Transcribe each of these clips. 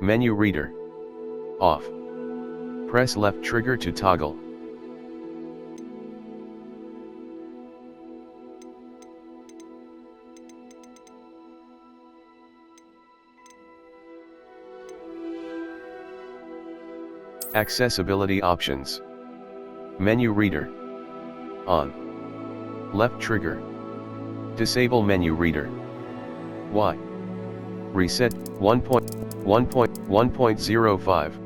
Menu reader. Off. Press left trigger to toggle. Accessibility options. Menu reader. On. Left trigger. Disable menu reader. Y. Reset 1.1.1.05.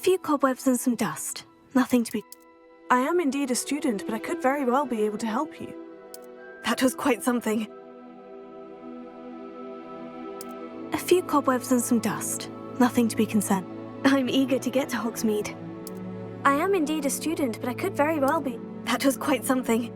few cobwebs and some dust. Nothing to be... I am indeed a student, but I could very well be able to help you. That was quite something. A few cobwebs and some dust. Nothing to be concerned. I'm eager to get to Hogsmeade. I am indeed a student, but I could very well be. That was quite something.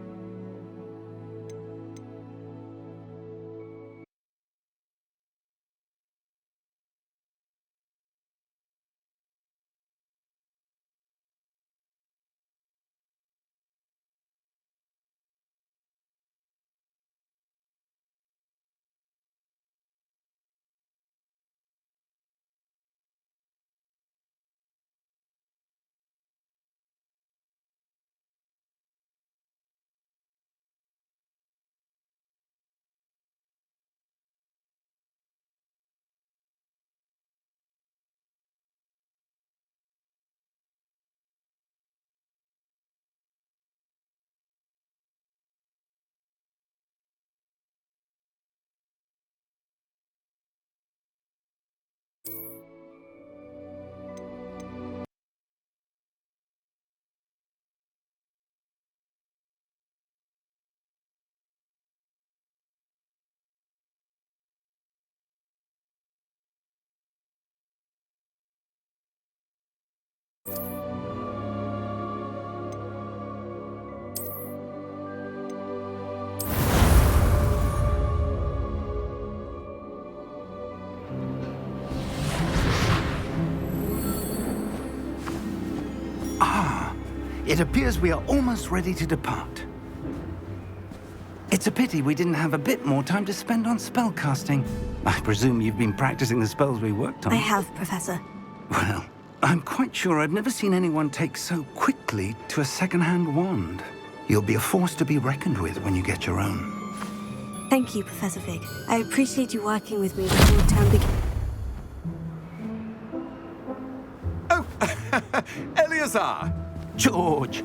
It appears we are almost ready to depart. It's a pity we didn't have a bit more time to spend on spellcasting. I presume you've been practicing the spells we worked on. I have, Professor. Well, I'm quite sure I've never seen anyone take so quickly to a second-hand wand. You'll be a force to be reckoned with when you get your own. Thank you, Professor Fig. I appreciate you working with me before the term begins. Oh, Eleazar! George!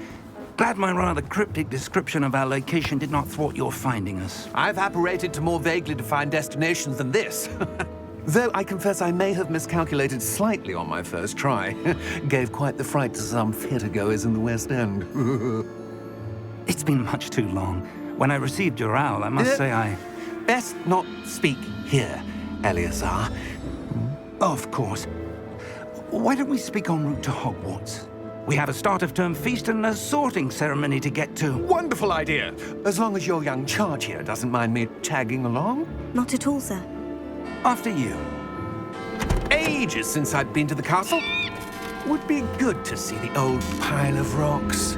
Glad my rather cryptic description of our location did not thwart your finding us. I've apparated to more vaguely defined destinations than this. Though I confess I may have miscalculated slightly on my first try. Gave quite the fright to some theatre-goers in the West End. It's been much too long. When I received your owl, I must say I... Best not speak here, Eleazar. Of course. Why don't we speak en route to Hogwarts? We have a start-of-term feast and a sorting ceremony to get to. Wonderful idea! As long as your young charge here doesn't mind me tagging along. Not at all, sir. After you. Ages since I'd been to the castle. Would be good to see the old pile of rocks.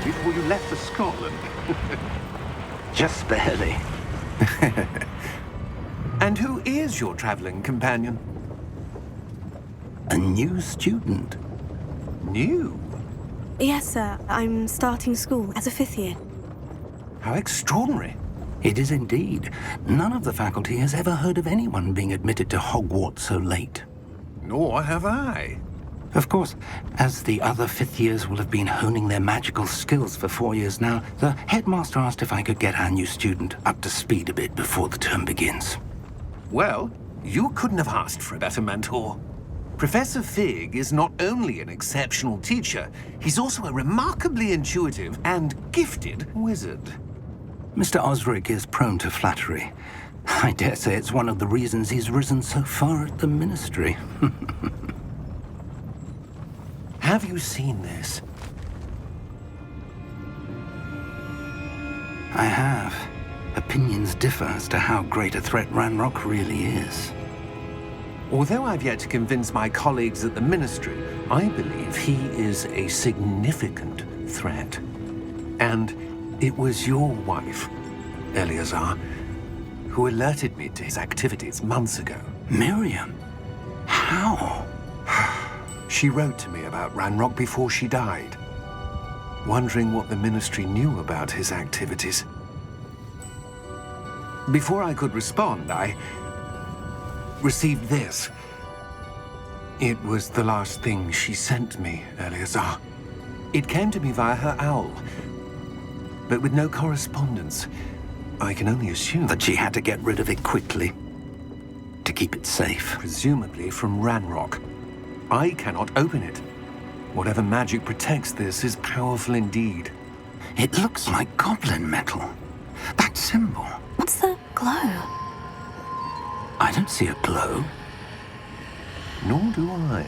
Before you left for Scotland. Just barely. And who is your traveling companion? A new student. New? Yes, sir. I'm starting school as a 5th year. How extraordinary. It is indeed. None of the faculty has ever heard of anyone being admitted to Hogwarts so late. Nor have I. Of course, as the other 5th years will have been honing their magical skills for 4 years now, the headmaster asked if I could get our new student up to speed a bit before the term begins. Well, you couldn't have asked for a better mentor. Professor Fig is not only an exceptional teacher, he's also a remarkably intuitive and gifted wizard. Mr. Osric is prone to flattery. I dare say it's one of the reasons he's risen so far at the Ministry. Have you seen this? I have. Opinions differ as to how great a threat Ranrock really is. Although I've yet to convince my colleagues at the Ministry, I believe he is a significant threat. And it was your wife, Eleazar, who alerted me to his activities months ago. Miriam? How? She wrote to me about Ranrock before she died, wondering what the Ministry knew about his activities. Before I could respond, I received this. It was the last thing she sent me, Eleazar. It came to me via her owl, but with no correspondence. I can only assume That she had to get rid of it quickly, to keep it safe. presumably from Ranrock. I cannot open it. Whatever magic protects this is powerful indeed. It looks like goblin metal. That symbol. What's the glow? I don't see a glow. Nor do I.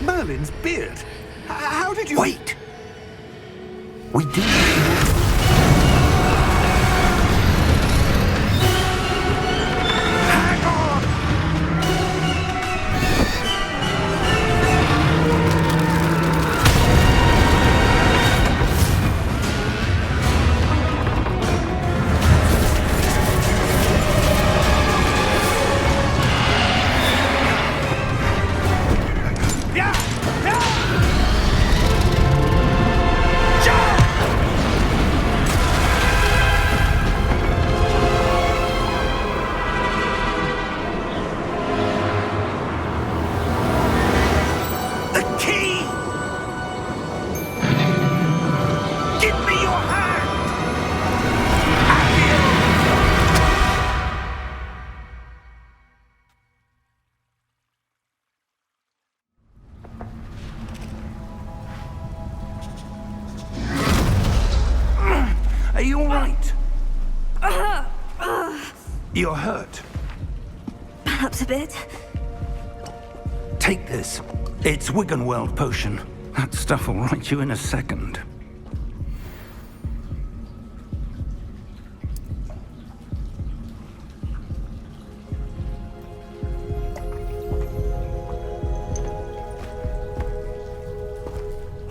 Merlin's beard. How did you... Wait! We do. Hang on! Yeah! Yeah! The key! Give me your hand! Are you all right? You're hurt. Perhaps a bit. Take this. It's Wiggenweld potion. That stuff will right you in a second.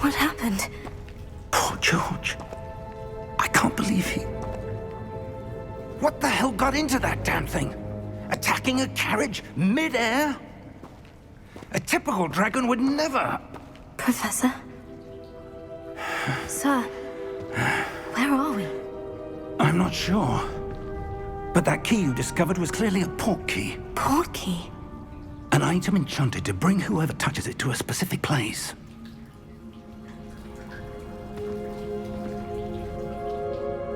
What happened? Poor George. I can't believe he... What the hell got into that damn thing? Attacking a carriage mid-air? A typical dragon would never... Professor? Sir, where are we? I'm not sure. But that key you discovered was clearly a port key. Port key? An item enchanted to bring whoever touches it to a specific place.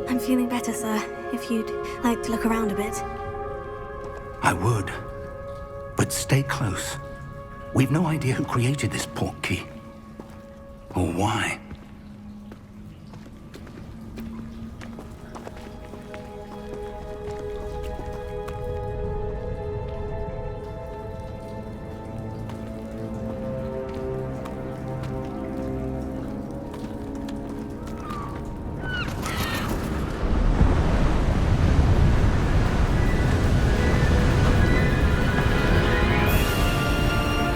I'm feeling better, sir. If you'd like to look around a bit. I would. But stay close. We've no idea who created this port key. Or why.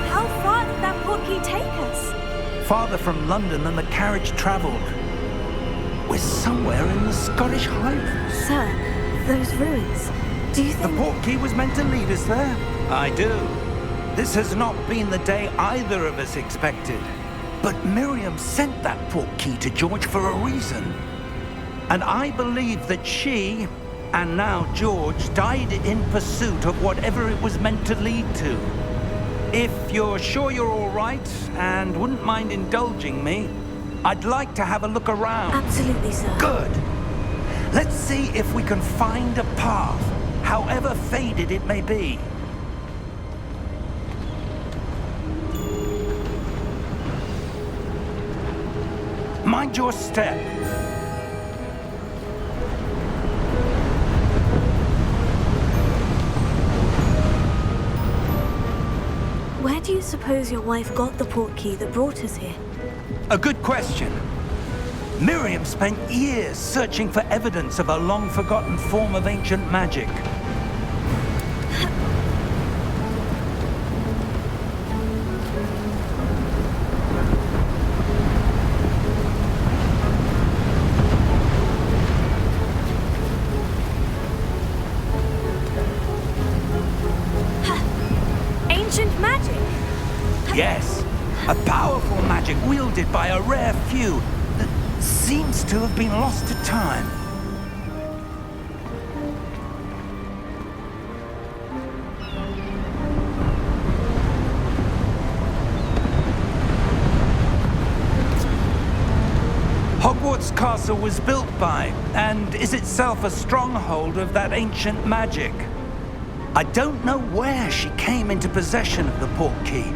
How far did that port key take us? Farther from London than the carriage traveled. We're somewhere in the Scottish Highlands. Sir, those ruins. Do you The think... port key was meant to lead us there? I do. This has not been the day either of us expected. But Miriam sent that port key to George for a reason. And I believe that she, and now George, died in pursuit of whatever it was meant to lead to. If you're sure you're all right and wouldn't mind indulging me, I'd like to have a look around. Absolutely, sir. Good. Let's see if we can find a path, however faded it may be. Mind your step. Where do you suppose your wife got the portkey that brought us here? A good question. Miriam spent years searching for evidence of a long-forgotten form of ancient magic. Ancient magic? Yes, a powerful magic wielded by a rare few that seems to have been lost to time. Hogwarts Castle was built by, and is itself a stronghold of that ancient magic. I don't know where she came into possession of the portkey,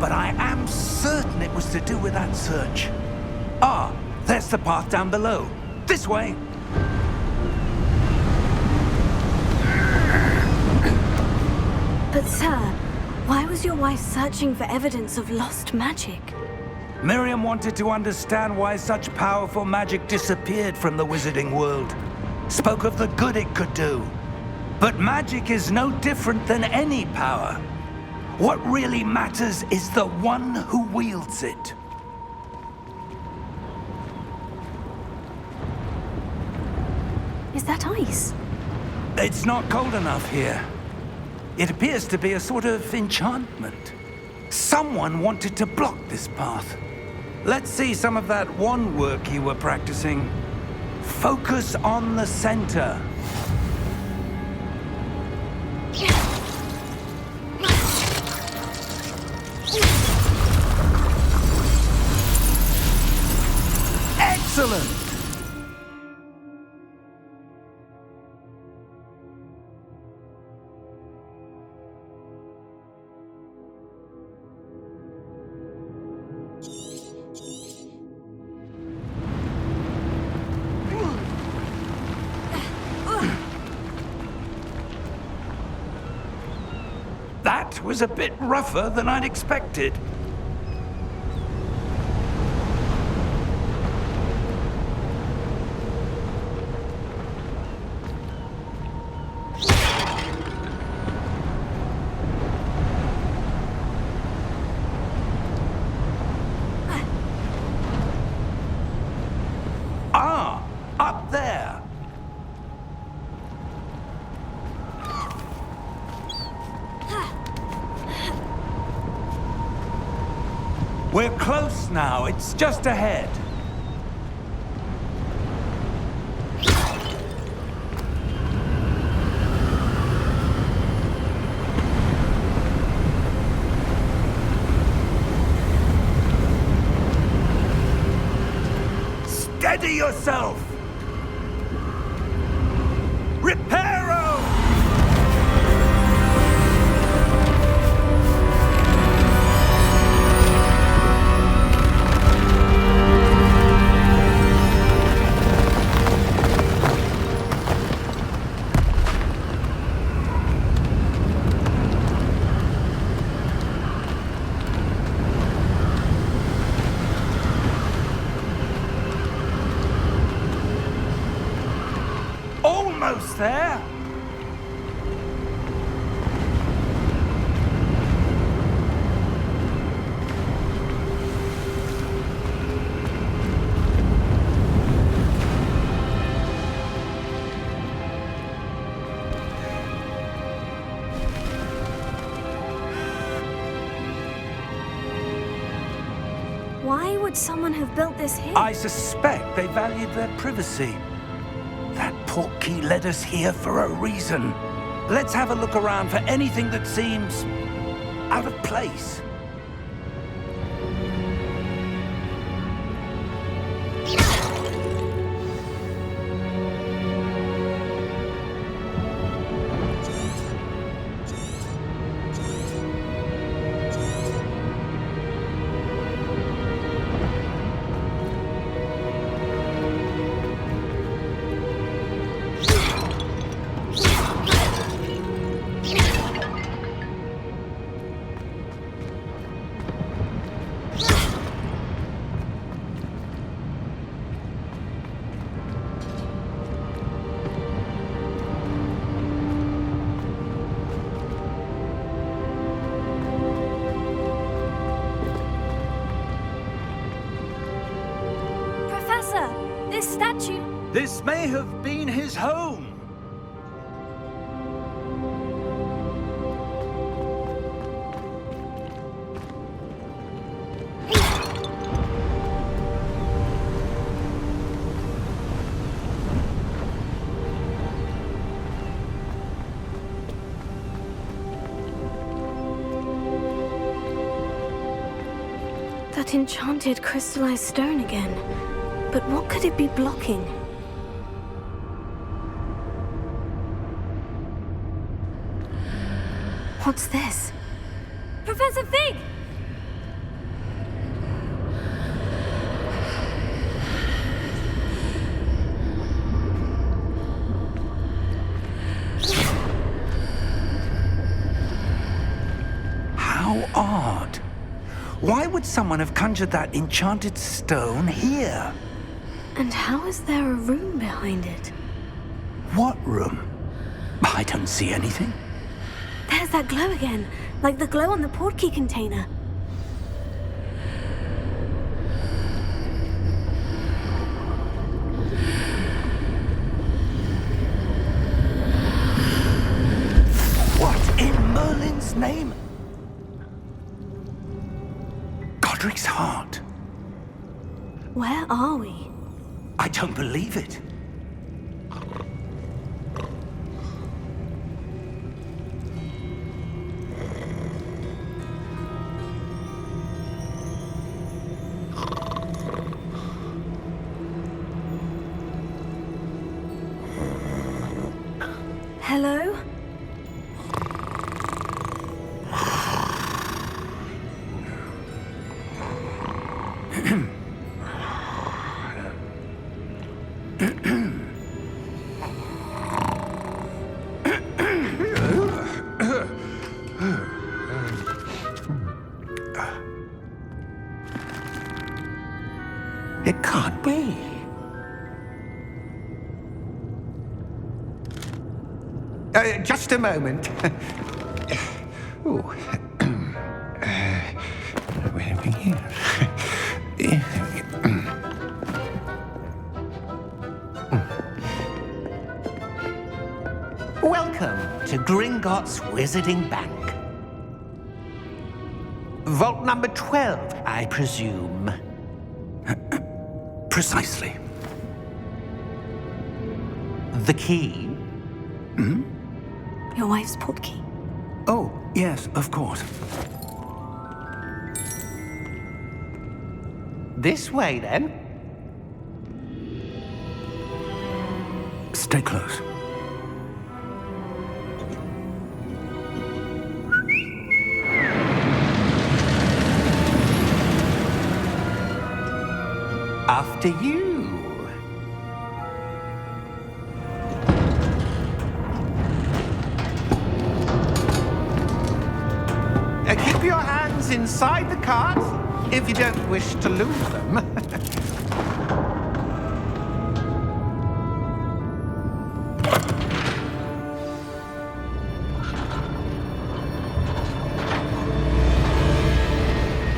but I am certain it was to do with that search. Ah, there's the path down below. This way. But sir, why was your wife searching for evidence of lost magic? Miriam wanted to understand why such powerful magic disappeared from the wizarding world. Spoke of the good it could do. But magic is no different than any power. What really matters is the one who wields it. Is that ice? It's not cold enough here. It appears to be a sort of enchantment. Someone wanted to block this path. Let's see some of that wand work you were practicing. Focus on the center. Excellent! That was a bit rougher than I'd expected. Ah, up there. We're close now. It's just ahead. Steady yourself! Reparo! Almost there. Why would someone have built this here? I suspect they valued their privacy. That portkey led us here for a reason. Let's have a look around for anything that seems out of place. This statue... This may have been his home. That enchanted crystallized stone again. But what could it be blocking? What's this? Professor Fig! How odd. Why would someone have conjured that enchanted stone here? And how is there a room behind it? What room? I don't see anything. There's that glow again, like the glow on the portkey container. What in Merlin's name? Godric's heart. Where are we? I don't believe it. Hello? It can't be. Just a moment. Ooh. Where are we here? Welcome to Gringotts Wizarding Bank. Vault number 12, I presume. Precisely. The key? Your wife's portkey. Oh, yes, of course. This way, then. Stay close. After you. Keep your hands inside the cart if you don't wish to lose them.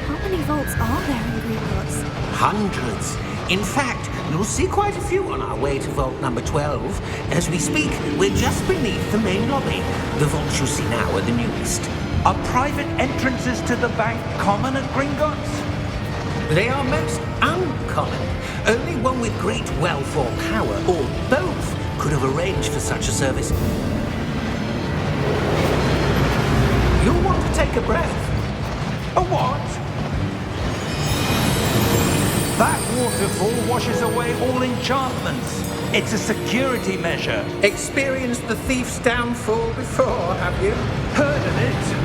How many vaults are there in Gringotts? Hundreds. In fact, you'll see quite a few on our way to vault number 12. As we speak, we're just beneath the main lobby. The vaults you see now are the newest. Are private entrances to the bank common at Gringotts? They are most uncommon. Only one with great wealth or power, or both, could have arranged for such a service. You'll want to take a breath. A what? That waterfall washes away all enchantments. It's a security measure. Experienced the thief's downfall before, have you? Heard of it?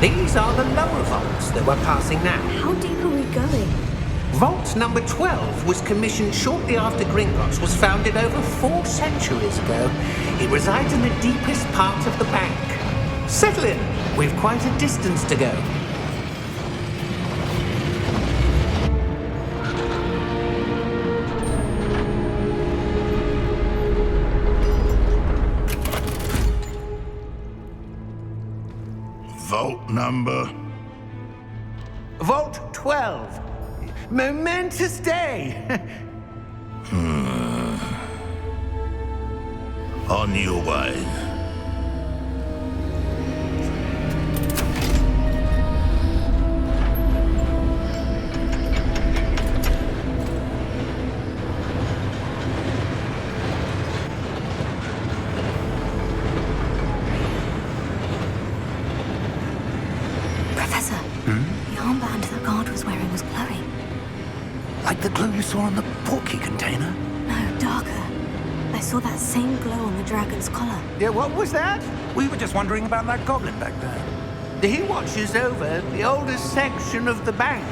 These are the lower vaults that we're passing now. How deep are we going? Vault number 12 was commissioned shortly after Gringotts was founded over 4 centuries ago. It resides in the deepest part of the bank. Settle in. We've quite a distance to go. Vault number? Vault 12. Momentous day. On your way. Professor, the armband the guard was wearing was glowing. Like the glow you saw on the portkey container? No, darker. I saw that same glow on the dragon's collar. Yeah, what was that? We were just wondering about that goblin back there. He watches over the oldest section of the bank.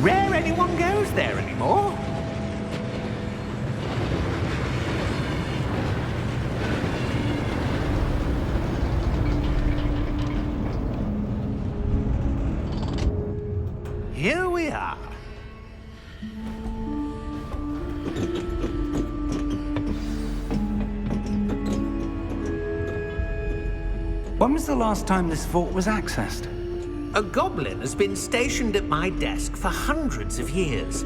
Rare anyone goes there anymore. Here we are. When was the last time this vault was accessed? A goblin has been stationed at my desk for hundreds of years.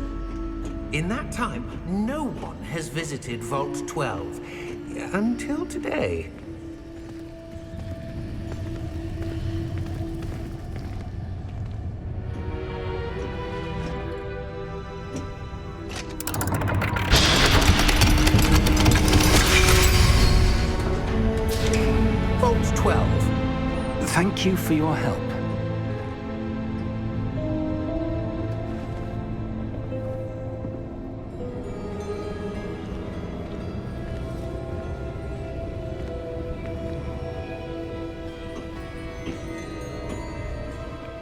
In that time, no one has visited Vault 12 until today. Vault 12. Thank you for your help.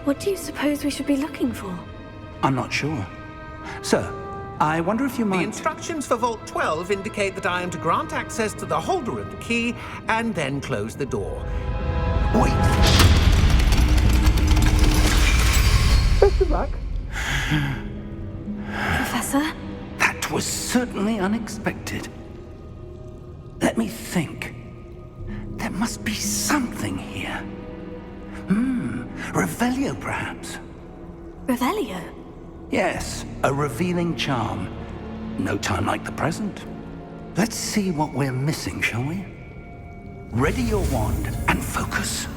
What do you suppose we should be looking for? I'm not sure. Sir, I wonder if you The might... instructions for Vault 12 indicate that I am to grant access to the holder of the key and then close the door. Wait! Best of luck. Professor? That was certainly unexpected. Let me think. There must be something here. Revelio, perhaps? Revelio? Yes, a revealing charm. No time like the present. Let's see what we're missing, shall we? Ready your wand and focus.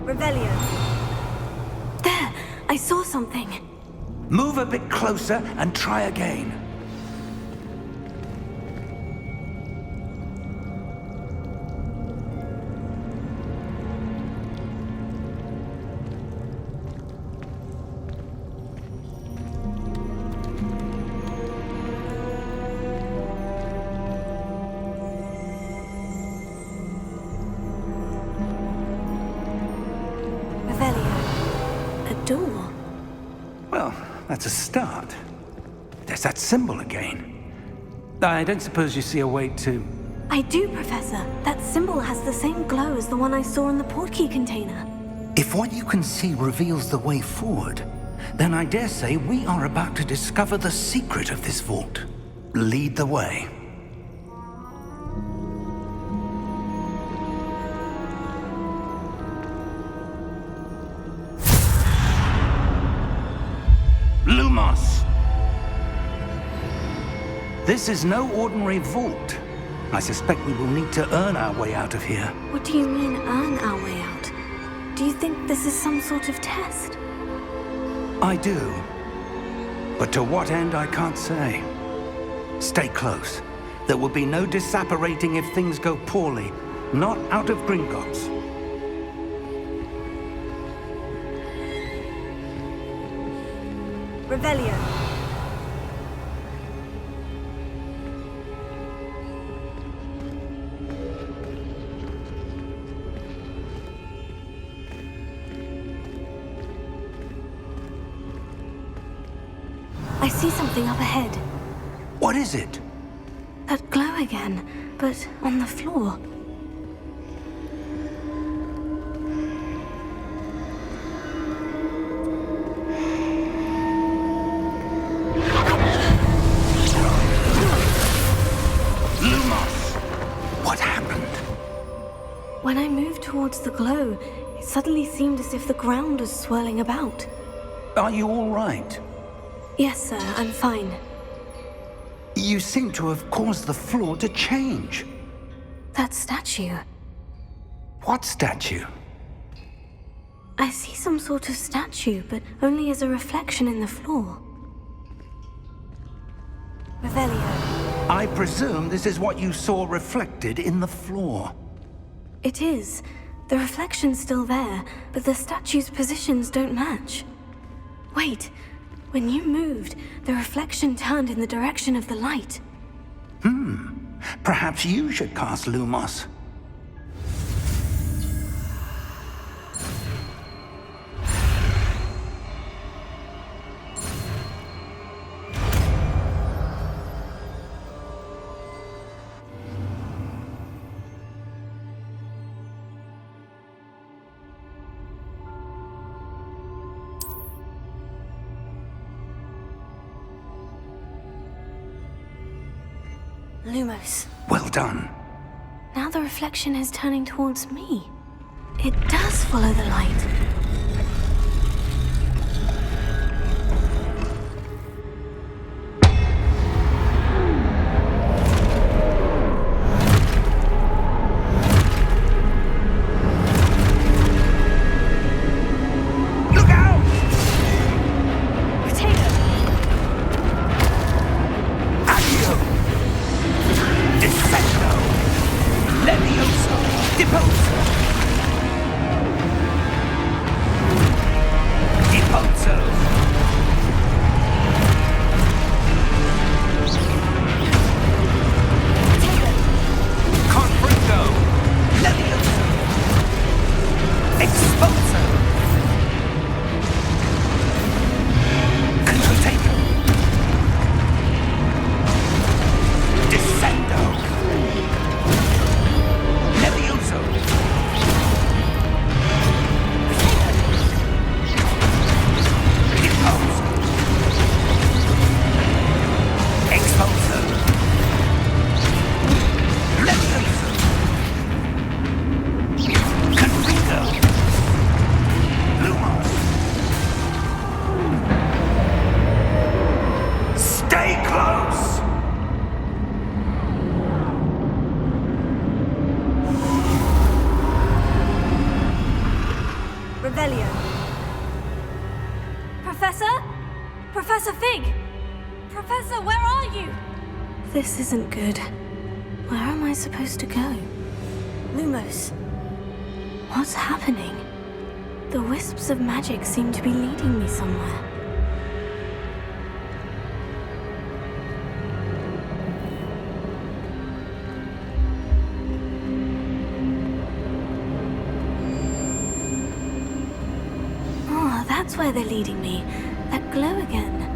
Revelio. There! I saw something. Move a bit closer and try again. Revelio. A door. Well, that's a start. There's that symbol again. I don't suppose you see a way to... I do, Professor. That symbol has the same glow as the one I saw in the portkey container. If what you can see reveals the way forward, then I dare say we are about to discover the secret of this vault. Lead the way. Lumos! This is no ordinary vault. I suspect we will need to earn our way out of here. What do you mean, earn our way out? Do you think this is some sort of test? I do. But to what end, I can't say. Stay close. There will be no disapparating if things go poorly. Not out of Gringotts. Revelio. I see something up ahead. What is it? That glow again, but on the floor. Lumos! What happened? When I moved towards the glow, it suddenly seemed as if the ground was swirling about. Are you all right? Yes, sir, I'm fine. You seem to have caused the floor to change. That statue. What statue? I see some sort of statue, but only as a reflection in the floor. Revelio. I presume this is what you saw reflected in the floor. It is. The reflection's still there, but the statue's positions don't match. Wait. When you moved, the reflection turned in the direction of the light. Perhaps you should cast Lumos. Lumos. Well done. Now the reflection is turning towards me. It does follow the light. Look out! Potato! Accio! Descendo! Levioso! Deposo! Deposo! Confringo! Levioso! Exposo! Contago! Descendo! Levioso! Deposo! Exposo! Levioso! Confringo! Lumos! Stay close! Revelio. Professor? Professor Fig! Professor, where are you? This isn't good. Where am I supposed to go? Lumos. What's happening? The wisps of magic seem to be leading me somewhere. Oh, that's where they're leading me. That glow again.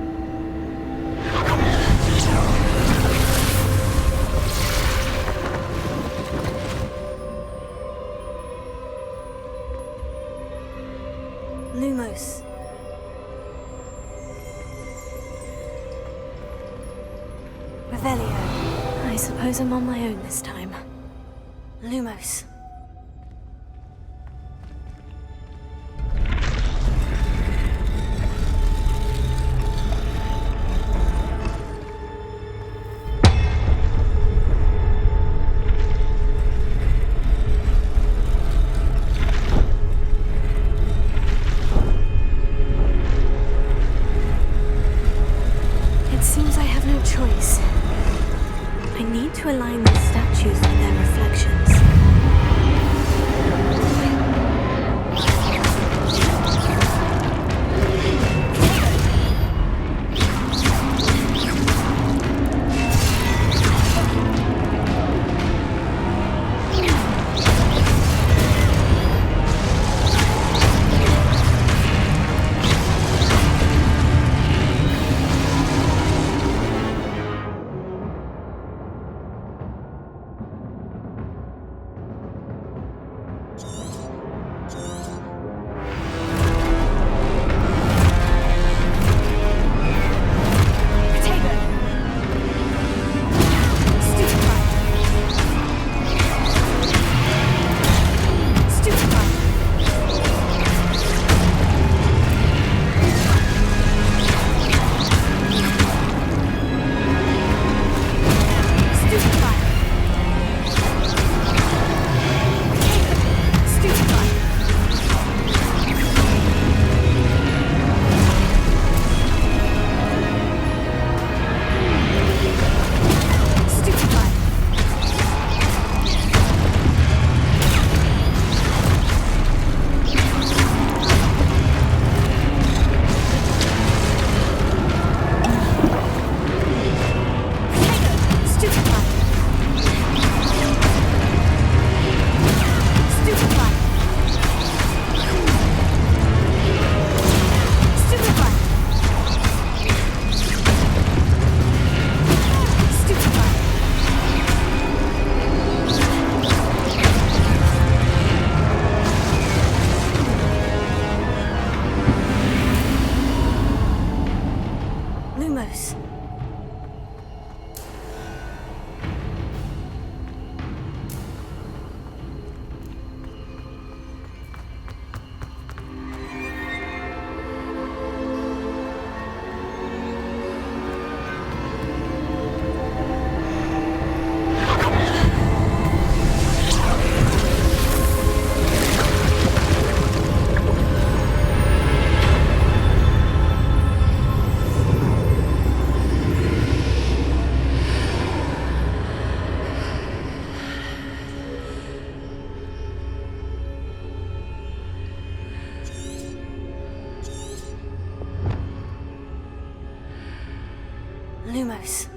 Lumos. Revelio. I suppose I'm on my own this time. Lumos. to align these statues with their reflections. Lumos.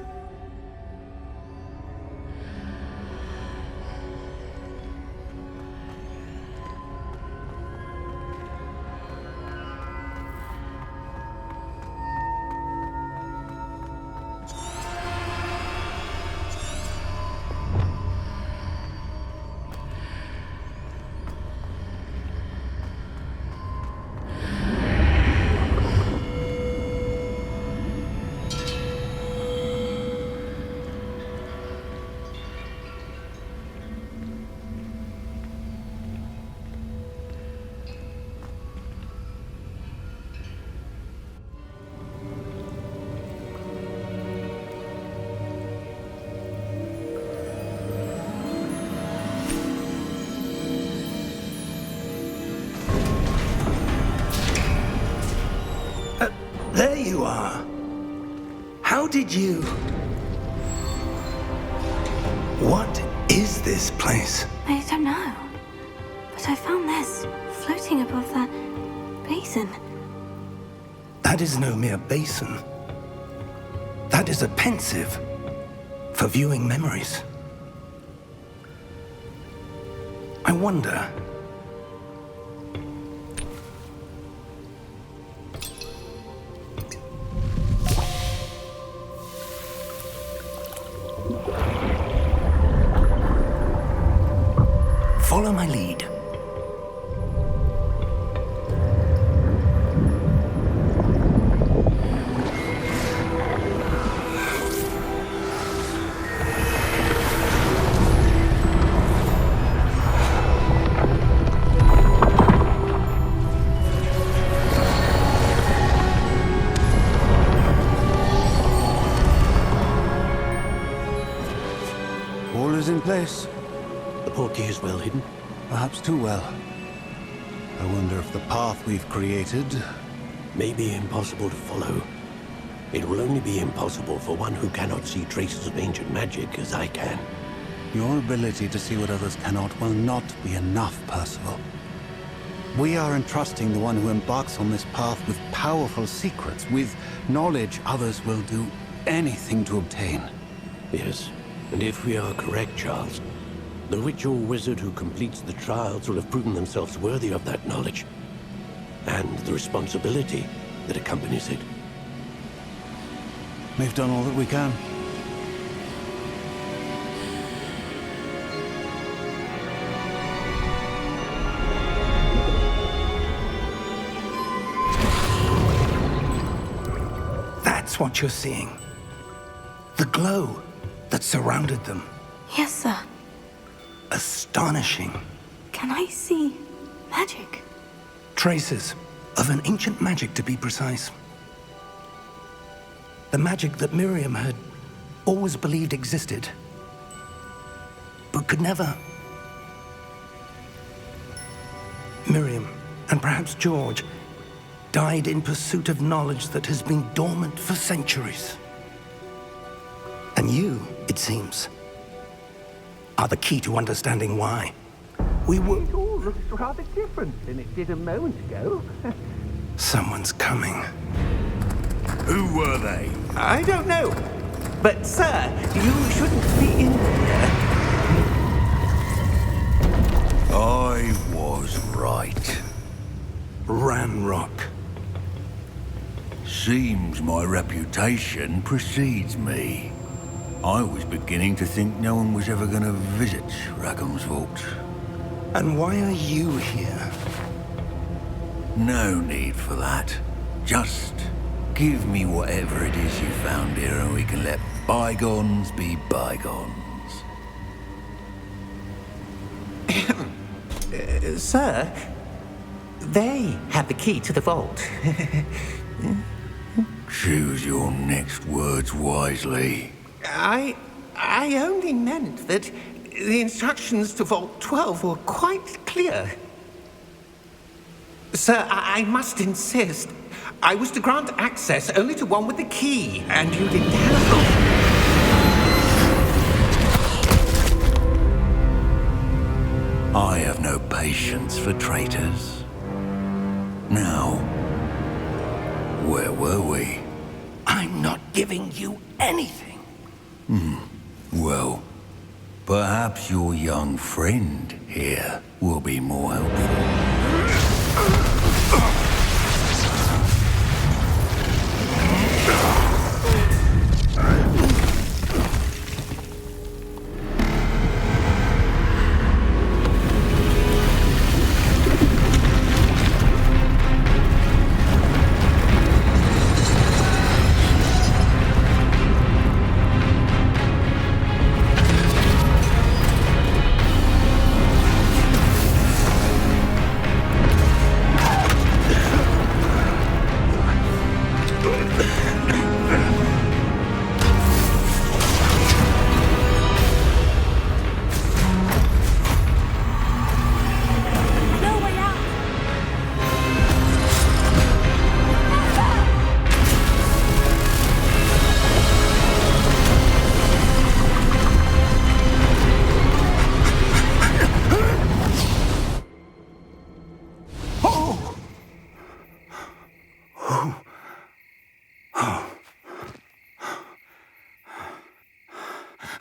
There you are. How did you... What is this place? I don't know. But I found this floating above that basin. That is no mere basin. That is a pensive for viewing memories. I wonder... Follow my lead. All is in place. The portkey is well hidden. Perhaps too well. I wonder if the path we've created... May be impossible to follow. It will only be impossible for one who cannot see traces of ancient magic as I can. Your ability to see what others cannot will not be enough, Percival. We are entrusting the one who embarks on this path with powerful secrets, with knowledge others will do anything to obtain. Yes, and if we are correct, Charles, the witch or wizard who completes the trials will have proven themselves worthy of that knowledge, and the responsibility that accompanies it. We've done all that we can. That's what you're seeing. The glow that surrounded them. Yes, sir. Astonishing. Can I see magic? Traces of an ancient magic, to be precise. The magic that Miriam had always believed existed, but could never. Miriam, and perhaps George, died in pursuit of knowledge that has been dormant for centuries. And you, it seems, are the key to understanding why. We were... It all looks rather different than it did a moment ago. Someone's coming. Who were they? I don't know. But, sir, you shouldn't be in here. I was right. Ranrock. Seems my reputation precedes me. I was beginning to think no one was ever going to visit Rackham's vault. And why are you here? No need for that. Just give me whatever it is you found here and we can let bygones be bygones. Sir, they have the key to the vault. Choose your next words wisely. I only meant that the instructions to Vault 12 were quite clear. Sir, I must insist. I was to grant access only to one with the key, and you didn't have I have no patience for traitors. Now, where were we? I'm not giving you anything. Well, perhaps your young friend here will be more helpful.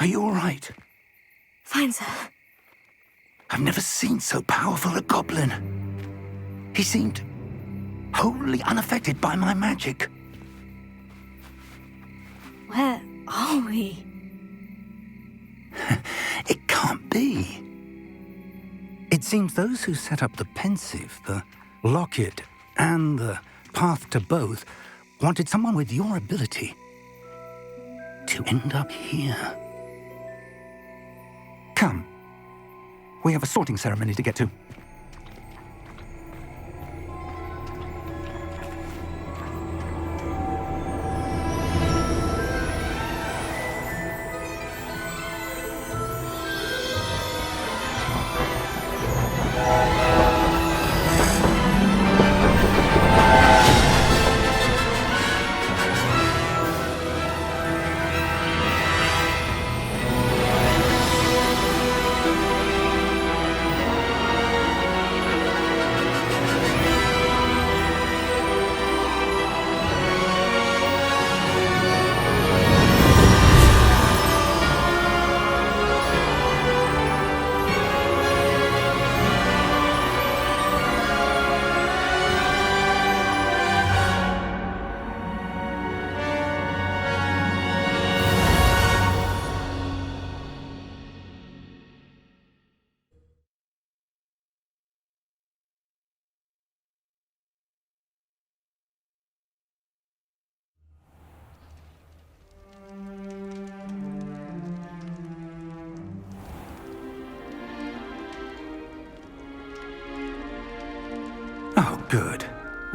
Are you all right? Fine, sir. I've never seen so powerful a goblin. He seemed wholly unaffected by my magic. Where are we? It can't be. It seems those who set up the pensive, the locket, and the path to both wanted someone with your ability to end up here. Come. We have a sorting ceremony to get to.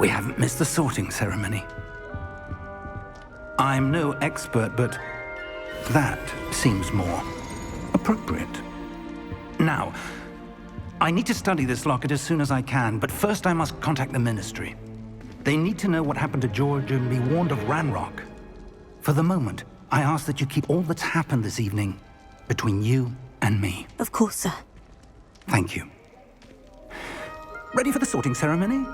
we haven't missed the sorting ceremony. I'm no expert, but that seems more appropriate. Now, I need to study this locket as soon as I can, but first I must contact the Ministry. They need to know what happened to George and be warned of Ranrock. For the moment, I ask that you keep all that's happened this evening between you and me. Of course, sir. Thank you. Ready for the sorting ceremony?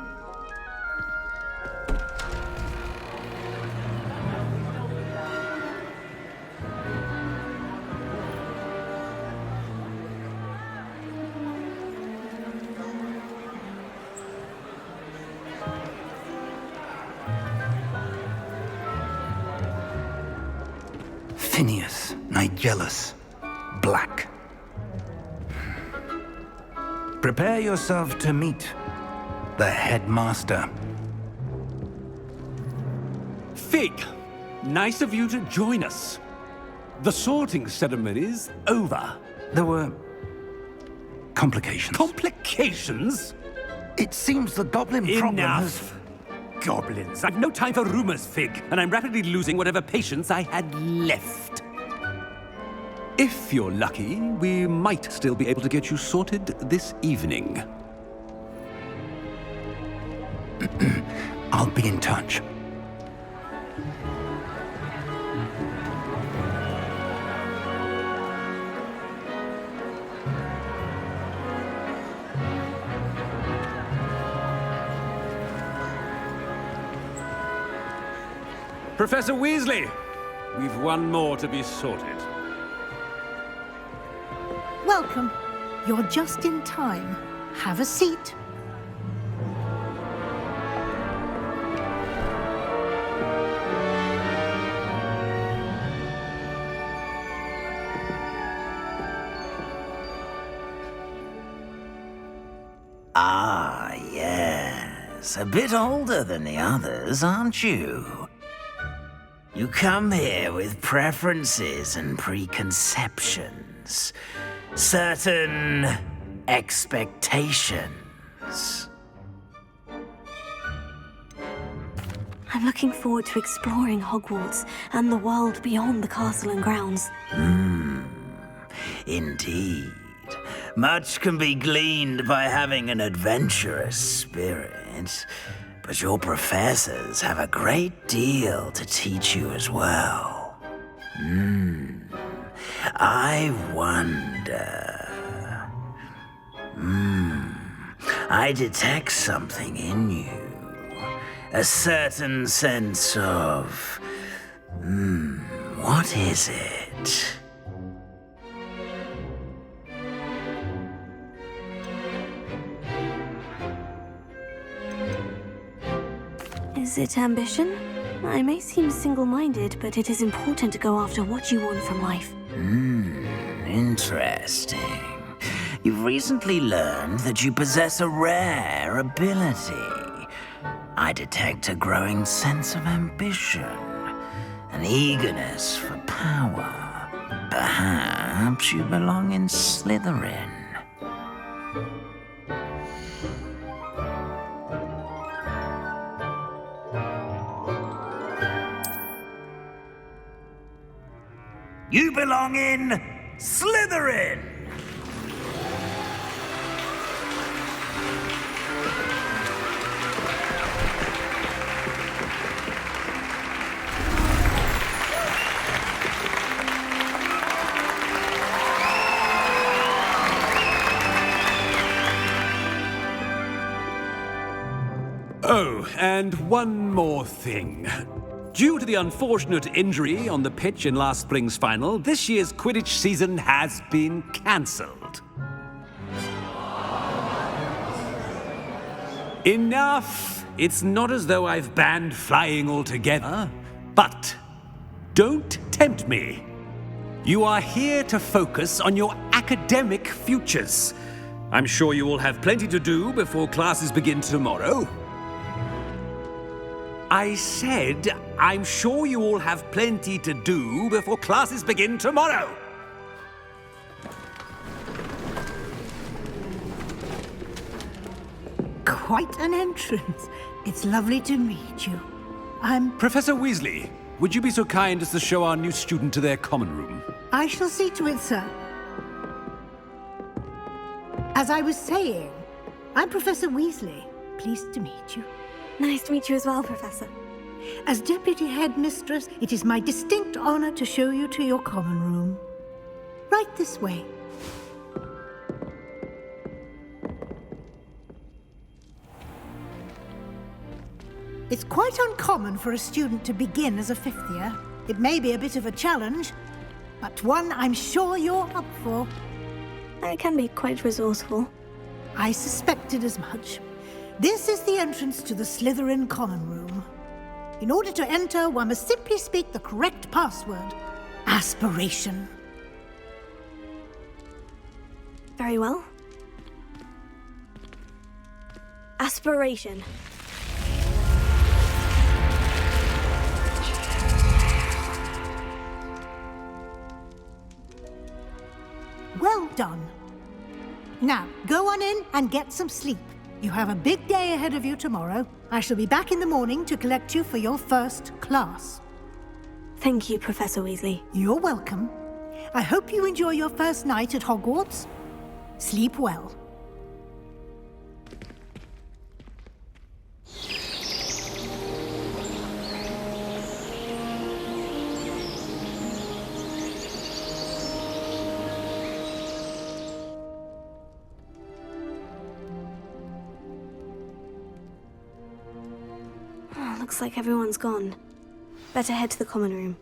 Phineas Nigellus Black. Prepare yourself to meet the headmaster. Fig, nice of you to join us. The sorting ceremony's over. There were complications. Complications? It seems the goblin problem has... Enough! Goblins. I've no time for rumors, Fig, and I'm rapidly losing whatever patience I had left. If you're lucky, we might still be able to get you sorted this evening. I'll be in touch. Professor Weasley, we've one more to be sorted. Welcome. You're just in time. Have a seat. Ah, yes. A bit older than the others, aren't you? You come here with preferences and preconceptions. Certain expectations. I'm looking forward to exploring Hogwarts and the world beyond the castle and grounds. Indeed. Much can be gleaned by having an adventurous spirit, but your professors have a great deal to teach you as well. I wonder... I detect something in you. A certain sense of... what is it? Is it ambition? I may seem single-minded, but it is important to go after what you want from life. Interesting. You've recently learned that you possess a rare ability. I detect a growing sense of ambition, an eagerness for power. Perhaps you belong in Slytherin. You belong in Slytherin! Oh, and one more thing. Due to the unfortunate injury on the pitch in last spring's final, this year's Quidditch season has been cancelled. Enough! It's not as though I've banned flying altogether, but don't tempt me. You are here to focus on your academic futures. I'm sure you will have plenty to do before classes begin tomorrow. I said, I'm sure you all have plenty to do before classes begin tomorrow. Quite an entrance. It's lovely to meet you. I'm... Professor Weasley, would you be so kind as to show our new student to their common room? I shall see to it, sir. As I was saying, I'm Professor Weasley. Pleased to meet you. Nice to meet you as well, Professor. As Deputy Headmistress, it is my distinct honor to show you to your common room. Right this way. It's quite uncommon for a student to begin as a fifth year. It may be a bit of a challenge, but one I'm sure you're up for. I can be quite resourceful. I suspected as much. This is the entrance to the Slytherin common room. In order to enter, one must simply speak the correct password. Aspiration. Very well. Aspiration. Well done. Now, go on in and get some sleep. You have a big day ahead of you tomorrow. I shall be back in the morning to collect you for your first class. Thank you, Professor Weasley. You're welcome. I hope you enjoy your first night at Hogwarts. Sleep well. Looks like everyone's gone. Better head to the common room.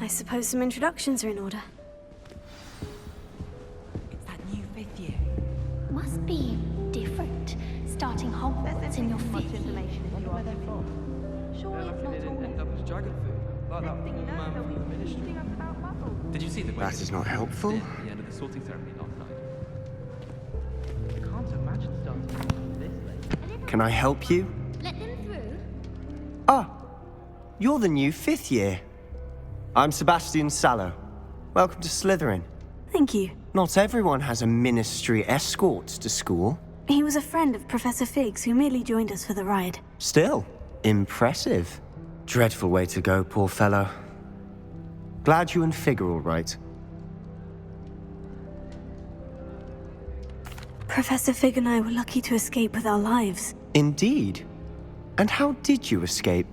I suppose some introductions are in order. It's that new fifth year. Must be different. Starting Hogwarts in your fifth year. Where they're from. Surely it's not all. End up as dragon food, like that old man from the ministry. Did you see the way That is not helpful. at the end of the sorting ceremony last night? I can't imagine starting this late. Can I help you? Let them through. Ah, you're the new fifth year. I'm Sebastian Sallow. Welcome to Slytherin. Thank you. Not everyone has a ministry escort to school. He was a friend of Professor Fig's who merely joined us for the ride. Still, impressive. Dreadful way to go, poor fellow. Glad you and Fig are all right. Professor Fig and I were lucky to escape with our lives. Indeed. And how did you escape?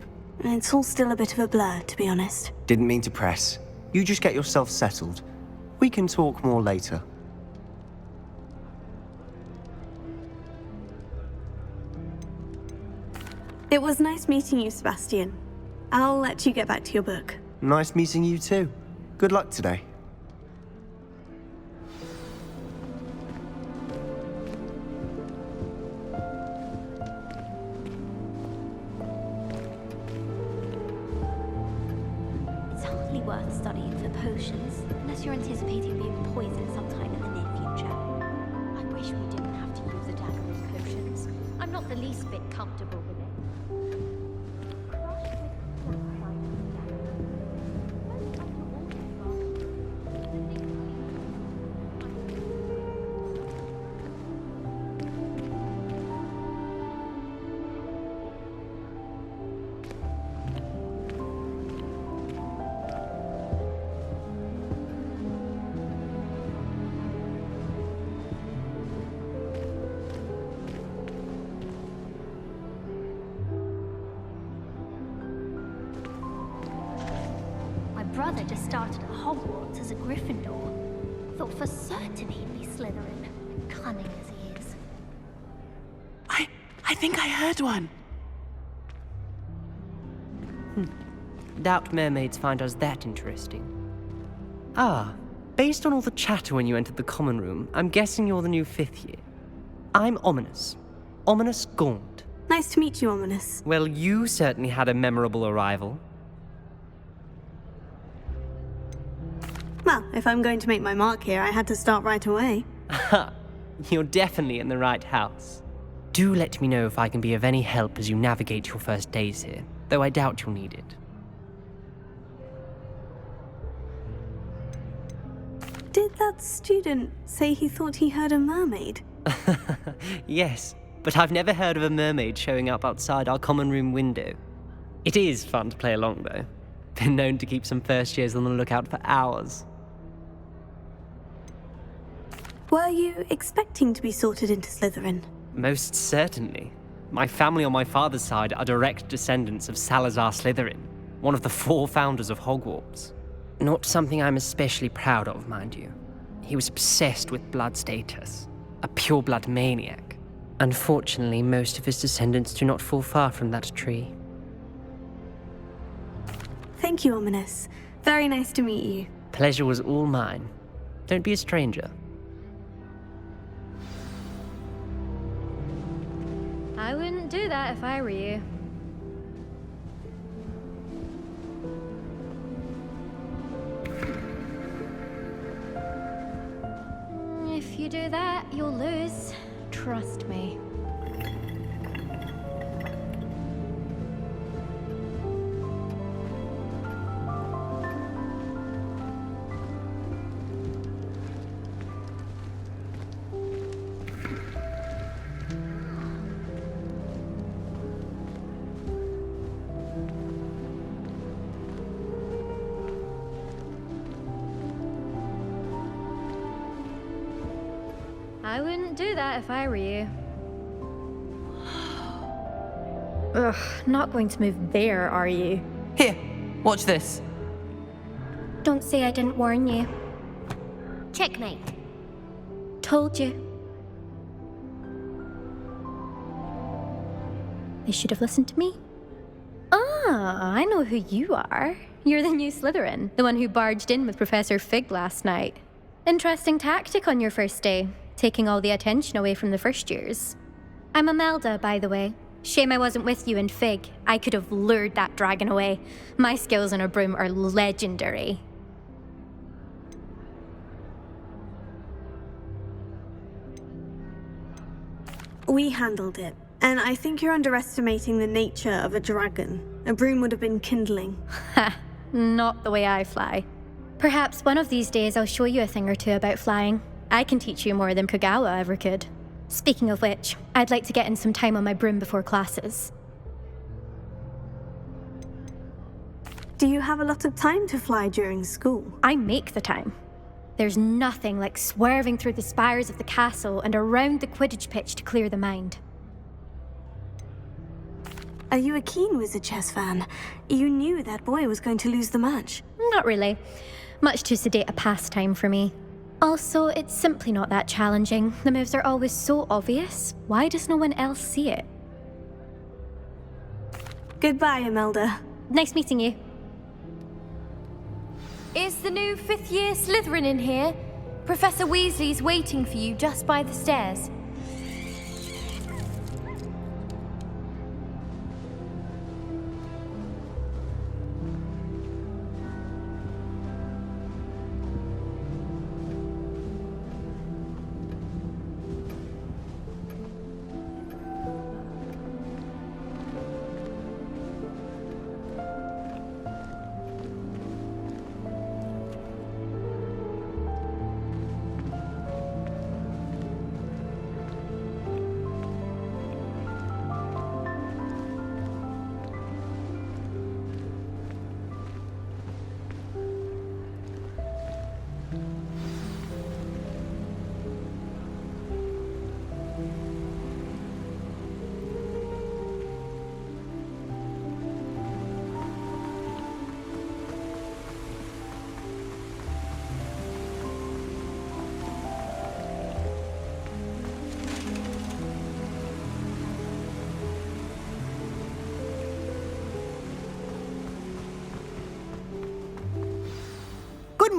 It's all still a bit of a blur, to be honest. Didn't mean to press. You just get yourself settled. We can talk more later. It was nice meeting you, Sebastian. I'll let you get back to your book. Nice meeting you too. Good luck today. It's hardly worth studying for potions, unless you're anticipating being poisoned sometime in the near future. I wish we didn't have to use a dagger with potions. I'm not the least bit comfortable with it. brother just started at Hogwarts as a Gryffindor. Thought for certain he'd be Slytherin, cunning as he is. I think I heard one. Doubt mermaids find us that interesting. Ah, based on all the chatter when you entered the common room, I'm guessing you're the new 5th year. I'm Ominous. Ominous Gaunt. Nice to meet you, Ominous. Well, you certainly had a memorable arrival. Well, if I'm going to make my mark here, I had to start right away. Ha! You're definitely in the right house. Do let me know if I can be of any help as you navigate your first days here, though I doubt you'll need it. Did that student say he thought he heard a mermaid? Yes, but I've never heard of a mermaid showing up outside our common room window. It is fun to play along, though. Been known to keep some first years on the lookout for hours. Were you expecting to be sorted into Slytherin? Most certainly. My family on my father's side are direct descendants of Salazar Slytherin, one of the 4 founders of Hogwarts. Not something I'm especially proud of, mind you. He was obsessed with blood status, a pure-blood maniac. Unfortunately, most of his descendants do not fall far from that tree. Thank you, Ominous. Very nice to meet you. Pleasure was all mine. Don't be a stranger. I wouldn't do that if I were you. If you do that, you'll lose. Trust me. I wouldn't do that if I were you. Ugh, not going to move there, are you? Here, watch this. Don't say I didn't warn you. Checkmate. Told you. They should have listened to me. Ah, I know who you are. You're the new Slytherin, the one who barged in with Professor Fig last night. Interesting tactic on your first day, taking all the attention away from the first years. I'm Imelda, by the way. Shame I wasn't with you in Fig. I could have lured that dragon away. My skills on a broom are legendary. We handled it, and I think you're underestimating the nature of a dragon. A broom would have been kindling. Ha! Not the way I fly. Perhaps one of these days I'll show you a thing or two about flying. I can teach you more than Kogawa ever could. Speaking of which, I'd like to get in some time on my broom before classes. Do you have a lot of time to fly during school? I make the time. There's nothing like swerving through the spires of the castle and around the Quidditch pitch to clear the mind. Are you a keen Wizard Chess fan? You knew that boy was going to lose the match. Not really. Much too sedate a pastime for me. Also, it's simply not that challenging. The moves are always so obvious. Why does no one else see it? Goodbye, Imelda. Nice meeting you. Is the new 5th year Slytherin in here? Professor Weasley's waiting for you just by the stairs.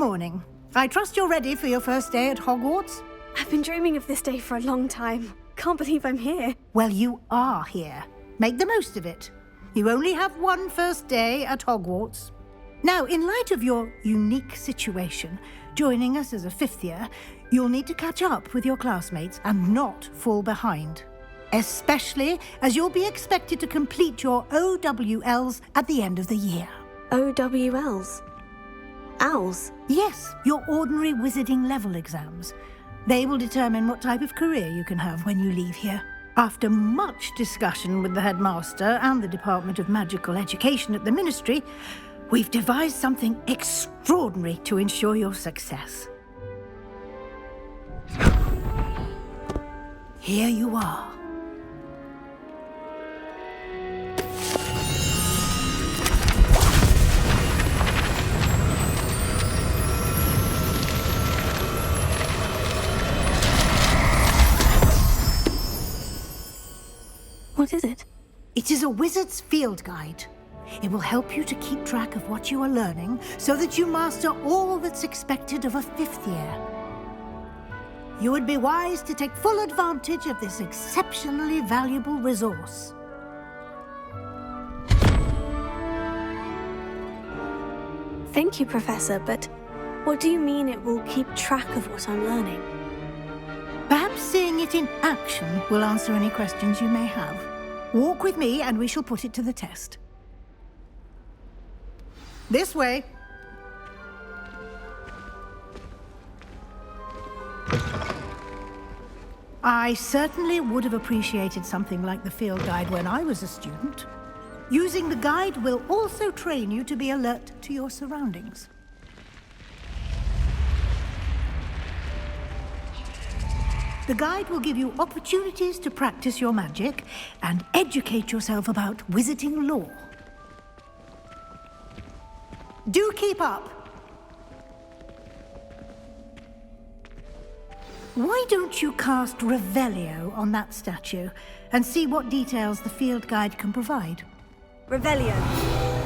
morning. I trust you're ready for your first day at Hogwarts? I've been dreaming of this day for a long time. Can't believe I'm here. Well, you are here. Make the most of it. You only have one first day at Hogwarts. Now, in light of your unique situation, joining us as a fifth year, you'll need to catch up with your classmates and not fall behind. Especially as you'll be expected to complete your OWLs at the end of the year. OWLs? Owls? Yes, your ordinary wizarding level exams. They will determine what type of career you can have when you leave here. After much discussion with the headmaster and the Department of Magical Education at the Ministry, we've devised something extraordinary to ensure your success. Here you are. What is it? It is a wizard's field guide. It will help you to keep track of what you are learning so that you master all that's expected of a fifth year. You would be wise to take full advantage of this exceptionally valuable resource. Thank you, Professor, but what do you mean it will keep track of what I'm learning? Perhaps seeing it in action will answer any questions you may have. Walk with me and we shall put it to the test. This way. I certainly would have appreciated something like the field guide when I was a student. Using the guide will also train you to be alert to your surroundings. The guide will give you opportunities to practice your magic and educate yourself about wizarding lore. Do keep up! Why don't you cast Revelio on that statue and see what details the field guide can provide? Revelio.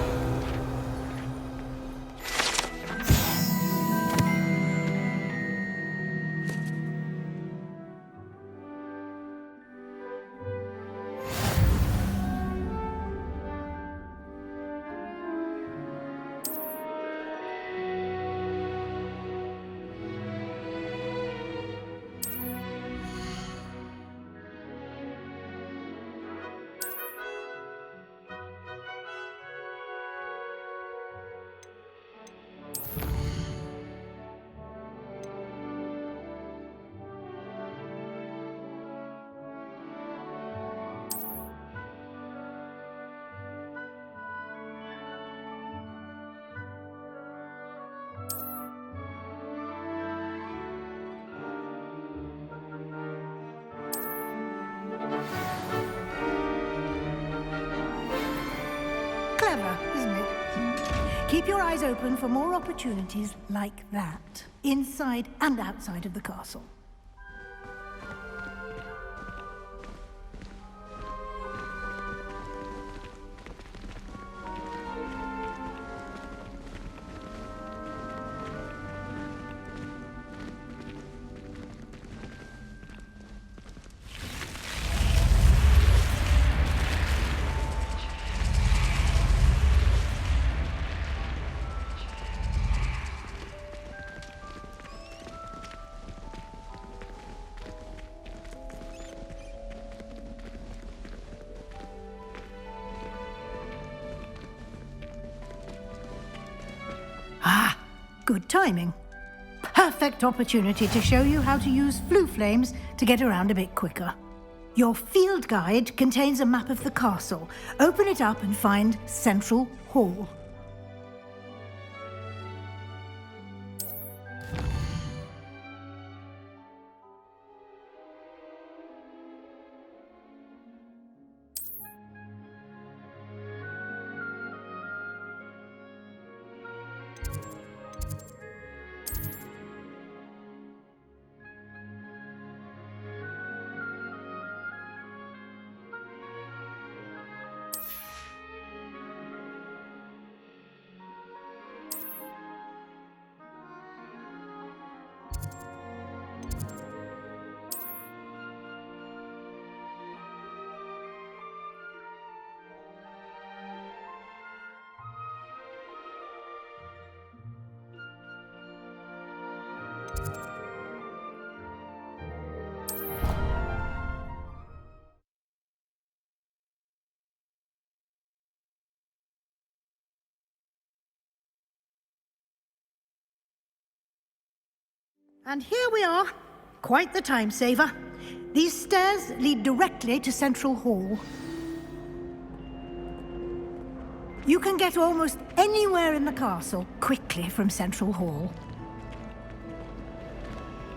Clever, isn't it? Keep your eyes open for more opportunities like that, inside and outside of the castle. Ah, good timing. Perfect opportunity to show you how to use flue flames to get around a bit quicker. Your field guide contains a map of the castle. Open it up and find Central Hall. And here we are. Quite the time saver. These stairs lead directly to Central Hall. You can get almost anywhere in the castle quickly from Central Hall.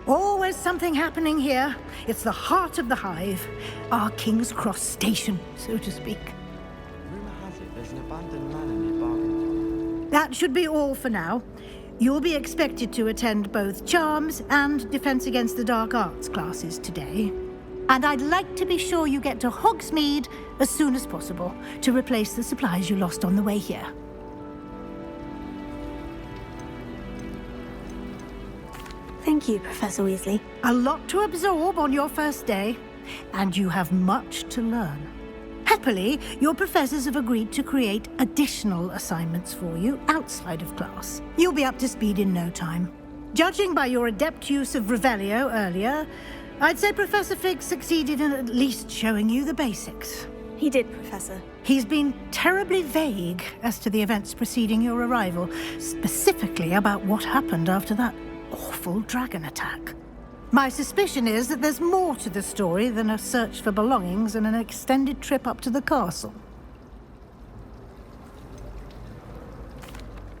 Always something happening here. It's the heart of the Hive. Our King's Cross station, so to speak. Rumor has it there's an abandoned manor near Bargain. That should be all for now. You'll be expected to attend both Charms and Defense Against the Dark Arts classes today. And I'd like to be sure you get to Hogsmeade as soon as possible to replace the supplies you lost on the way here. Thank you, Professor Weasley. A lot to absorb on your first day, and you have much to learn. Happily, your professors have agreed to create additional assignments for you outside of class. You'll be up to speed in no time. Judging by your adept use of Revelio earlier, I'd say Professor Fig succeeded in at least showing you the basics. He did, Professor. He's been terribly vague as to the events preceding your arrival, specifically about what happened after that awful dragon attack. My suspicion is that there's more to the story than a search for belongings and an extended trip up to the castle.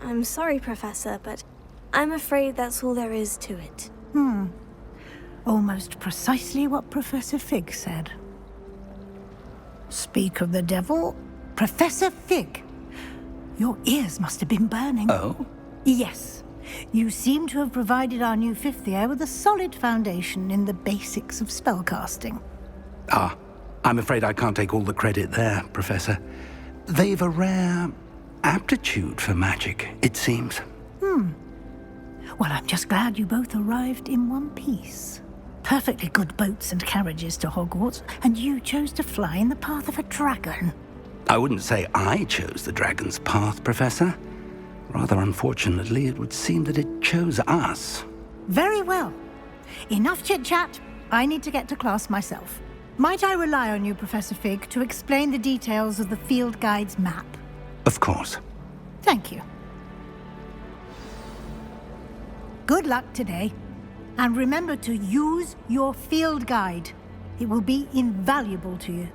I'm sorry, Professor, but I'm afraid that's all there is to it. Almost precisely what Professor Fig said. Speak of the devil, Professor Fig. Your ears must have been burning. Oh? Yes. You seem to have provided our new fifth year with a solid foundation in the basics of spellcasting. Ah, I'm afraid I can't take all the credit there, Professor. They've a rare aptitude for magic, it seems. Well, I'm just glad you both arrived in one piece. Perfectly good boats and carriages to Hogwarts, and you chose to fly in the path of a dragon. I wouldn't say I chose the dragon's path, Professor. Rather unfortunately, it would seem that it chose us. Very well. Enough chit-chat. I need to get to class myself. Might I rely on you, Professor Fig, to explain the details of the field guide's map? Of course. Thank you. Good luck today. And remember to use your field guide. It will be invaluable to you.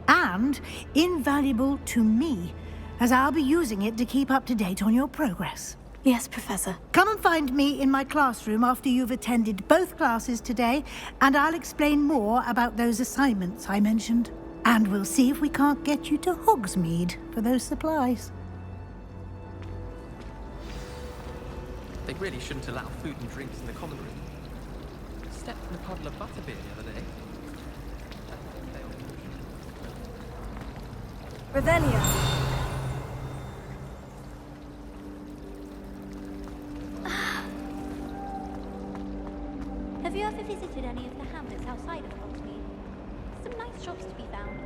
And invaluable to me, as I'll be using it to keep up to date on your progress. Yes, Professor. Come and find me in my classroom after you've attended both classes today, and I'll explain more about those assignments I mentioned. And we'll see if we can't get you to Hogsmeade for those supplies. They really shouldn't allow food and drinks in the common room. Stepped in a puddle of butterbeer the other day. Revelio. Have you ever visited any of the hamlets outside of Hogsmeade? Some nice shops to be found.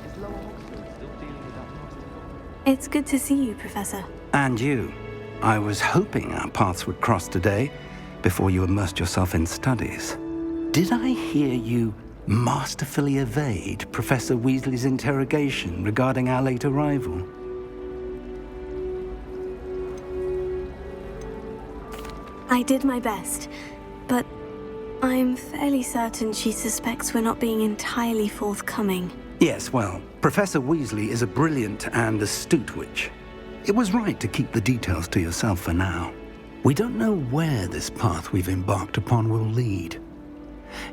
Is Lower Hogsmeade still dealing with that monster? It's good to see you, Professor. And you. I was hoping our paths would cross today before you immersed yourself in studies. Did I hear you masterfully evade Professor Weasley's interrogation regarding our late arrival? I did my best, but I'm fairly certain she suspects we're not being entirely forthcoming. Yes, well, Professor Weasley is a brilliant and astute witch. It was right to keep the details to yourself for now. We don't know where this path we've embarked upon will lead.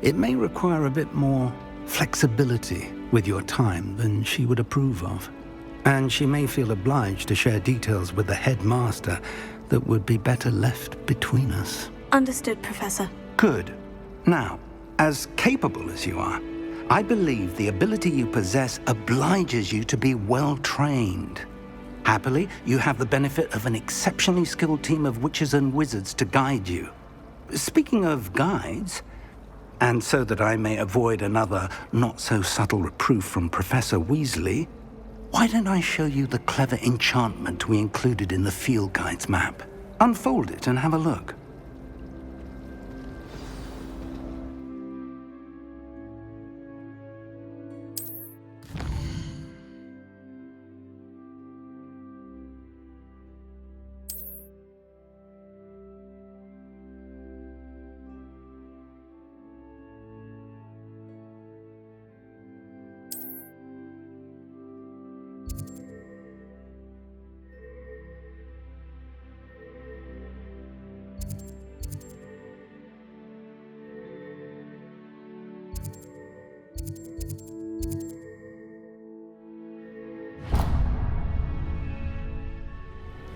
It may require a bit more flexibility with your time than she would approve of. And she may feel obliged to share details with the headmaster that would be better left between us. Understood, Professor. Good. Now, as capable as you are, I believe the ability you possess obliges you to be well trained. Happily, you have the benefit of an exceptionally skilled team of witches and wizards to guide you. Speaking of guides, and so that I may avoid another not-so-subtle reproof from Professor Weasley, why don't I show you the clever enchantment we included in the field guide's map? Unfold it and have a look.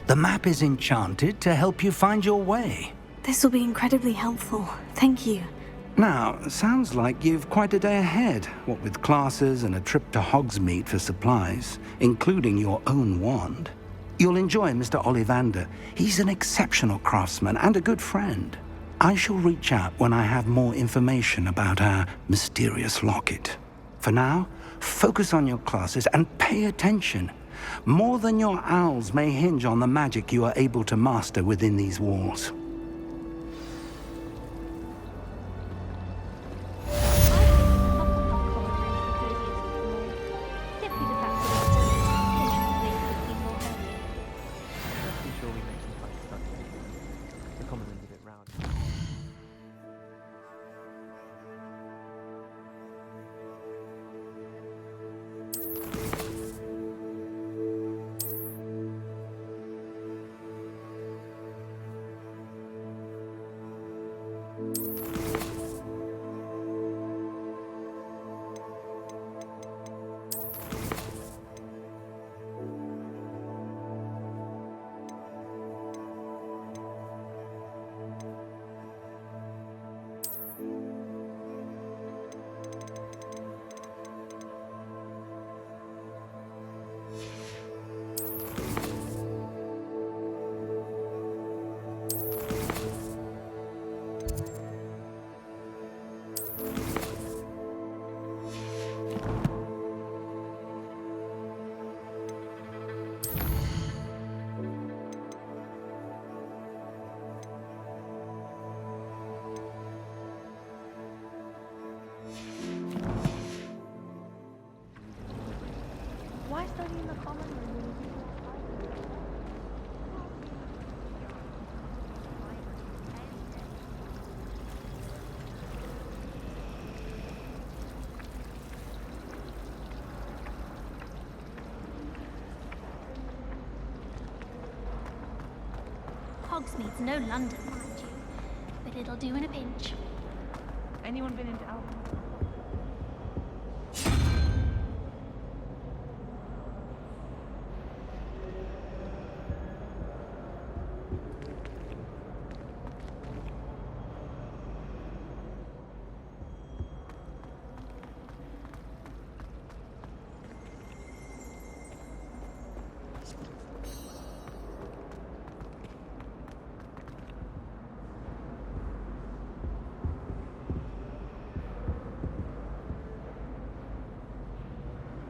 The map is enchanted to help you find your way. This will be incredibly helpful. Thank you. Now, sounds like you've quite a day ahead, what with classes and a trip to Hogsmeade for supplies, including your own wand. You'll enjoy Mr. Ollivander. He's an exceptional craftsman and a good friend. I shall reach out when I have more information about our mysterious locket. For now, focus on your classes and pay attention. More than your owls may hinge on the magic you are able to master within these walls. Why study in the common room? Hogsmeade's no London, mind you, but it'll do in a pinch. Anyone been into Alton?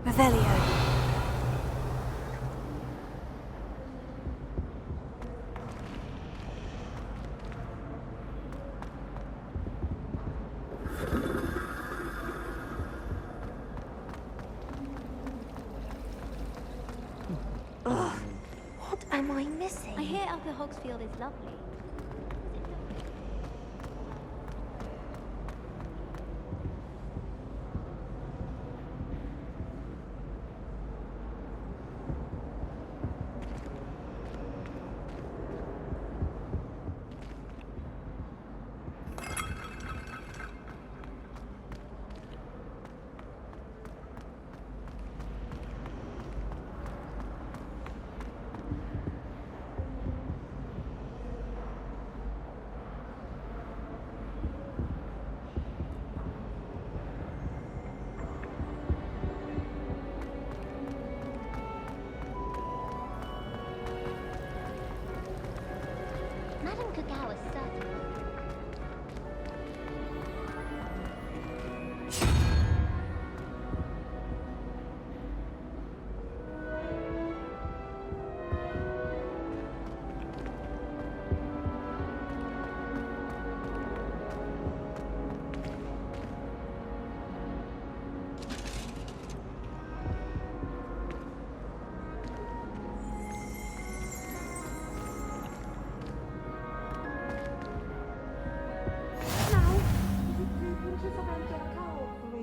Revelio. Ugh, what am I missing? I hear Upper Hogsfield is lovely. Madame Cacao is certain.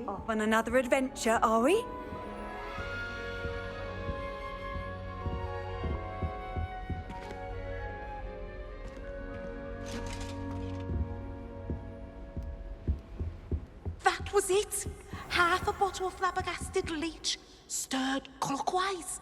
Off on another adventure, are we? That was it. Half a bottle of flabbergasted leech, stirred clockwise.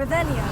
Revelio.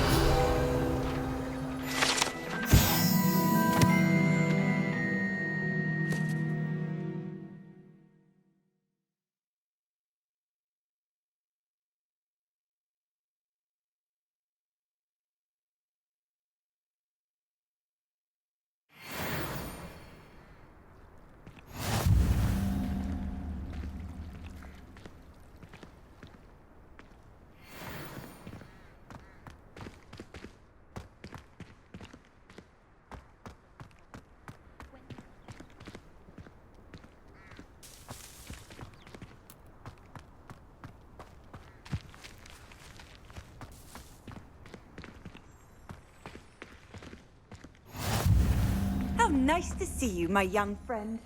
How nice to see you, my young friend.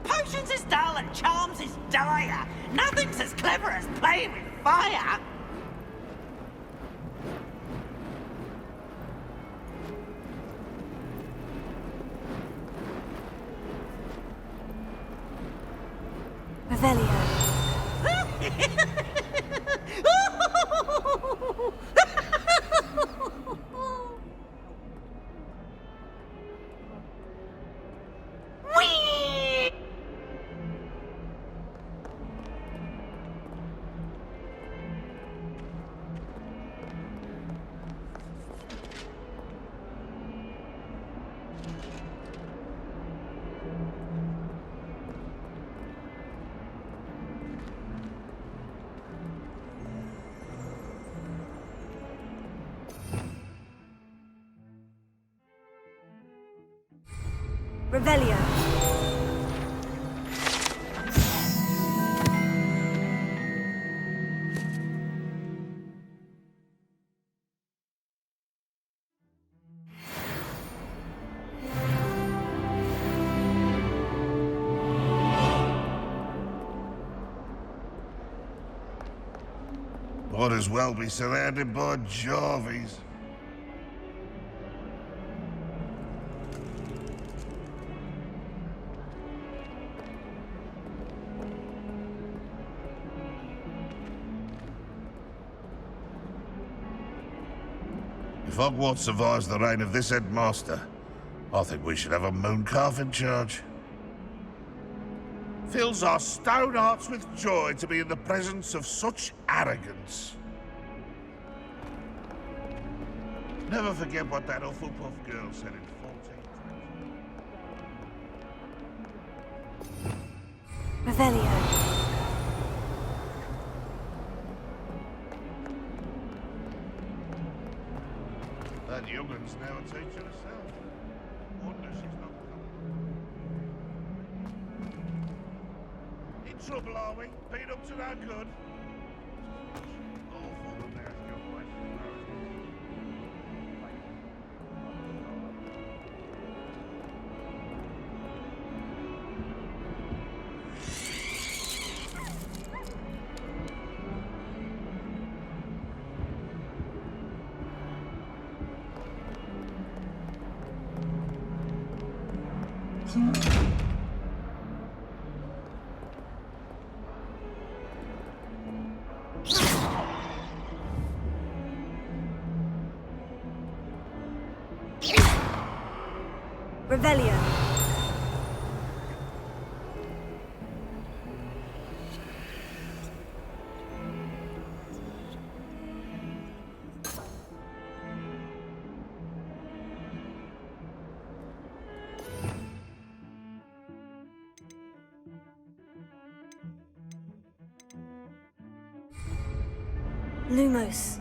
Potions is dull and charms is dire. Nothing's as clever as playing with fire. Revelio. Revelio. Might as well be surrounded by Jarvies. If Hogwarts survives the reign of this headmaster, I think we should have a mooncalf in charge. Fills our stone hearts with joy to be in the presence of such arrogance. Never forget what that Hufflepuff girl said in 14. Revelio. That young'un's now a teacher herself. Wonder she's not coming. In trouble, are we? Been up to no good? Awful when there's young boys. Revelio. Lumos.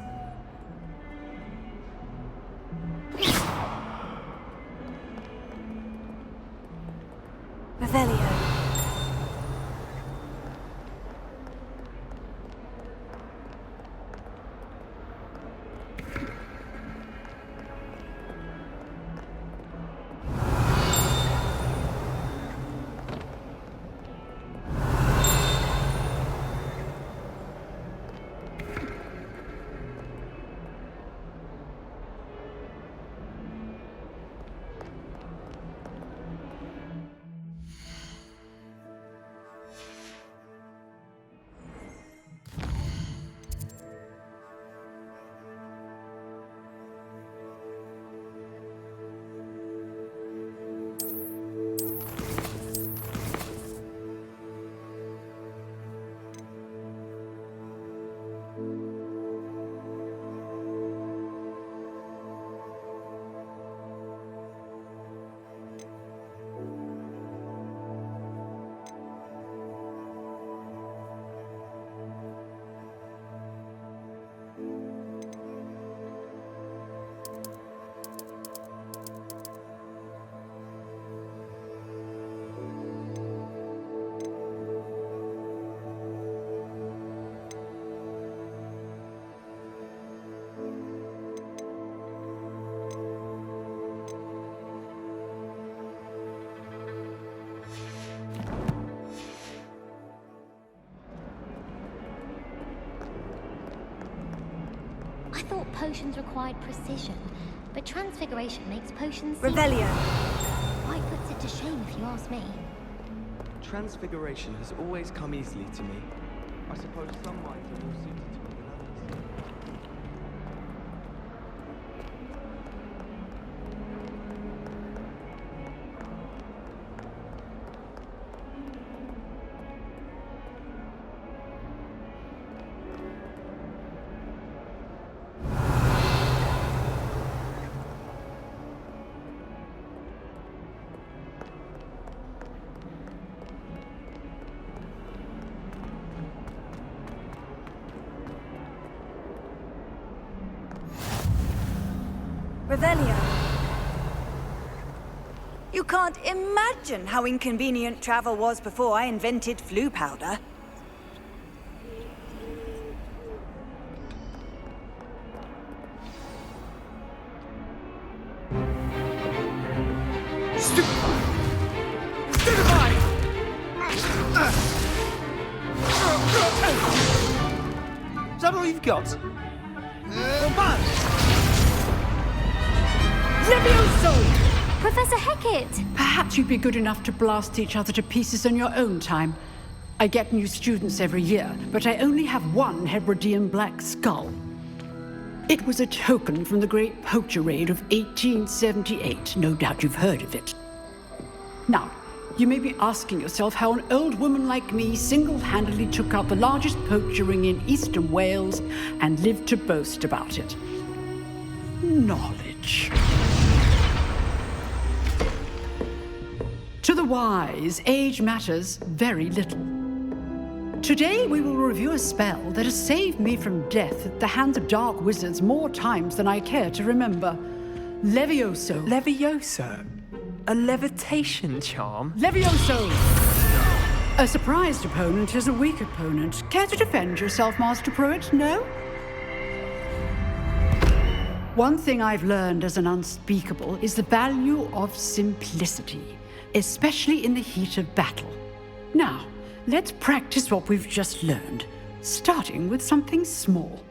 thought potions required precision, but transfiguration makes potions Revelio. Quite puts it to shame if you ask me. Transfiguration has always come easily to me. I suppose some minds are more suited to it than others. Revelio. You can't imagine how inconvenient travel was before I invented flu powder. Is that all you've got? Levioso! Professor Hecat! Perhaps you'd be good enough to blast each other to pieces on your own time. I get new students every year, but I only have one Hebridean black skull. It was a token from the Great Poacher Raid of 1878. No doubt you've heard of it. Now, you may be asking yourself how an old woman like me single-handedly took out the largest poacher ring in eastern Wales and lived to boast about it. Knowledge. To the wise, age matters very little. Today we will review a spell that has saved me from death at the hands of dark wizards more times than I care to remember. Levioso. Levioso? A levitation charm? Levioso! A surprised opponent is a weak opponent. Care to defend yourself, Master Pruitt? No? One thing I've learned as an unspeakable is the value of simplicity, especially in the heat of battle. Now, let's practice what we've just learned, starting with something small.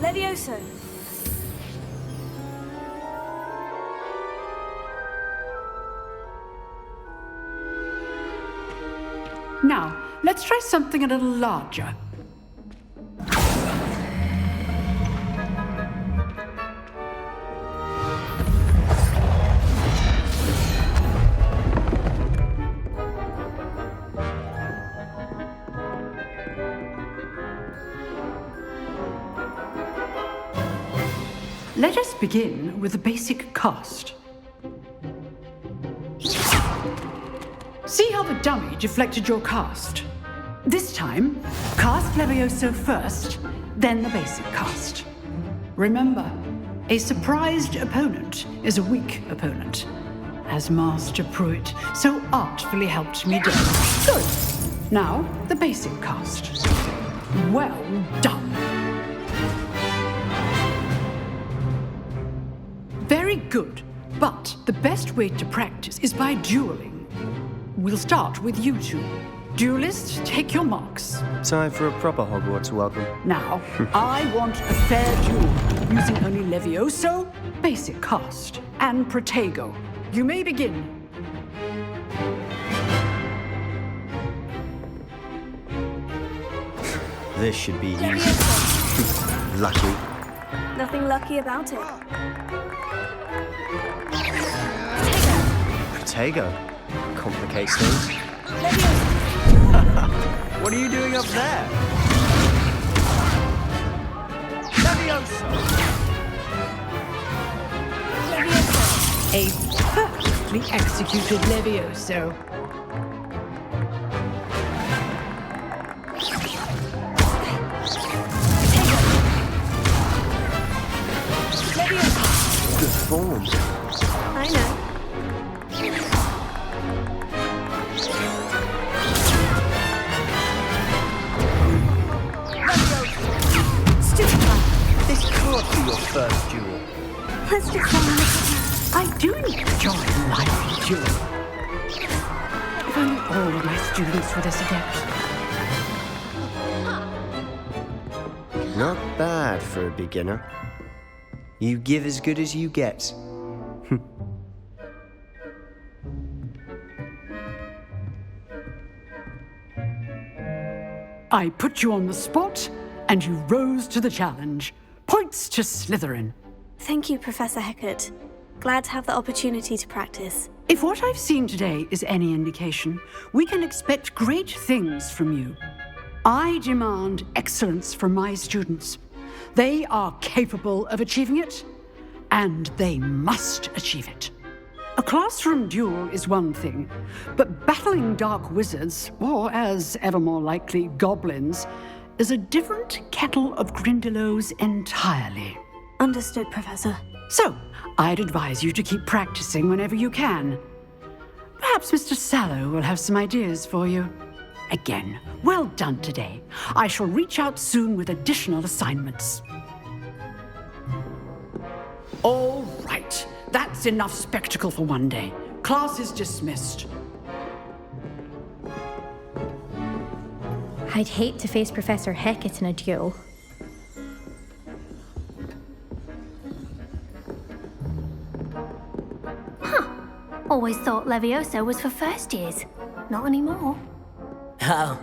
Levioso. Now, let's try something a little larger. Let us begin with the basic cast. See how the dummy deflected your cast? This time, cast Levioso first, then the basic cast. Remember, a surprised opponent is a weak opponent, as Master Pruitt so artfully helped me do. Good. Now, the basic cast. Well done. Very good, but the best way to practice is by dueling. We'll start with you two. Duelists, take your marks. Time for a proper Hogwarts welcome. Now, I want a fair duel, using only Levioso, basic cast, and Protego. You may begin. This should be easy. Lucky. Nothing lucky about it. Protego. Complicates things. What are you doing up there? Levioso! A perfectly executed Levioso. Good form. I know. first duel? Let's just go on. I do enjoy life duel. If only all of my students were this adept. Not bad for a beginner. You give as good as you get. I put you on the spot, and you rose to the challenge. Points to Slytherin. Thank you, Professor Hecat. Glad to have the opportunity to practice. If what I've seen today is any indication, we can expect great things from you. I demand excellence from my students. They are capable of achieving it, and they must achieve it. A classroom duel is one thing, but battling dark wizards, or as ever more likely, goblins, is a different kettle of Grindylows entirely. Understood, Professor. So, I'd advise you to keep practicing whenever you can. Perhaps Mr. Sallow will have some ideas for you. Again, well done today. I shall reach out soon with additional assignments. All right. That's enough spectacle for one day. Class is dismissed. I'd hate to face Professor Hecat in a duel. Always thought Levioso was for first years. Not anymore. Oh,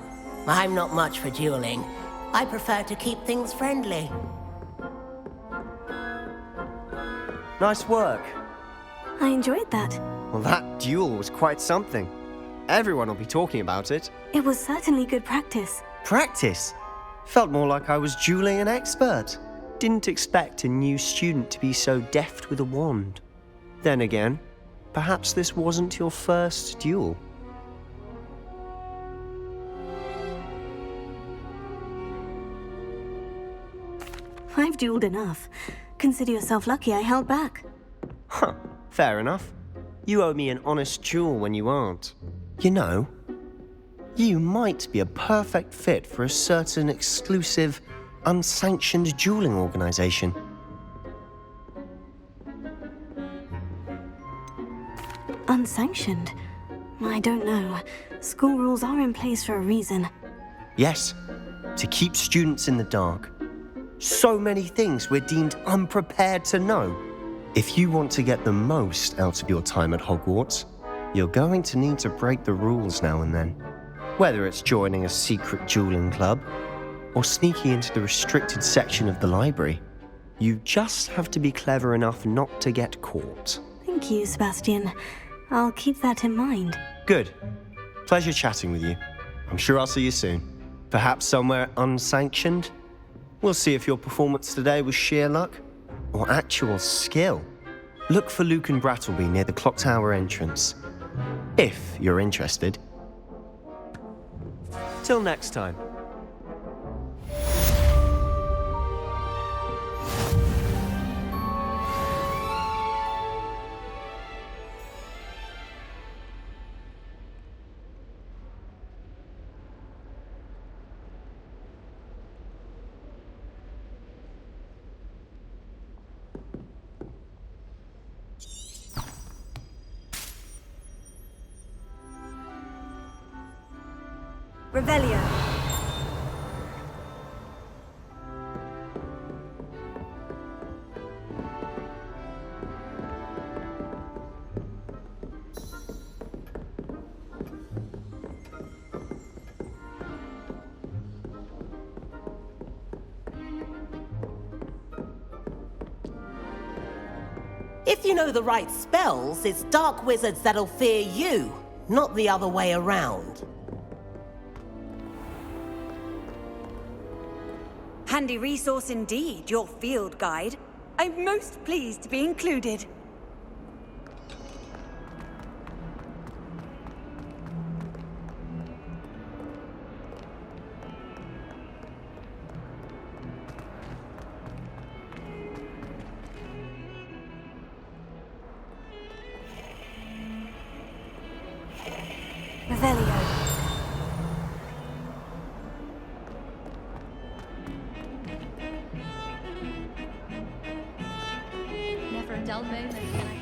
I'm not much for dueling. I prefer to keep things friendly. Nice work. I enjoyed that. Well, that duel was quite something. Everyone will be talking about it. It was certainly good practice. Practice? Felt more like I was dueling an expert. Didn't expect a new student to be so deft with a wand. Then again, perhaps this wasn't your first duel. I've dueled enough. Consider yourself lucky I held back. Huh, fair enough. You owe me an honest duel when you aren't. You know, you might be a perfect fit for a certain exclusive, unsanctioned dueling organization. Unsanctioned? I don't know. School rules are in place for a reason. Yes, to keep students in the dark. So many things we're deemed unprepared to know. If you want to get the most out of your time at Hogwarts, you're going to need to break the rules now and then. Whether it's joining a secret dueling club or sneaking into the restricted section of the library, you just have to be clever enough not to get caught. Thank you, Sebastian. I'll keep that in mind. Good. Pleasure chatting with you. I'm sure I'll see you soon. Perhaps somewhere unsanctioned? We'll see if your performance today was sheer luck or actual skill. Look for Luke and Brattleby near the clock tower entrance, if you're interested. Till next time. Revelio. If you know the right spells, it's dark wizards that'll fear you, not the other way around. Handy resource indeed, your field guide. I'm most pleased to be included. Revelio. moment when I hear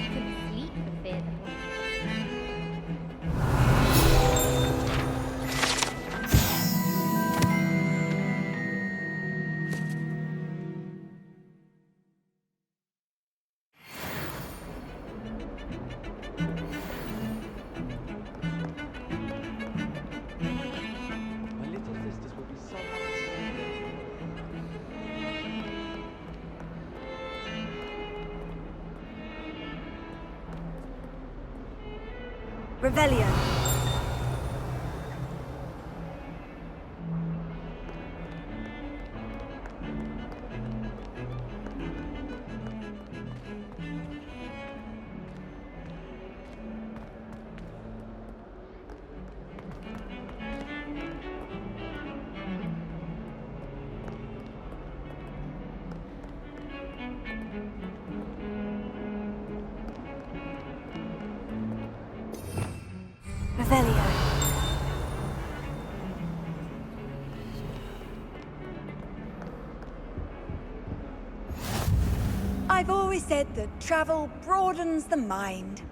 you can sleep for fear that My little sisters will be so happy. Revelio. Revelio. I've always said that travel broadens the mind.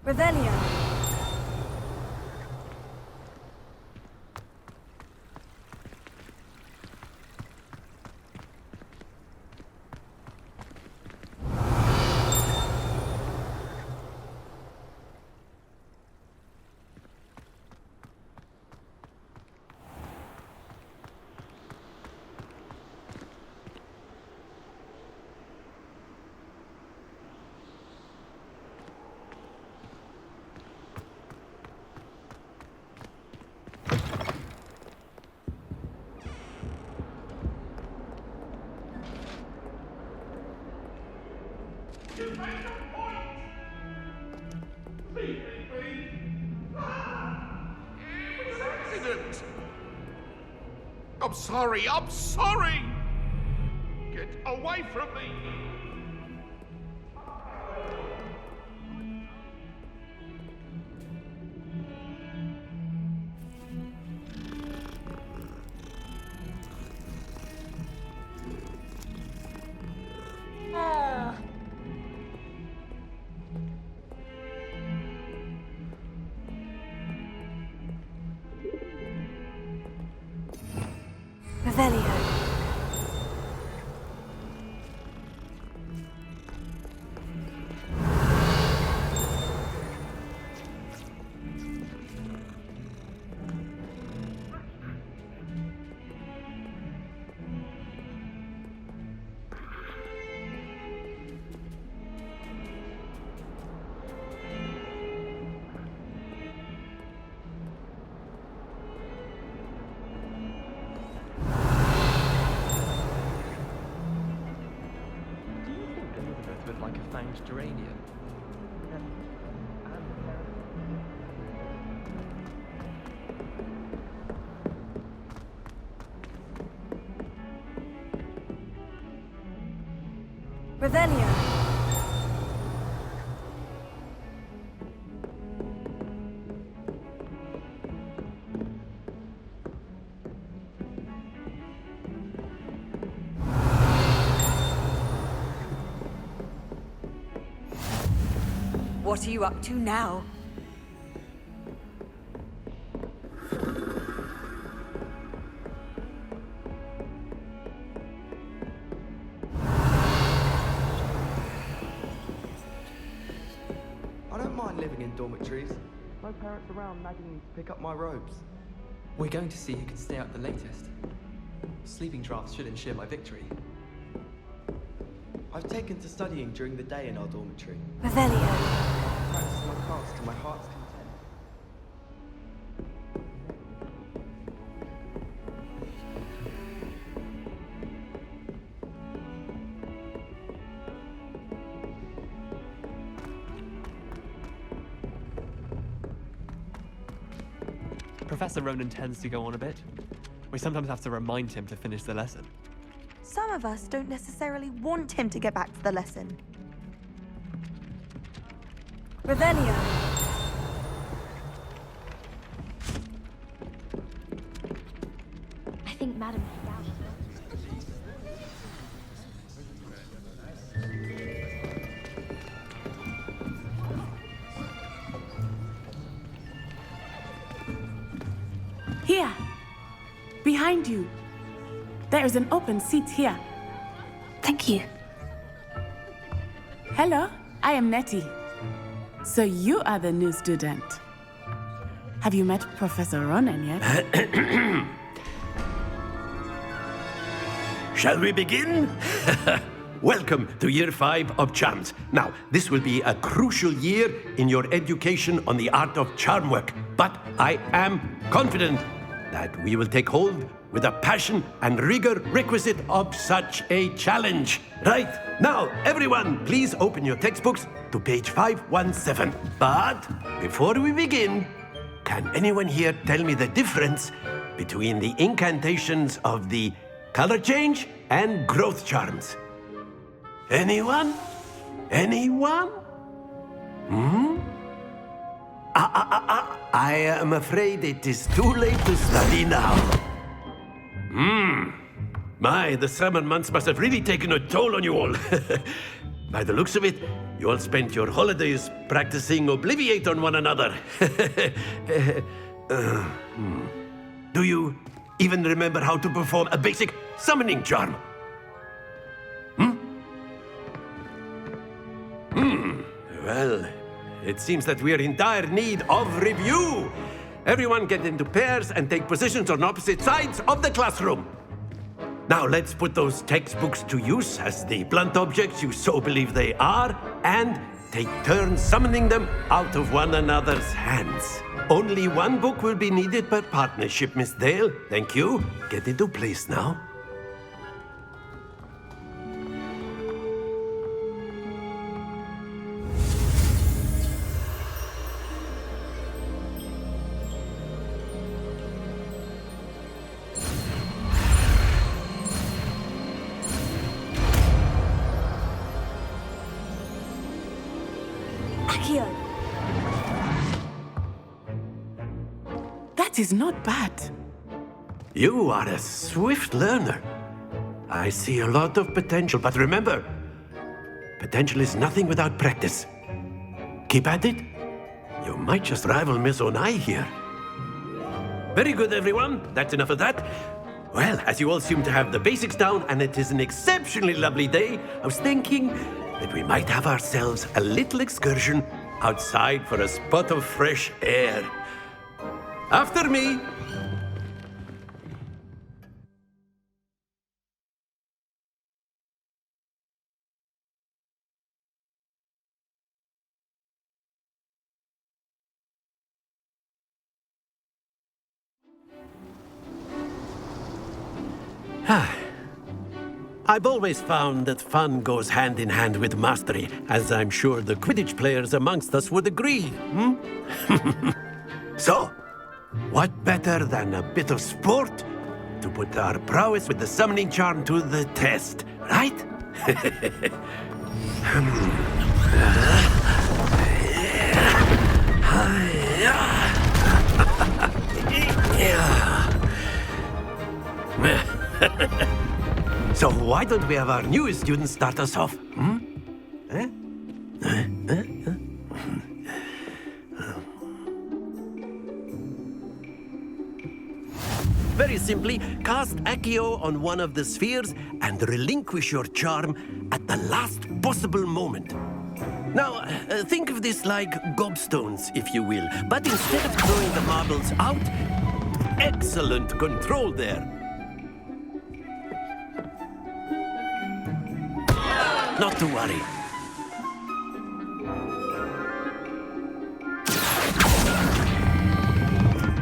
Revelio. Accident! I'm sorry, I'm sorry! Get away from me! Revelio. With like a fanged geranium. Revelio. What are you up to now? I don't mind living in dormitories. No parents around nagging me to pick up my robes. We're going to see who can stay out the latest. Sleeping drafts should ensure my victory. I've taken to studying during the day in our dormitory. Revelio. Practice my cast to my heart's content. Professor Ronan tends to go on a bit. We sometimes have to remind him to finish the lesson. Some of us don't necessarily want him to get back to the lesson. Revelio. I think Madam Here! Behind you! There is an open seat here. Thank you. Hello, I am Nettie. So you are the new student. Have you met Professor Ronan yet? Shall we begin? Welcome to Year 5 of Charms. Now, this will be a crucial year in your education on the art of charm work, but I am confident that we will take hold with the passion and rigor requisite of such a challenge. Right, now, everyone, please open your textbooks to page 517. But before we begin, can anyone here tell me the difference between the incantations of the color change and growth charms? Anyone? Anyone? I am afraid it is too late to study now. My, the summer months must have really taken a toll on you all. By the looks of it, you all spent your holidays practicing Obliviate on one another. Do you even remember how to perform a basic summoning charm? Well, it seems that we are in dire need of review. Everyone get into pairs and take positions on opposite sides of the classroom. Now let's put those textbooks to use as the blunt objects you so believe they are, and take turns summoning them out of one another's hands. Only one book will be needed per partnership, Miss Dale. Thank you. Get into place now. That is not bad. You are a swift learner. I see a lot of potential, but remember, potential is nothing without practice. Keep at it. You might just rival Miss Onai here. Very good, everyone. That's enough of that. Well, as you all seem to have the basics down, and it is an exceptionally lovely day, I was thinking that we might have ourselves a little excursion outside for a spot of fresh air. After me. I've always found that fun goes hand in hand with mastery, as I'm sure the Quidditch players amongst us would agree. So, what better than a bit of sport to put our prowess with the summoning charm to the test, right? So why don't we have our newest student start us off? Very simply, cast Accio on one of the spheres and relinquish your charm at the last possible moment. Now, think of this like gobstones, if you will, but instead of throwing the marbles out, excellent control there. Not to worry.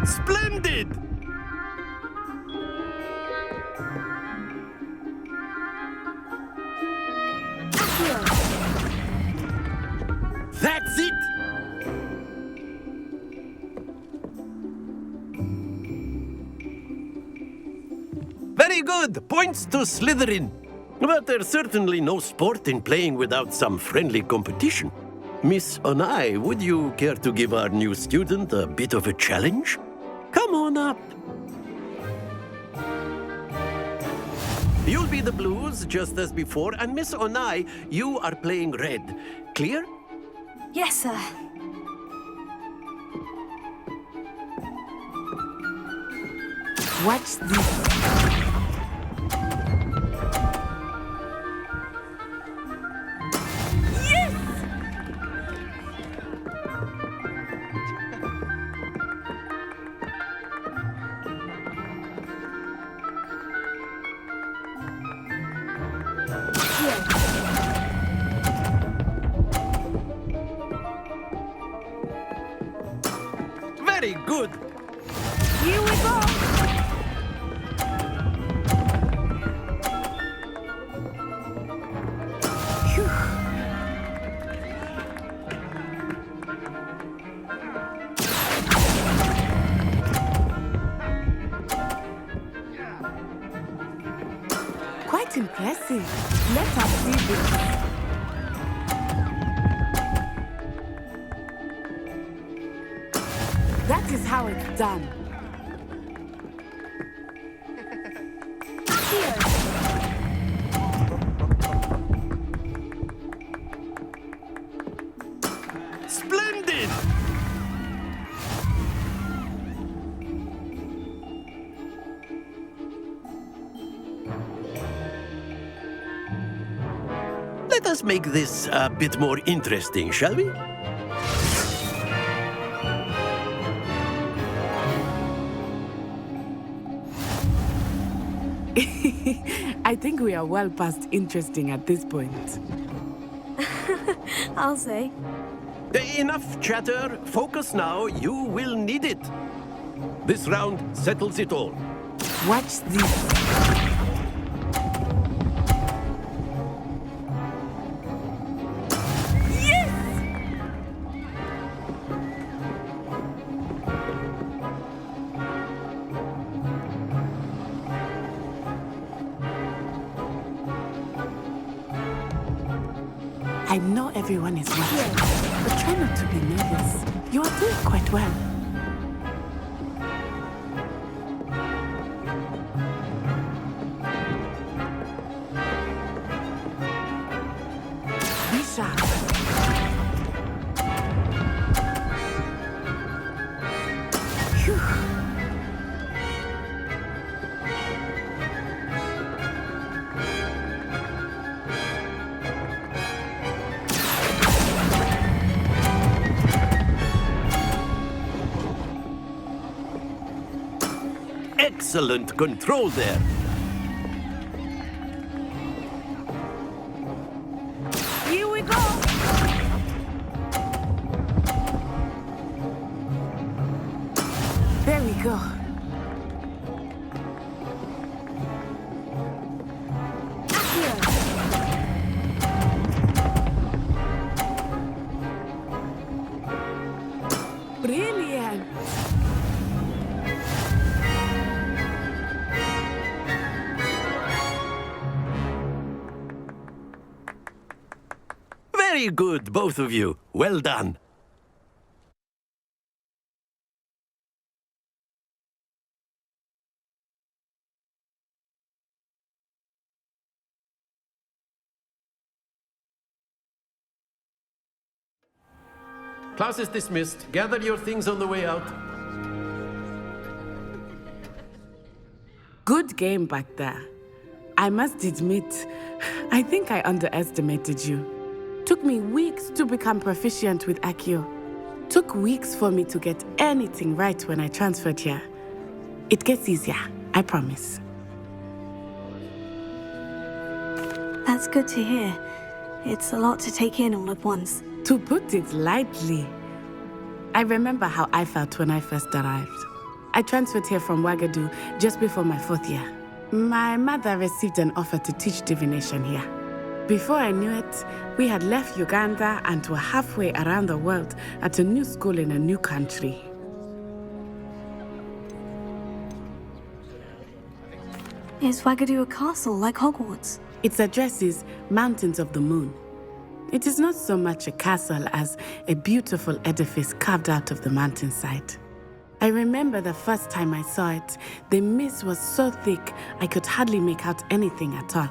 Splendid! That's it! Points to Slytherin. But there's certainly no sport in playing without some friendly competition. Miss Onai, would you care to give our new student a bit of a challenge? Come on up. You'll be the blues, just as before, and Miss Onai, you are playing red. Clear? Yes, sir. Watch this. Very good. Here we go. Quite impressive. Let us see this. That is how it's done. Splendid! Let us make this a bit more interesting, shall we? I think we are well past interesting at this point. I'll say. Enough chatter. Focus now. You will need it. This round settles it all. Watch this. I know everyone is watching, but try not to be nervous. You are doing quite well. Be sharp. Phew. Excellent control there. Here we go. There we go. Brilliant. Very good, both of you. Well done. Class is dismissed. Gather your things on the way out. Good game back there. I must admit, I think I underestimated you. Took me weeks to become proficient with Accio. Took weeks for me to get anything right when I transferred here. It gets easier, I promise. That's good to hear. It's a lot to take in all at once. To put it lightly, I remember how I felt when I first arrived. I transferred here from Ouagadougou just before my 4th year. My mother received an offer to teach divination here. Before I knew it, we had left Uganda and were halfway around the world at a new school in a new country. Is Wagadu a castle like Hogwarts? Its address is Mountains of the Moon. It is not so much a castle as a beautiful edifice carved out of the mountainside. I remember the first time I saw it, the mist was so thick I could hardly make out anything at all.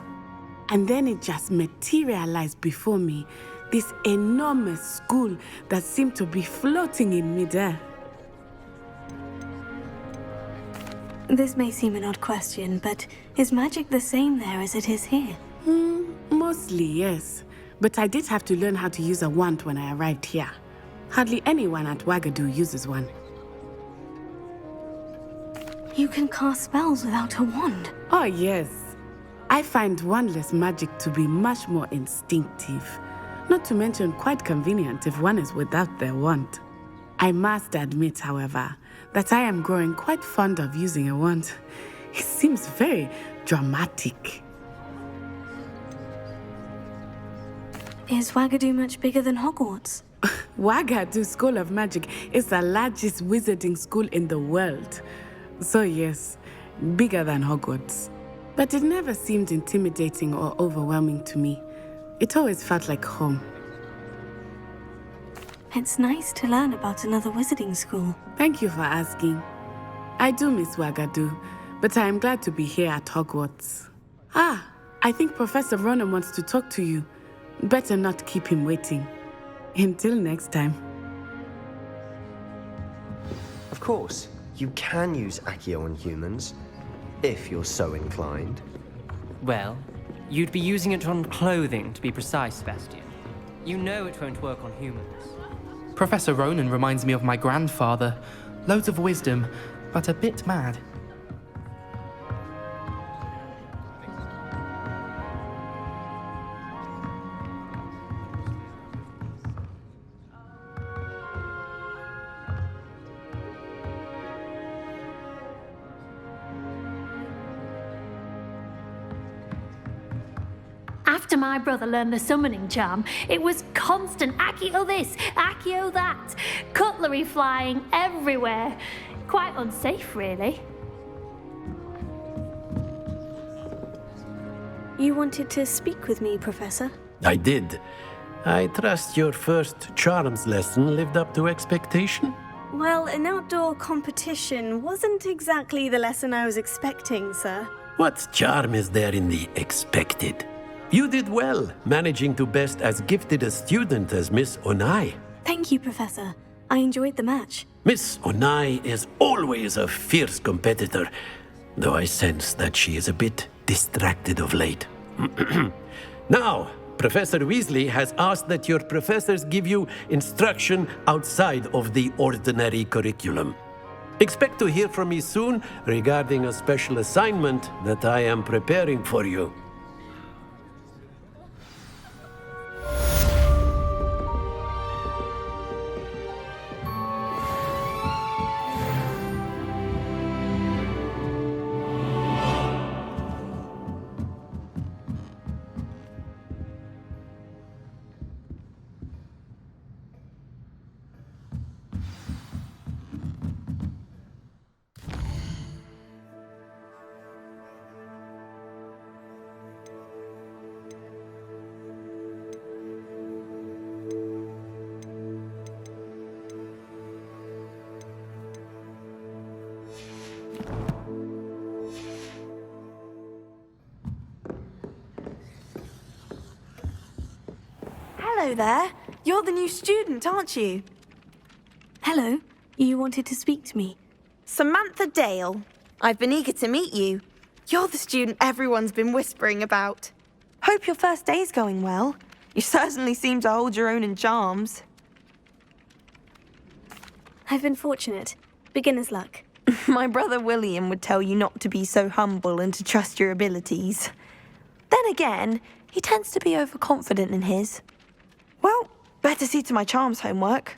And then it just materialized before me, this enormous school that seemed to be floating in midair. This may seem an odd question, but is magic the same there as it is here? Mostly, yes. But I did have to learn how to use a wand when I arrived here. Hardly anyone at Wagadu uses one. You can cast spells without a wand? Oh, yes. I find wandless magic to be much more instinctive. Not to mention quite convenient if one is without their wand. I must admit, however, that I am growing quite fond of using a wand. It seems very dramatic. Is Wagadu much bigger than Hogwarts? Wagadu School of Magic is the largest wizarding school in the world. So yes, bigger than Hogwarts. But it never seemed intimidating or overwhelming to me. It always felt like home. It's nice to learn about another wizarding school. Thank you for asking. I do miss Wagadu, but I am glad to be here at Hogwarts. I think Professor Ronan wants to talk to you. Better not keep him waiting. Until next time. Of course, you can use Accio on humans, if you're so inclined. Well, you'd be using it on clothing, to be precise, Sebastian. You know it won't work on humans. Professor Ronan reminds me of my grandfather. Loads of wisdom, but a bit mad. After my brother learned the summoning charm, it was constant Accio this, Accio that. Cutlery flying everywhere. Quite unsafe, really. You wanted to speak with me, Professor? I did. I trust your first charms lesson lived up to expectation? Well, an outdoor competition wasn't exactly the lesson I was expecting, sir. What charm is there in the expected? You did well, managing to best as gifted a student as Miss Onai. Thank you, Professor. I enjoyed the match. Miss Onai is always a fierce competitor, though I sense that she is a bit distracted of late. Now, Professor Weasley has asked that your professors give you instruction outside of the ordinary curriculum. Expect to hear from me soon regarding a special assignment that I am preparing for you. Hello there. You're the new student, aren't you? Hello. You wanted to speak to me? Samantha Dale. I've been eager to meet you. You're the student everyone's been whispering about. Hope your first day's going well. You certainly seem to hold your own in charms. I've been fortunate. Beginner's luck. My brother William would tell you not to be so humble and to trust your abilities. Then again, he tends to be overconfident in his. Well, better see to my charms homework.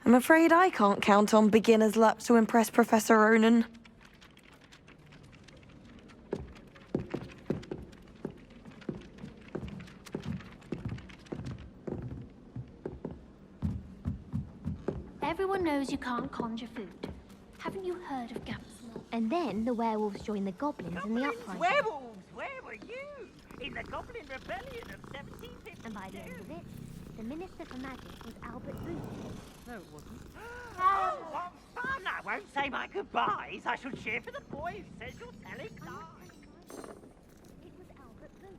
I'm afraid I can't count on beginner's luck to impress Professor Ronan. Everyone knows you can't conjure food. Haven't you heard of Gamp's Law? And then the werewolves joined the goblins in the uprising. Werewolves! Where were you? In the Goblin Rebellion of 1752. And by the end of it, the Minister for Magic was Albert Booth. No, it wasn't. Oh, what fun! I won't say my goodbyes. I shall cheer for the boy who says you're telling lies. It was Albert Booth.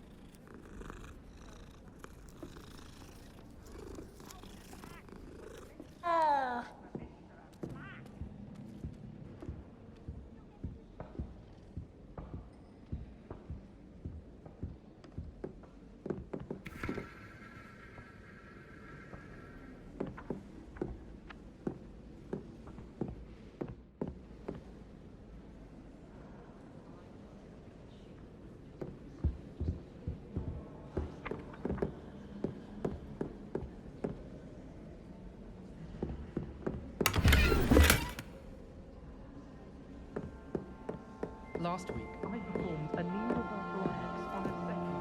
Last week, I performed a needle-verbal hex on a second.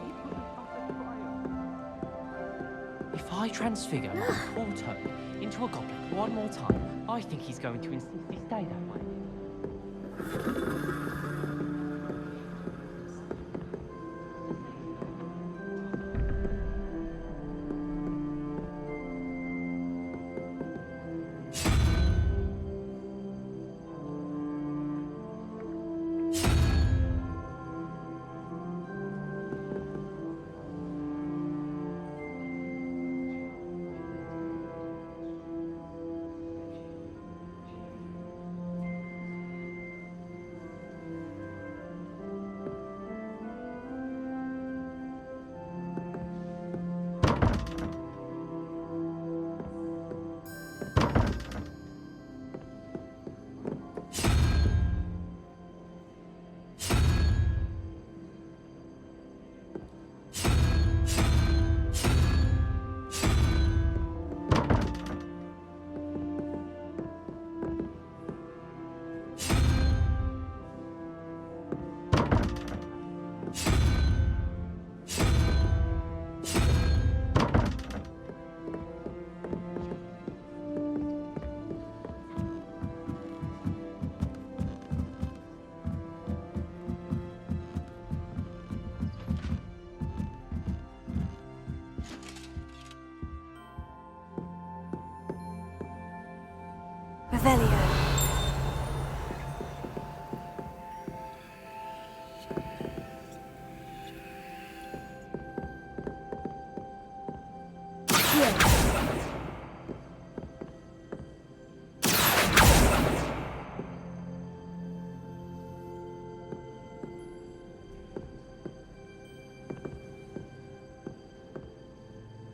It was an utter triumph. If I transfigure Otto into a goblin one more time, I think he's going to insist he stay that way. Revelio.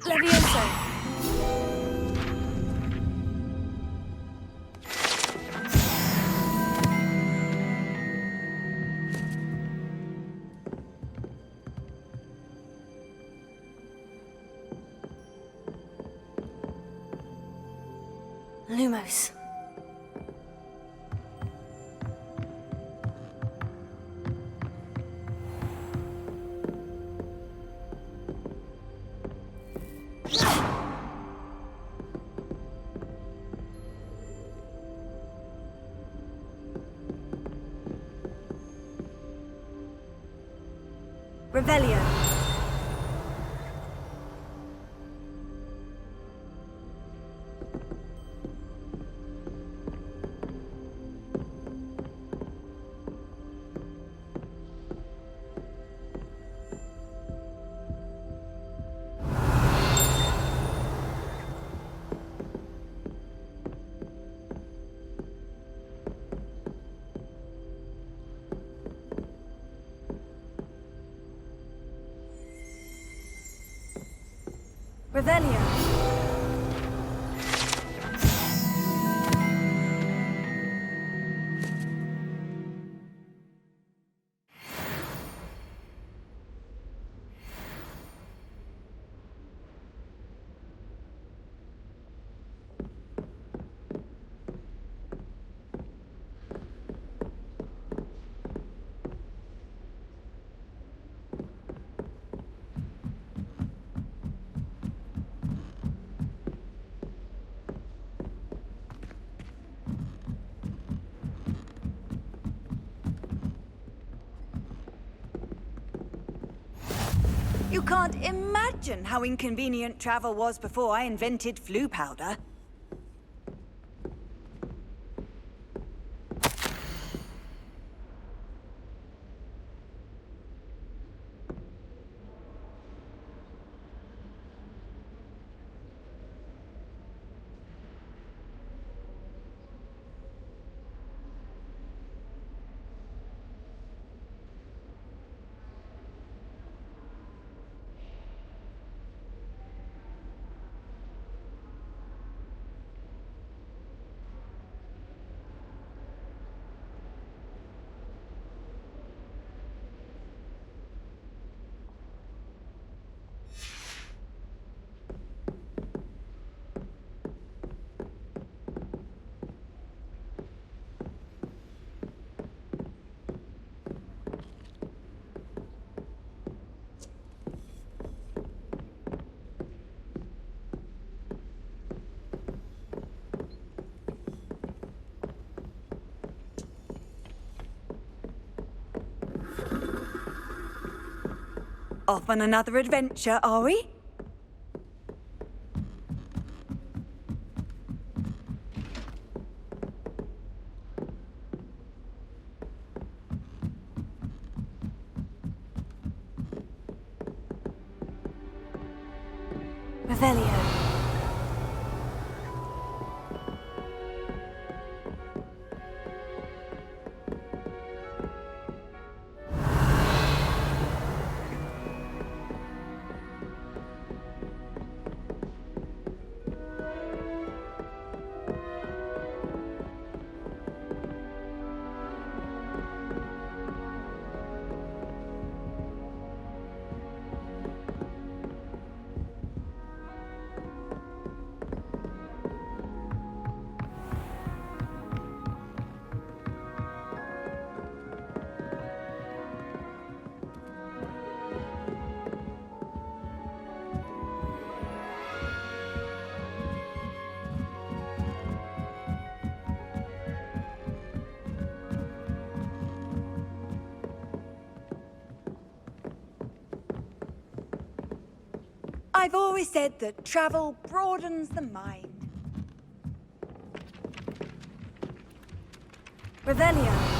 Levioso. Lumos. Revelio. Revelio. can't imagine how inconvenient travel was before I invented flu powder. Off on another adventure, are we? Revelio. I've always said that travel broadens the mind. Revelio.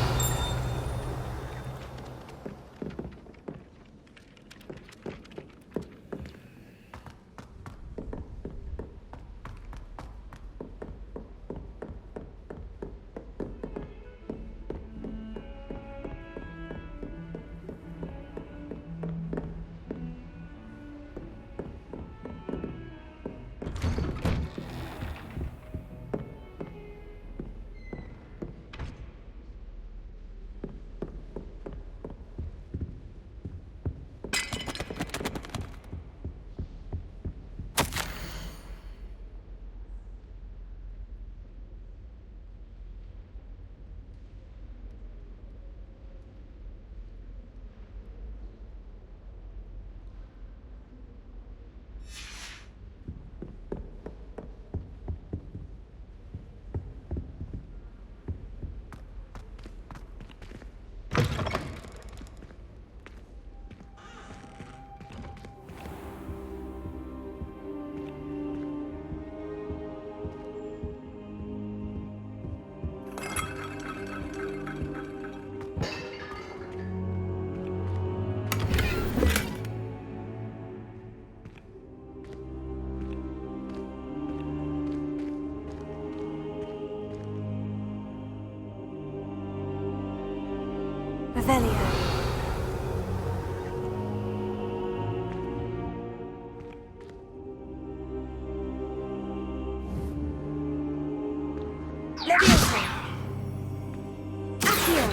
Revelio. Leviosa. Accio.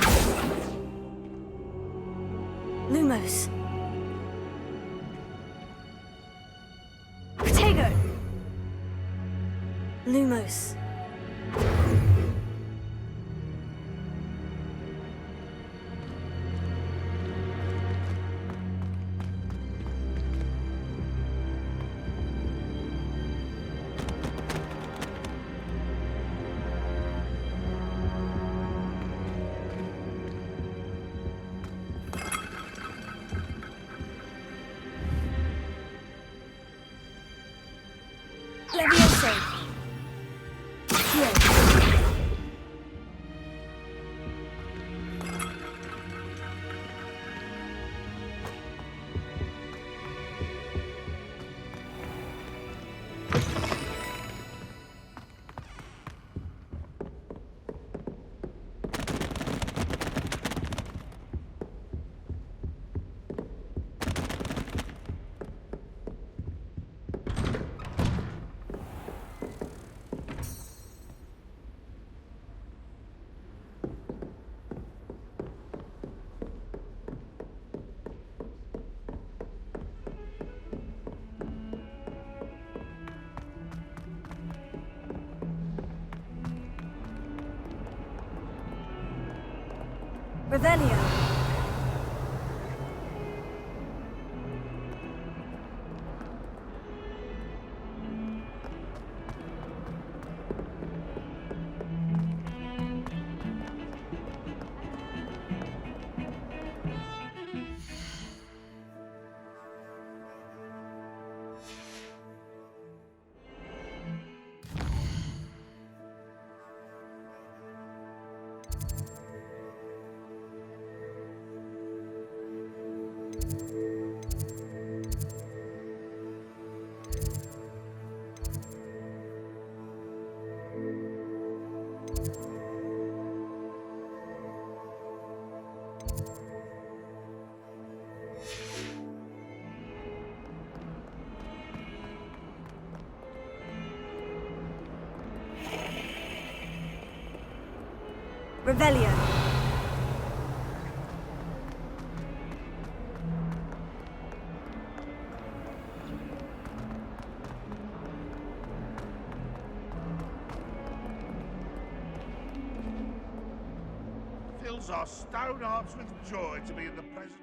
Lumos. Protego. Lumos. Leviosa. Here. Revelio. Revelio. Fills our stone hearts with joy to be in the presence.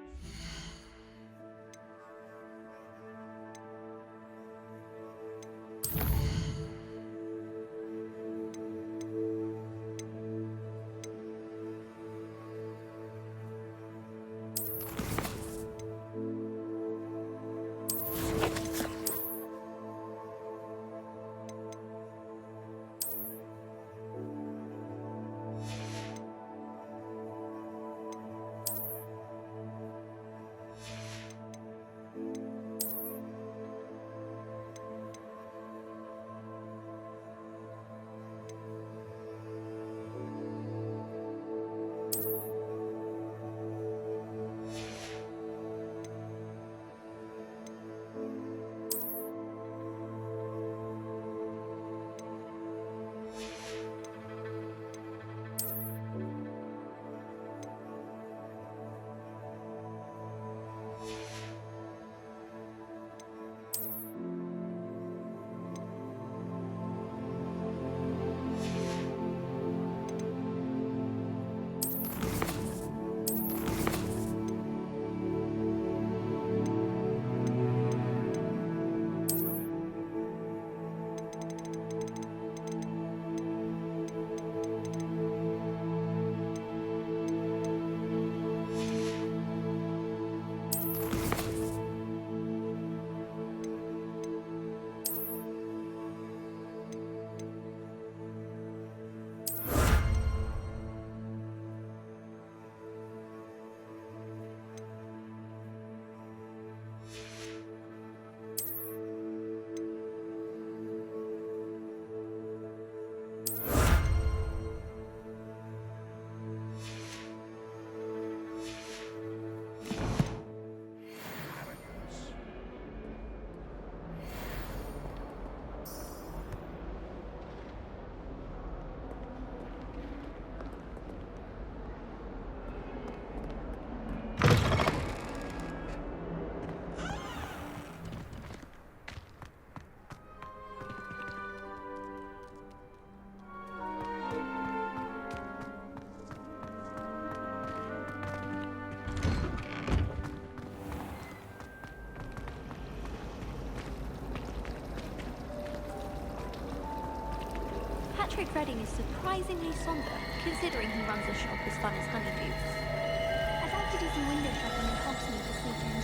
Patrick Redding is surprisingly somber, considering he runs a shop as fun as Honeydew. I'd like to do some window shopping in Hogsmeade this weekend.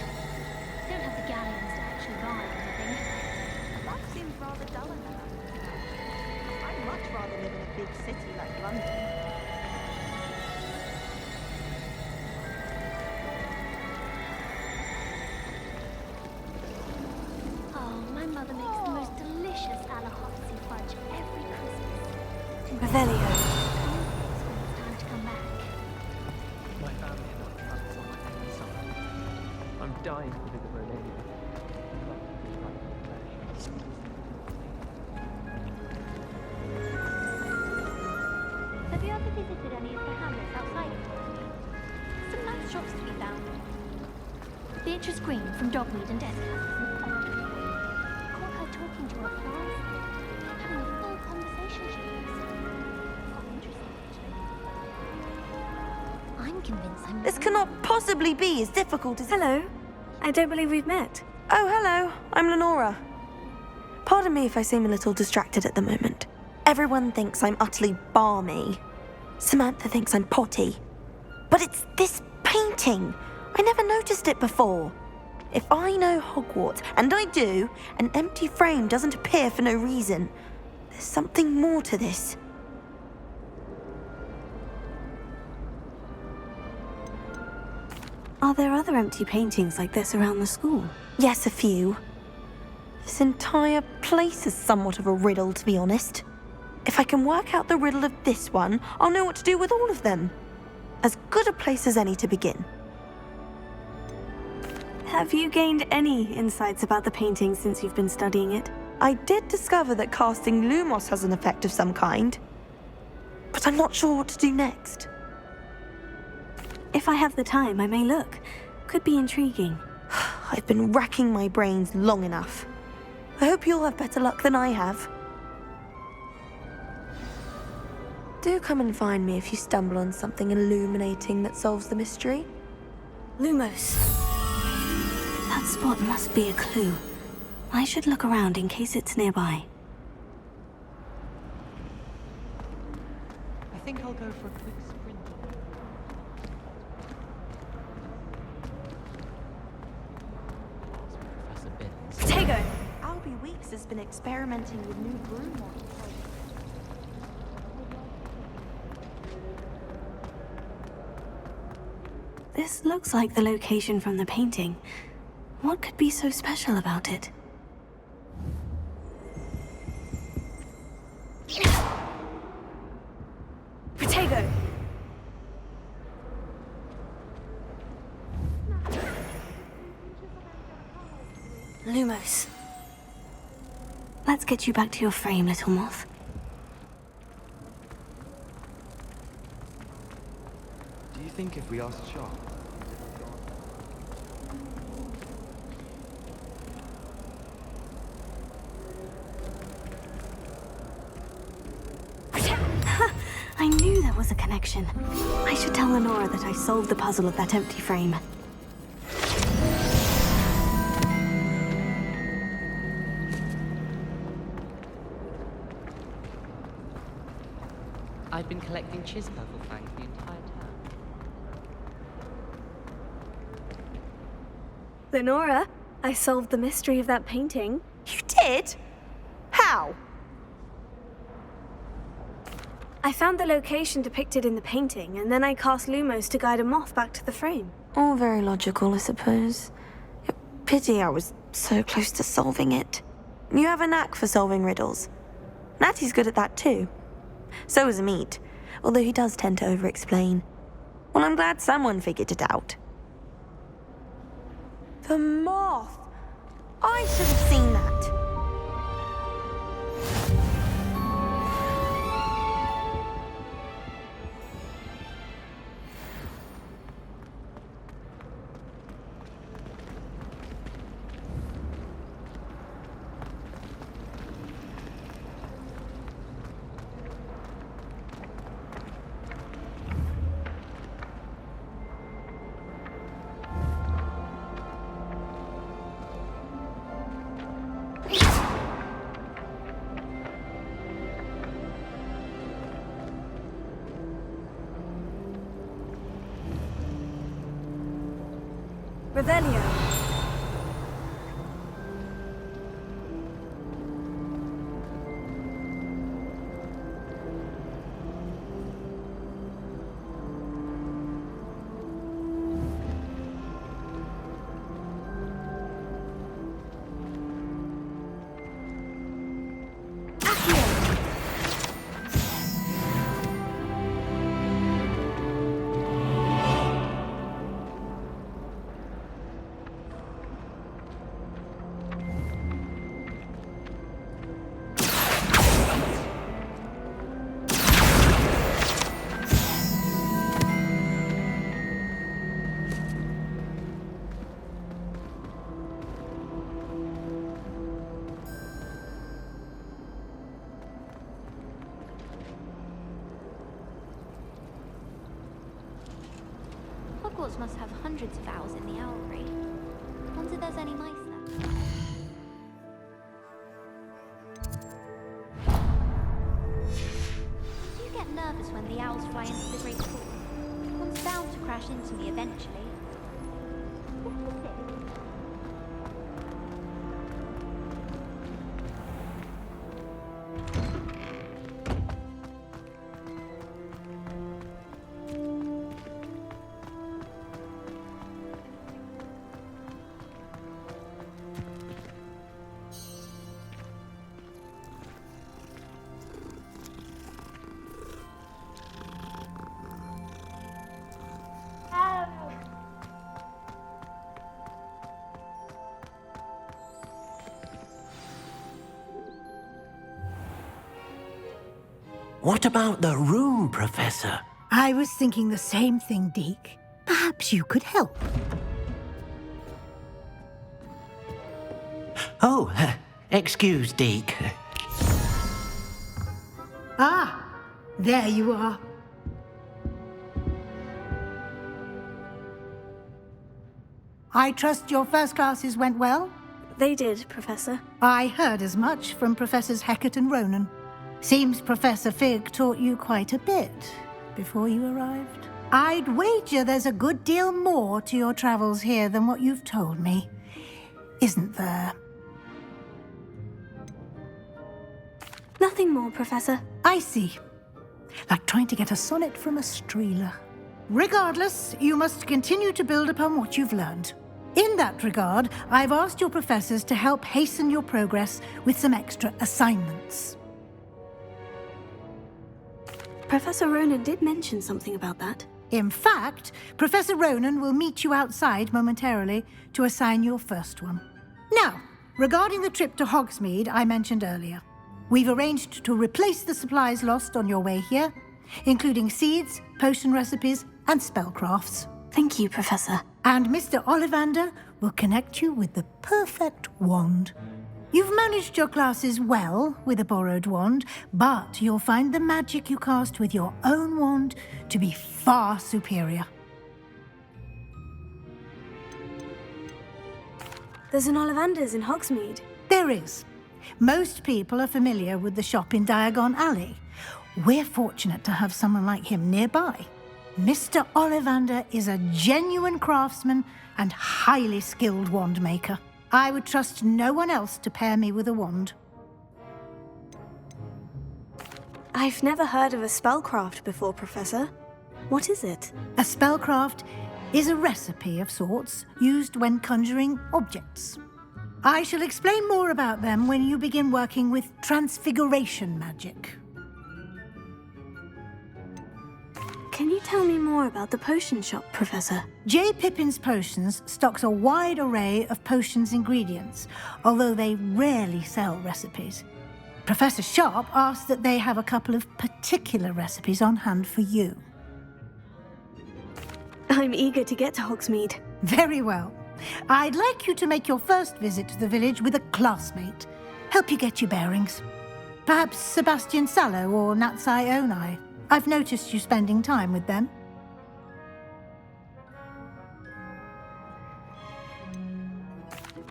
Don't have the galleons to actually buy anything. Life seems rather dull enough. I'd much rather live in a big city like London. Oh, my mother makes the most delicious Alahotsy fudge every Christmas. Revelio. It's time to come back. My family and I travels on my every summer. I'm dying to visit Romania. Have you ever visited any of the hamlets outside of Torquay? Some nice shops to be found. Beatrice Green from Dogmead and Descath. Caught her talking to her florist, having a full conversation she was. Quite interesting, actually. I'm convinced I'm... This cannot possibly be as difficult as... Hello. I don't believe we've met. Oh, hello. I'm Lenora. Pardon me if I seem a little distracted at the moment. Everyone thinks I'm utterly balmy. Samantha thinks I'm potty. But it's this painting. I never noticed it before. If I know Hogwarts, and I do, an empty frame doesn't appear for no reason. There's something more to this. Are there other empty paintings like this around the school? Yes, a few. This entire place is somewhat of a riddle, to be honest. If I can work out the riddle of this one, I'll know what to do with all of them. As good a place as any to begin. Have you gained any insights about the painting since you've been studying it? I did discover that casting Lumos has an effect of some kind, but I'm not sure what to do next. If I have the time, I may look. Could be intriguing. I've been racking my brains long enough. I hope you'll have better luck than I have. Do come and find me if you stumble on something illuminating that solves the mystery. Lumos. That spot must be a clue. I should look around in case it's nearby. I think I'll go for a quick sprint. Professor Binns. Tego! Albie Weeks has been experimenting with new broom models. This looks like the location from the painting. What could be so special about it? Protego! Lumos. Let's get you back to your frame, little moth. Do you think if we asked Sharp? I knew there was a connection. I should tell Lenora that I solved the puzzle of that empty frame. I've been collecting Chispurple fangs the entire term. Lenora, I solved the mystery of that painting. You did? How? I found the location depicted in the painting, and then I cast Lumos to guide a moth back to the frame. All very logical, I suppose. Pity I was so close to solving it. You have a knack for solving riddles. Natty's good at that too. So is Amit, although he does tend to over-explain. Well, I'm glad someone figured it out. The moth! I should have seen that. Revelio. Hogwarts must have hundreds of owls in the owlry. Wonder if there's any mice there. Do you get nervous when the owls fly into the Great Hall? One's bound to crash into me eventually. What is it? What about the room, Professor? I was thinking the same thing, Deke. Perhaps you could help. Oh, excuse, Deke. Ah, there you are. I trust your first classes went well? They did, Professor. I heard as much from Professors Hecat and Ronan. Seems Professor Fig taught you quite a bit before you arrived. I'd wager there's a good deal more to your travels here than what you've told me. Isn't there? Nothing more, Professor. I see. Like trying to get a sonnet from a streeler. Regardless, you must continue to build upon what you've learned. In that regard, I've asked your professors to help hasten your progress with some extra assignments. Professor Ronan did mention something about that. In fact, Professor Ronan will meet you outside momentarily to assign your first one. Now, regarding the trip to Hogsmeade I mentioned earlier, we've arranged to replace the supplies lost on your way here, including seeds, potion recipes, and spellcrafts. Thank you, Professor. And Mr. Ollivander will connect you with the perfect wand. You've managed your classes well with a borrowed wand, but you'll find the magic you cast with your own wand to be far superior. There's an Ollivander's in Hogsmeade. There is. Most people are familiar with the shop in Diagon Alley. We're fortunate to have someone like him nearby. Mr. Ollivander is a genuine craftsman and highly skilled wand maker. I would trust no one else to pair me with a wand. I've never heard of a spellcraft before, Professor. What is it? A spellcraft is a recipe of sorts used when conjuring objects. I shall explain more about them when you begin working with transfiguration magic. Can you tell me more about the potion shop, Professor? J. Pippin's Potions stocks a wide array of potions ingredients, although they rarely sell recipes. Professor Sharp asked that they have a couple of particular recipes on hand for you. I'm eager to get to Hogsmeade. Very well. I'd like you to make your first visit to the village with a classmate. Help you get your bearings. Perhaps Sebastian Sallow or Natsai Onai. I've noticed you spending time with them.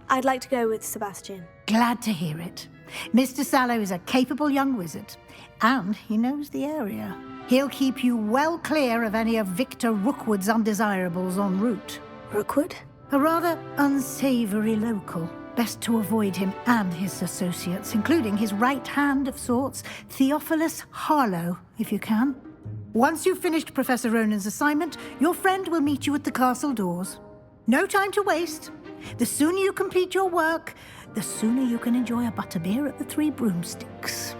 I'd like to go with Sebastian. Glad to hear it. Mr. Sallow is a capable young wizard, and he knows the area. He'll keep you well clear of any of Victor Rookwood's undesirables en route. Rookwood? A rather unsavory local. Best to avoid him and his associates, including his right hand of sorts, Theophilus Harlow, if you can. Once you've finished Professor Ronan's assignment, your friend will meet you at the castle doors. No time to waste. The sooner you complete your work, the sooner you can enjoy a butterbeer at the Three Broomsticks.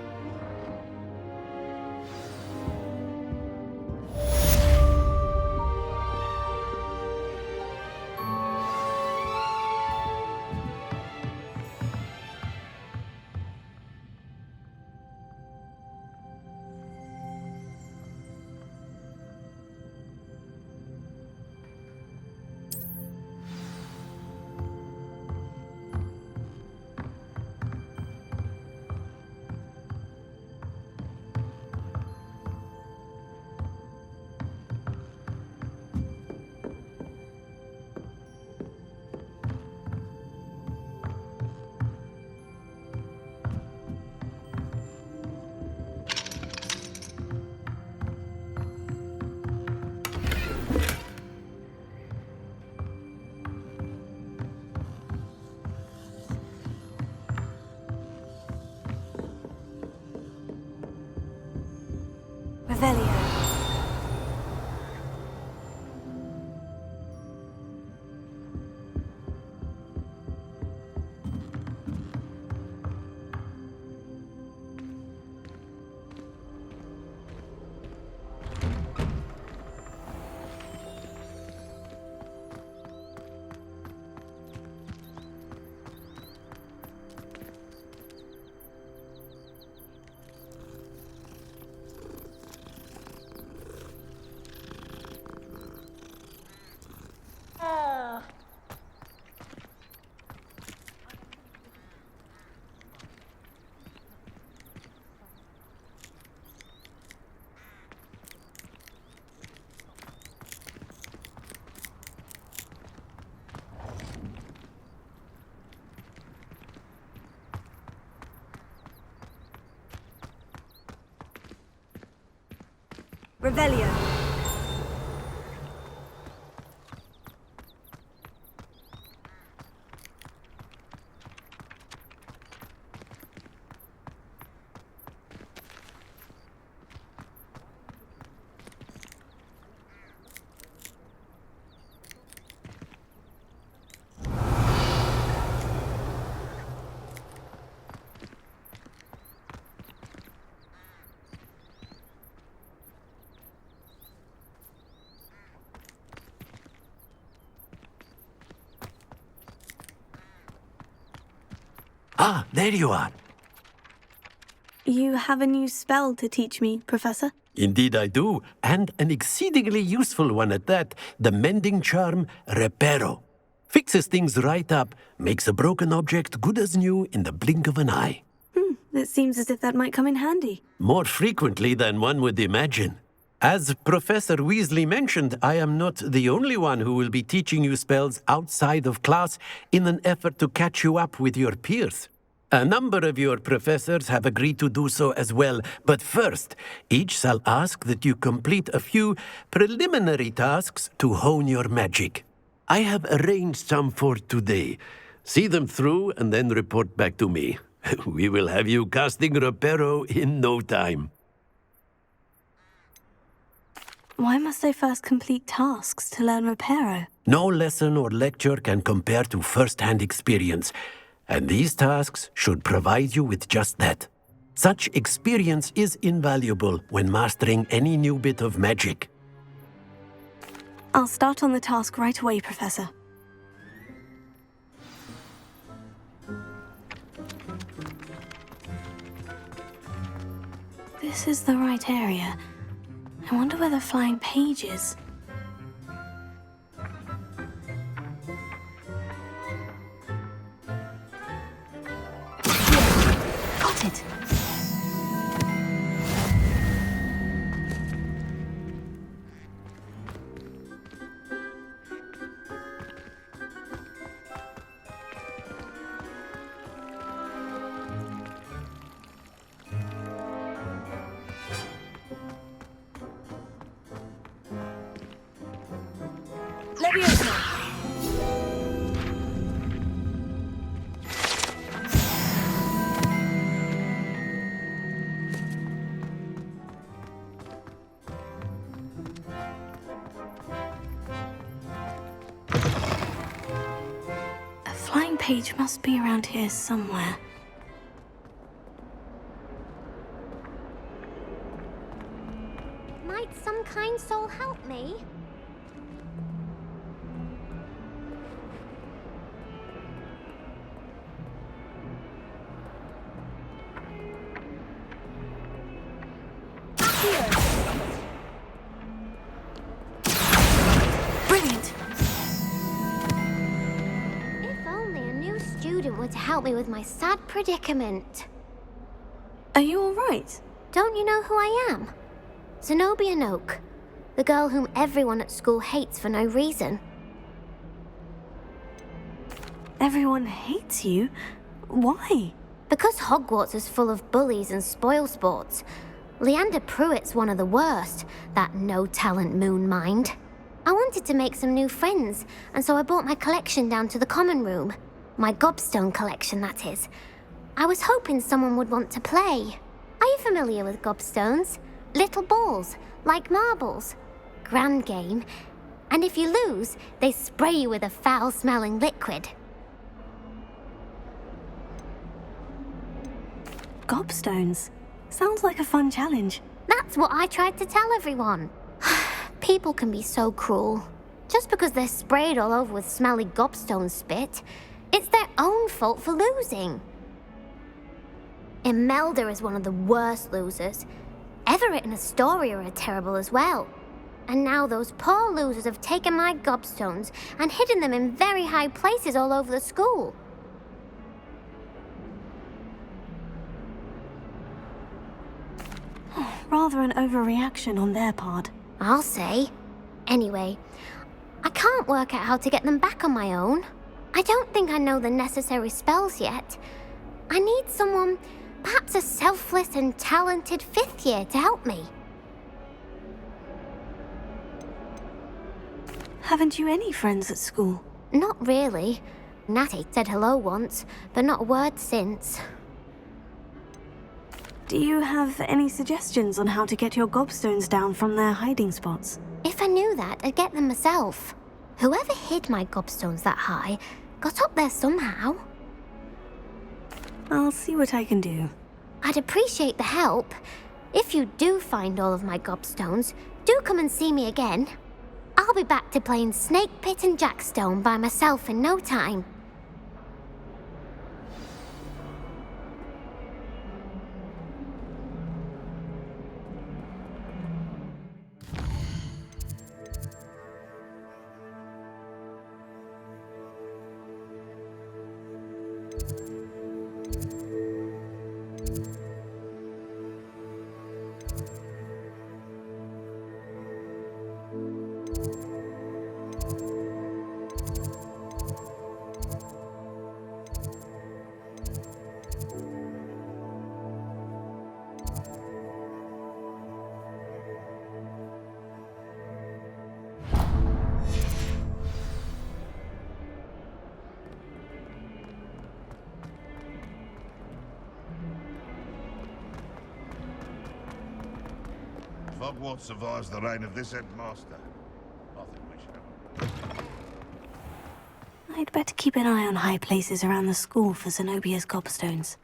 Revelio. Revelio. Ah, there you are. You have a new spell to teach me, Professor? Indeed I do, and an exceedingly useful one at that. The mending charm, Reparo. Fixes things right up, makes a broken object good as new in the blink of an eye. It seems as if that might come in handy. More frequently than one would imagine. As Professor Weasley mentioned, I am not the only one who will be teaching you spells outside of class in an effort to catch you up with your peers. A number of your professors have agreed to do so as well, but first, each shall ask that you complete a few preliminary tasks to hone your magic. I have arranged some for today. See them through and then report back to me. We will have you casting Reparo in no time. Why must I first complete tasks to learn Reparo? No lesson or lecture can compare to first-hand experience, and these tasks should provide you with just that. Such experience is invaluable when mastering any new bit of magic. I'll start on the task right away, Professor. This is the right area. I wonder where the flying page is. Got it. Page must be around here somewhere. Might some kind soul help me? Brilliant! To help me with my sad predicament. Are you all right? Don't you know who I am? Zenobia Noak, the girl whom everyone at school hates for no reason. Everyone hates you? Why? Because Hogwarts is full of bullies and spoilsports. Leander Pruitt's one of the worst, that no-talent moon mind. I wanted to make some new friends, and so I brought my collection down to the common room. My gobstone collection, that is. I was hoping someone would want to play. Are you familiar with gobstones? Little balls, like marbles. Grand game. And if you lose, they spray you with a foul-smelling liquid. Gobstones. Sounds like a fun challenge. That's what I tried to tell everyone. People can be so cruel. Just because they're sprayed all over with smelly gobstone spit, it's their own fault for losing. Imelda is one of the worst losers. Everett and Astoria are terrible as well. And now those poor losers have taken my gobstones and hidden them in very high places all over the school. Rather an overreaction on their part. I'll say. Anyway, I can't work out how to get them back on my own. I don't think I know the necessary spells yet. I need someone, perhaps a selfless and talented 5th year to help me. Haven't you any friends at school? Not really. Natty said hello once, but not a word since. Do you have any suggestions on how to get your gobstones down from their hiding spots? If I knew that, I'd get them myself. Whoever hid my gobstones that high got up there somehow. I'll see what I can do. I'd appreciate the help. If you do find all of my gobstones, do come and see me again. I'll be back to playing Snake Pit and Jackstone by myself in no time. If Hogwarts survives the reign of this headmaster, I think we should have a... I'd better keep an eye on high places around the school for Zenobia's gobstones.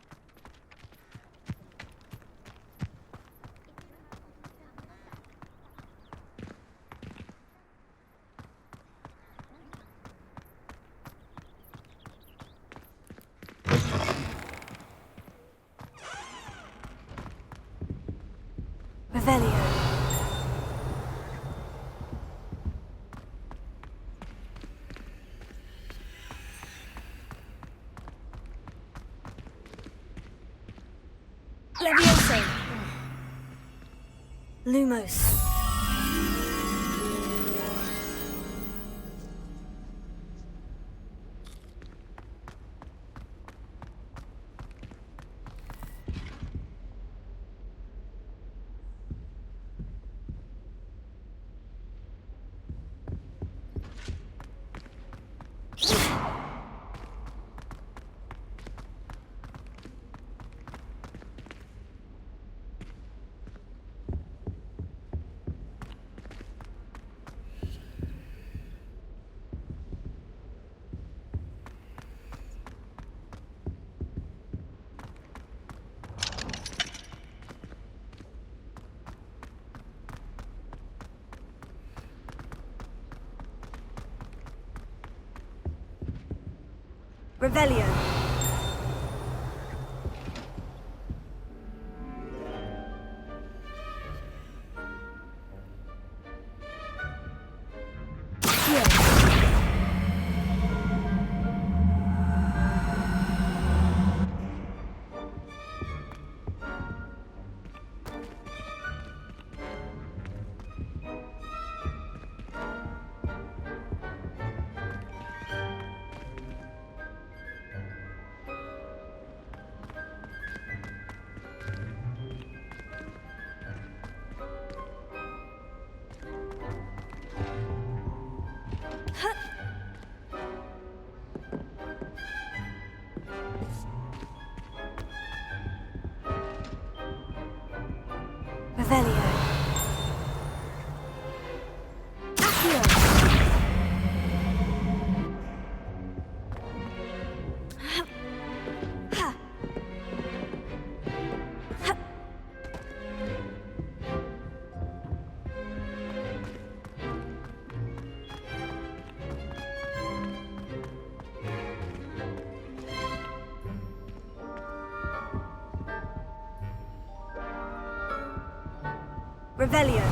Revelio. Leviosa. Lumos. Revelio. Revelio. Revelio.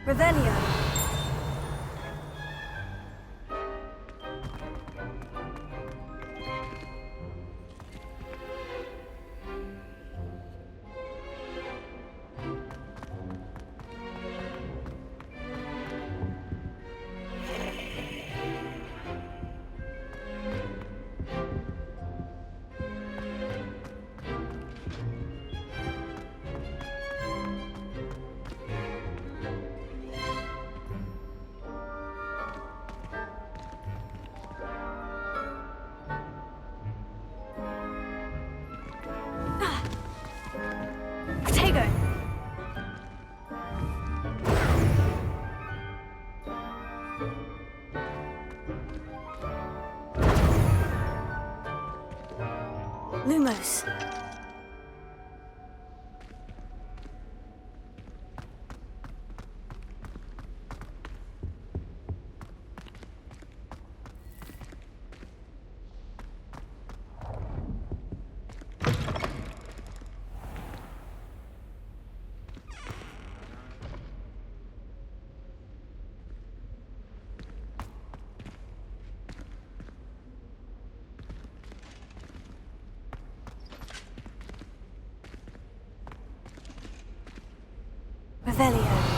Revelio. Lumos. Revelio.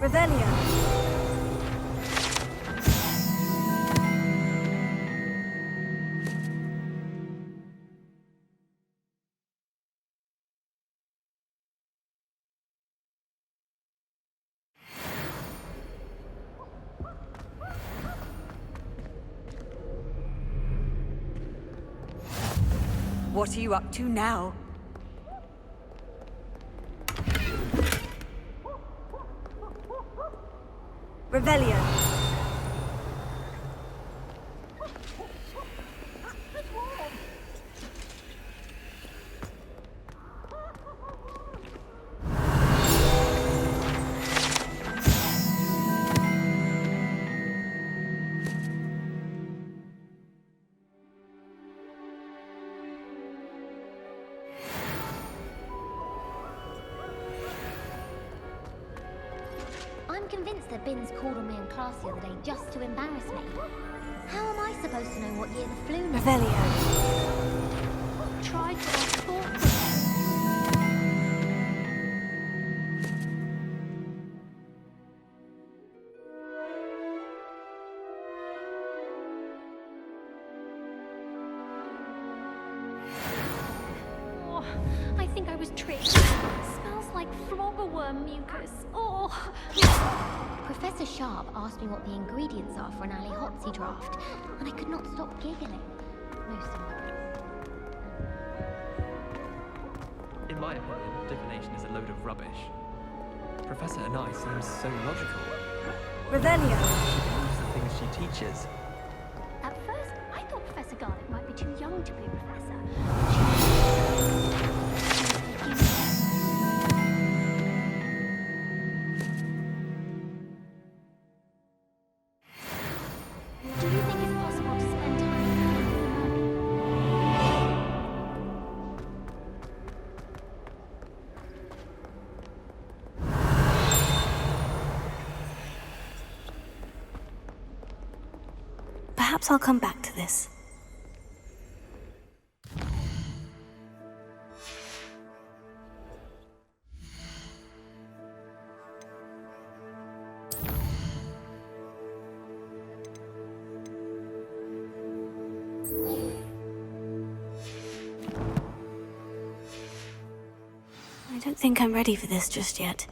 Revelio. What are you up to now? Revelio. I'm convinced that Binns called on me in class the other day just to embarrass me. How am I supposed to know what year the flu is? Revelio. Tried to talk. Oh, I think I was tricked. Smells like floggerworm mucus. Oh. Professor Sharp asked me what the ingredients are for an Ali Hopsy draft, and I could not stop giggling. Most of In my opinion, divination is a load of rubbish. Professor Anai seems so logical. Revelio. She believes the things she teaches. At first, I thought Professor Garlick might be too young to be a professor. Do you think it's possible to spend time with her? Perhaps I'll come back to this. I don't think I'm ready for this just yet.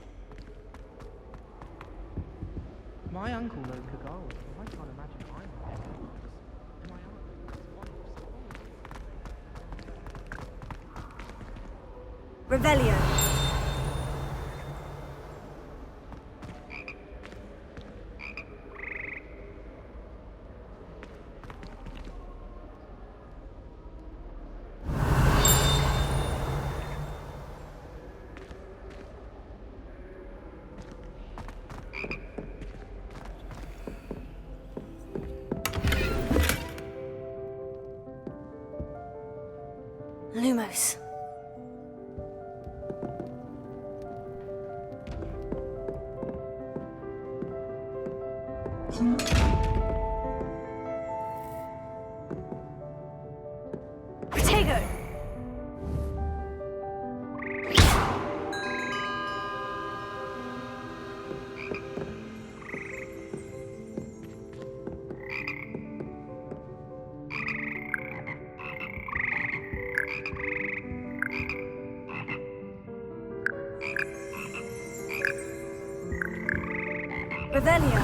My uncle knows Kagari, so I can't imagine I'm ready. And my aunt is one of Revelio. Lumos. Protego. Revelio.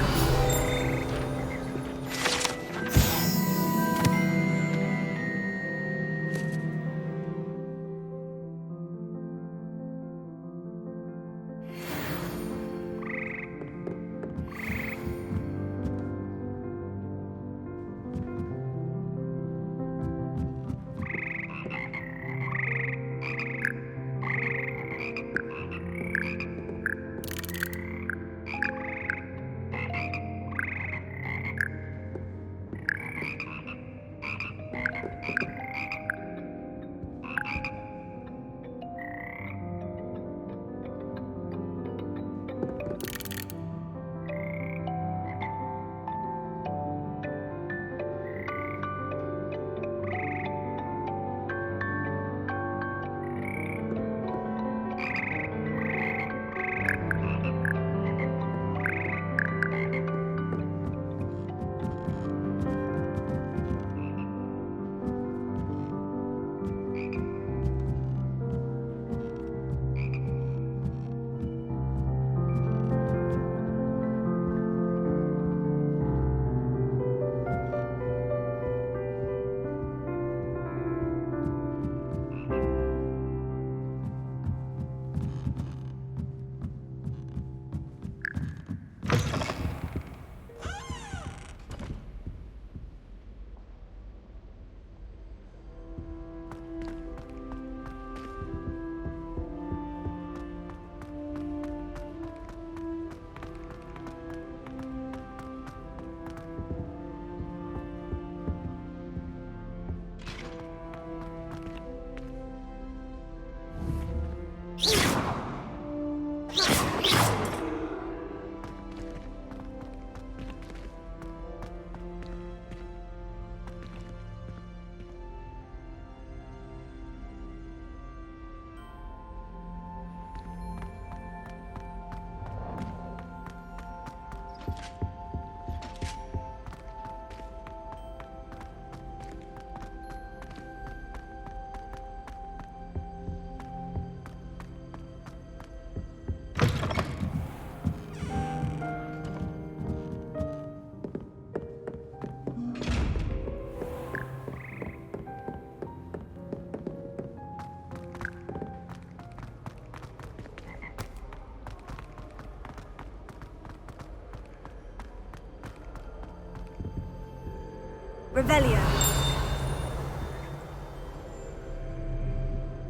Revelio.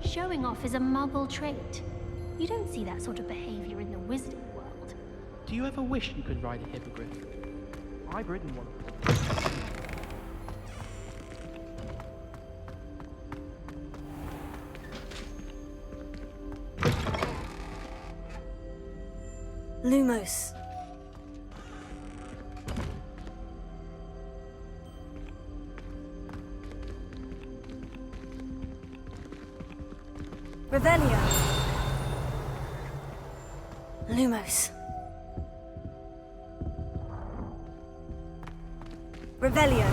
Showing off is a muggle trait. You don't see that sort of behavior in the wizarding world. Do you ever wish you could ride a hippogriff? I've ridden one. Lumos. Revelio. Lumos. Revelio.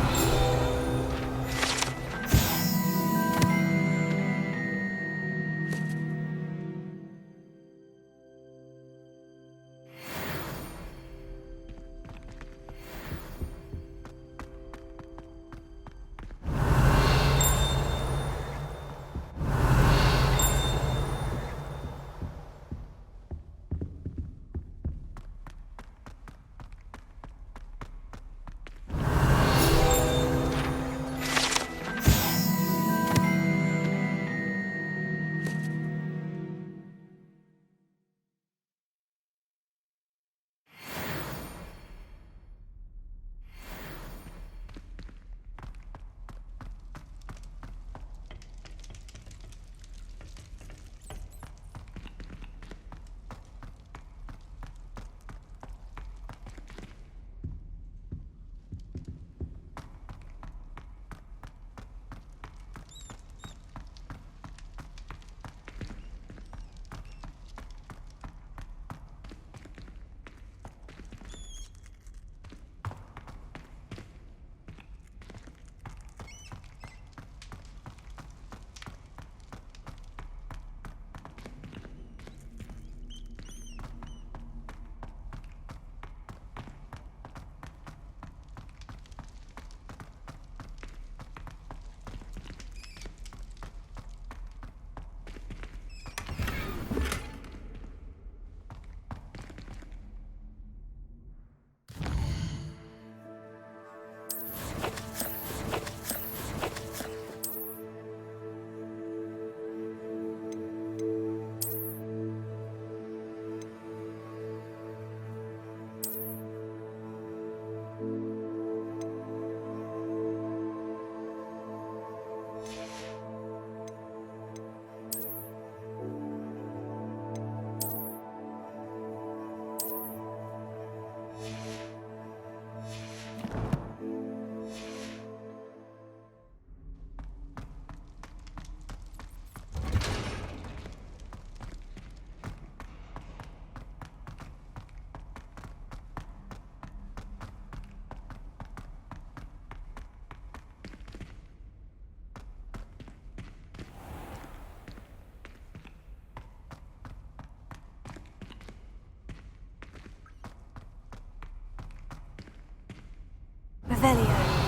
Revelio.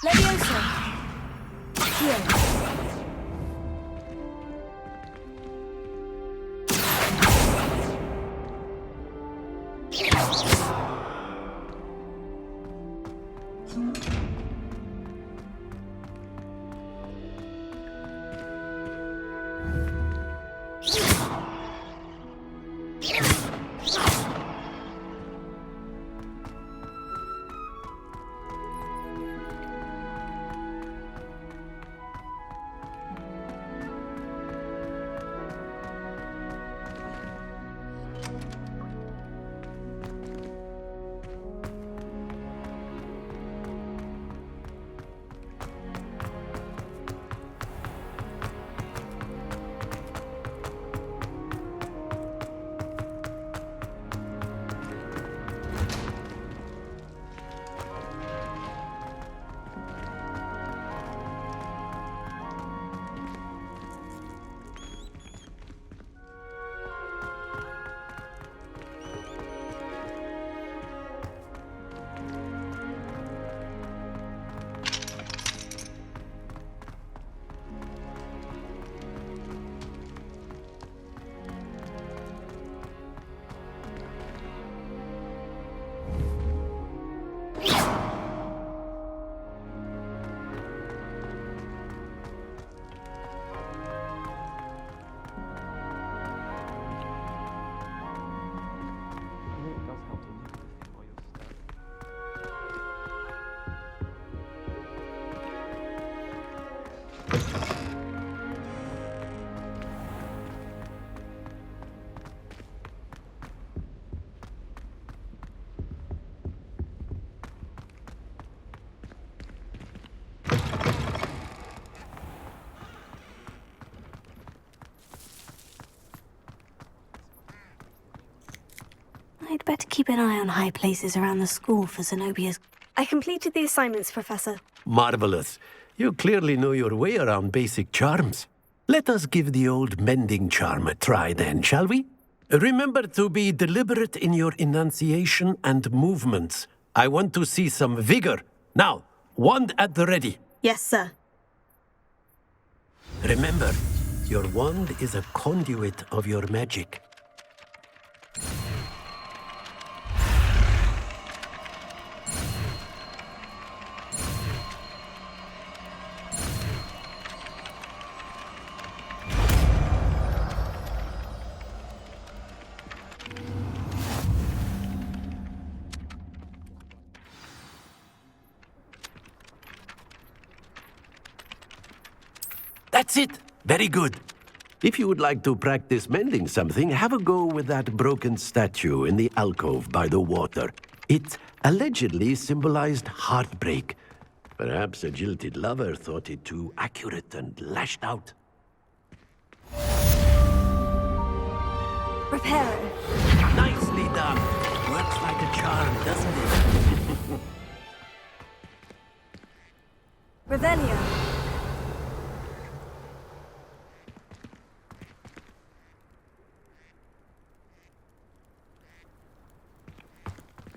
Leviosa. Here. I'd better keep an eye on high places around the school for Zenobia's... I completed the assignments, Professor. Marvelous. You clearly know your way around basic charms. Let us give the old mending charm a try then, shall we? Remember to be deliberate in your enunciation and movements. I want to see some vigor. Now, wand at the ready. Yes, sir. Remember, your wand is a conduit of your magic. That's it! Very good. If you would like to practice mending something, have a go with that broken statue in the alcove by the water. It allegedly symbolized heartbreak. Perhaps a jilted lover thought it too accurate and lashed out. Repair it. Nicely done. Works like a charm, doesn't it? Revelio.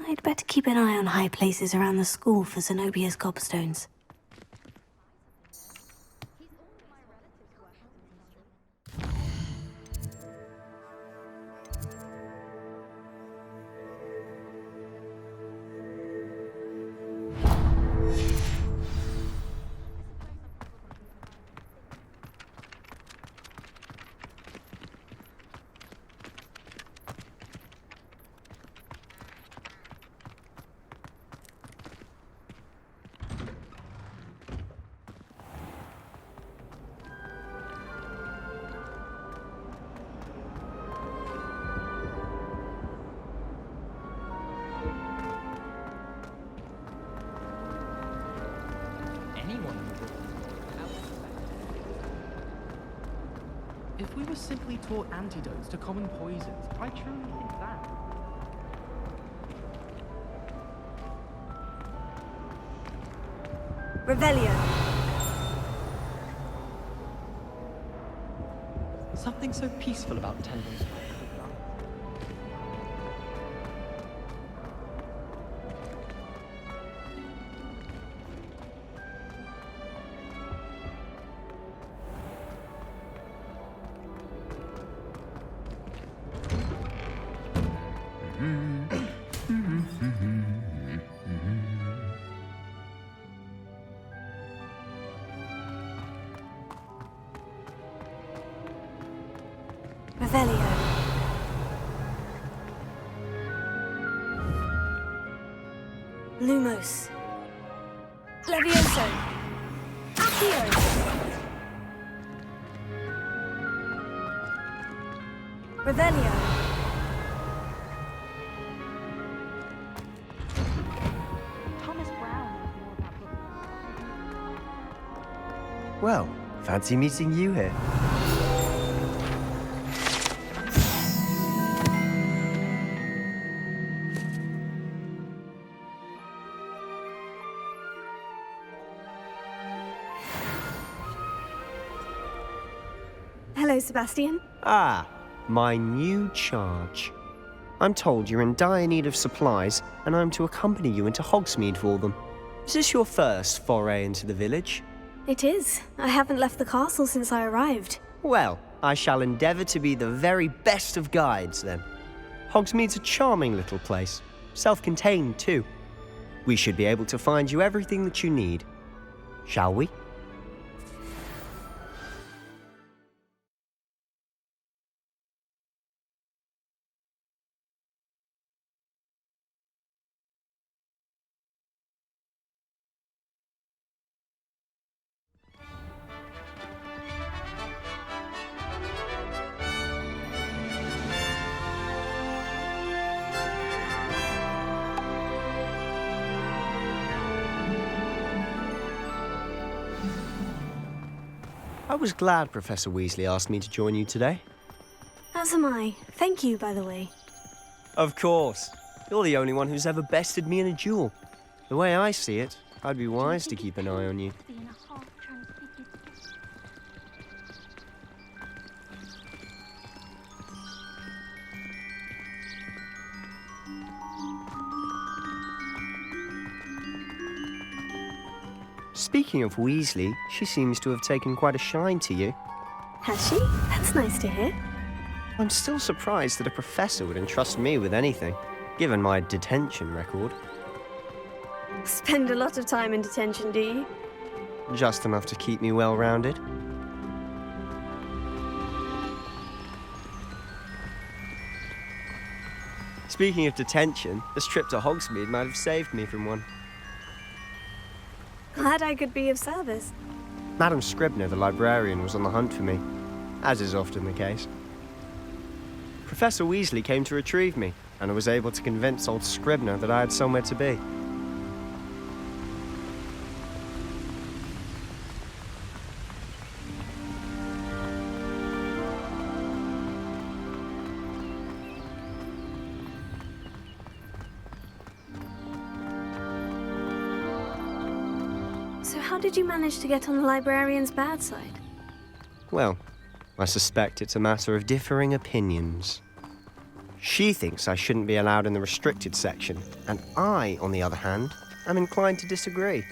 I'd better keep an eye on high places around the school for Zenobia's gobstones. If we were simply taught antidotes to common poisons, I truly think that. Revelio. Something so peaceful about tending to Revelio. Lumos. Levioso. Accio. Revelio. Thomas Brown knows more about books. Well, fancy meeting you here. Hello, Sebastian. Ah, my new charge. I'm told you're in dire need of supplies, and I'm to accompany you into Hogsmeade for them. Is this your first foray into the village? It is. I haven't left the castle since I arrived. Well, I shall endeavour to be the very best of guides, then. Hogsmeade's a charming little place. Self-contained, too. We should be able to find you everything that you need. Shall we? I was glad Professor Weasley asked me to join you today. As am I. Thank you, by the way. Of course. You're the only one who's ever bested me in a duel. The way I see it, I'd be wise to keep an eye on you. Speaking of Weasley, she seems to have taken quite a shine to you. Has she? That's nice to hear. I'm still surprised that a professor would entrust me with anything, given my detention record. Spend a lot of time in detention, do you? Just enough to keep me well-rounded. Speaking of detention, this trip to Hogsmeade might have saved me from one. Glad I could be of service. Madam Scribner, the librarian, was on the hunt for me, as is often the case. Professor Weasley came to retrieve me, and I was able to convince old Scribner that I had somewhere to be. So how did you manage to get on the librarian's bad side? Well, I suspect it's a matter of differing opinions. She thinks I shouldn't be allowed in the restricted section, and I, on the other hand, am inclined to disagree.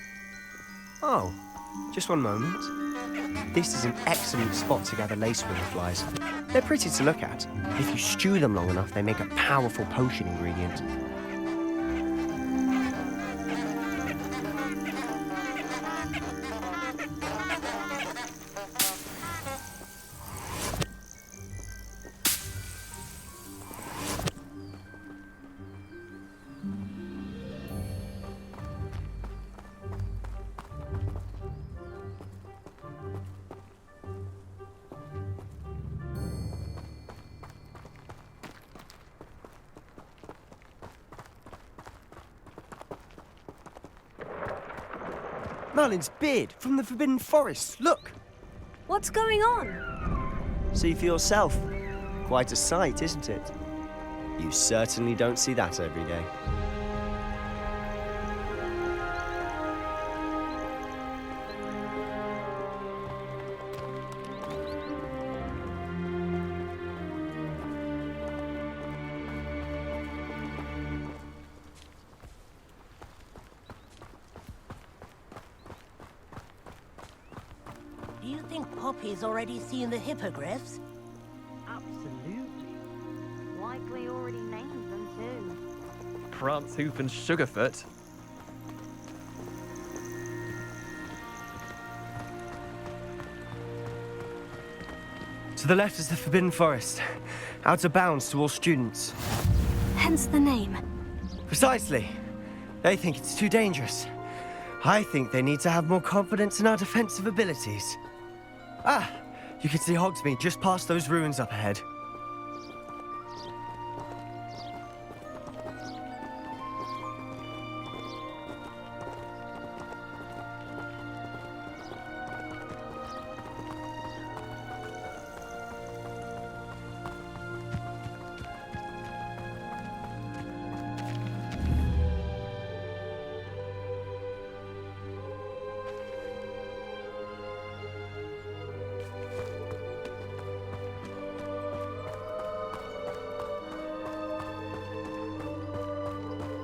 Oh, just one moment. This is an excellent spot to gather lacewing flies. They're pretty to look at. If you stew them long enough, they make a powerful potion ingredient. Merlin's beard from the Forbidden Forest, look! What's going on? See for yourself. Quite a sight, isn't it? You certainly don't see that every day. Do you think Poppy's already seen the hippogriffs? Absolutely. Likely already named them too. Prance, Hoof, and Sugarfoot. To the left is the Forbidden Forest, out of bounds to all students. Hence the name. Precisely. They think it's too dangerous. I think they need to have more confidence in our defensive abilities. Ah, you can see Hogsmeade just past those ruins up ahead.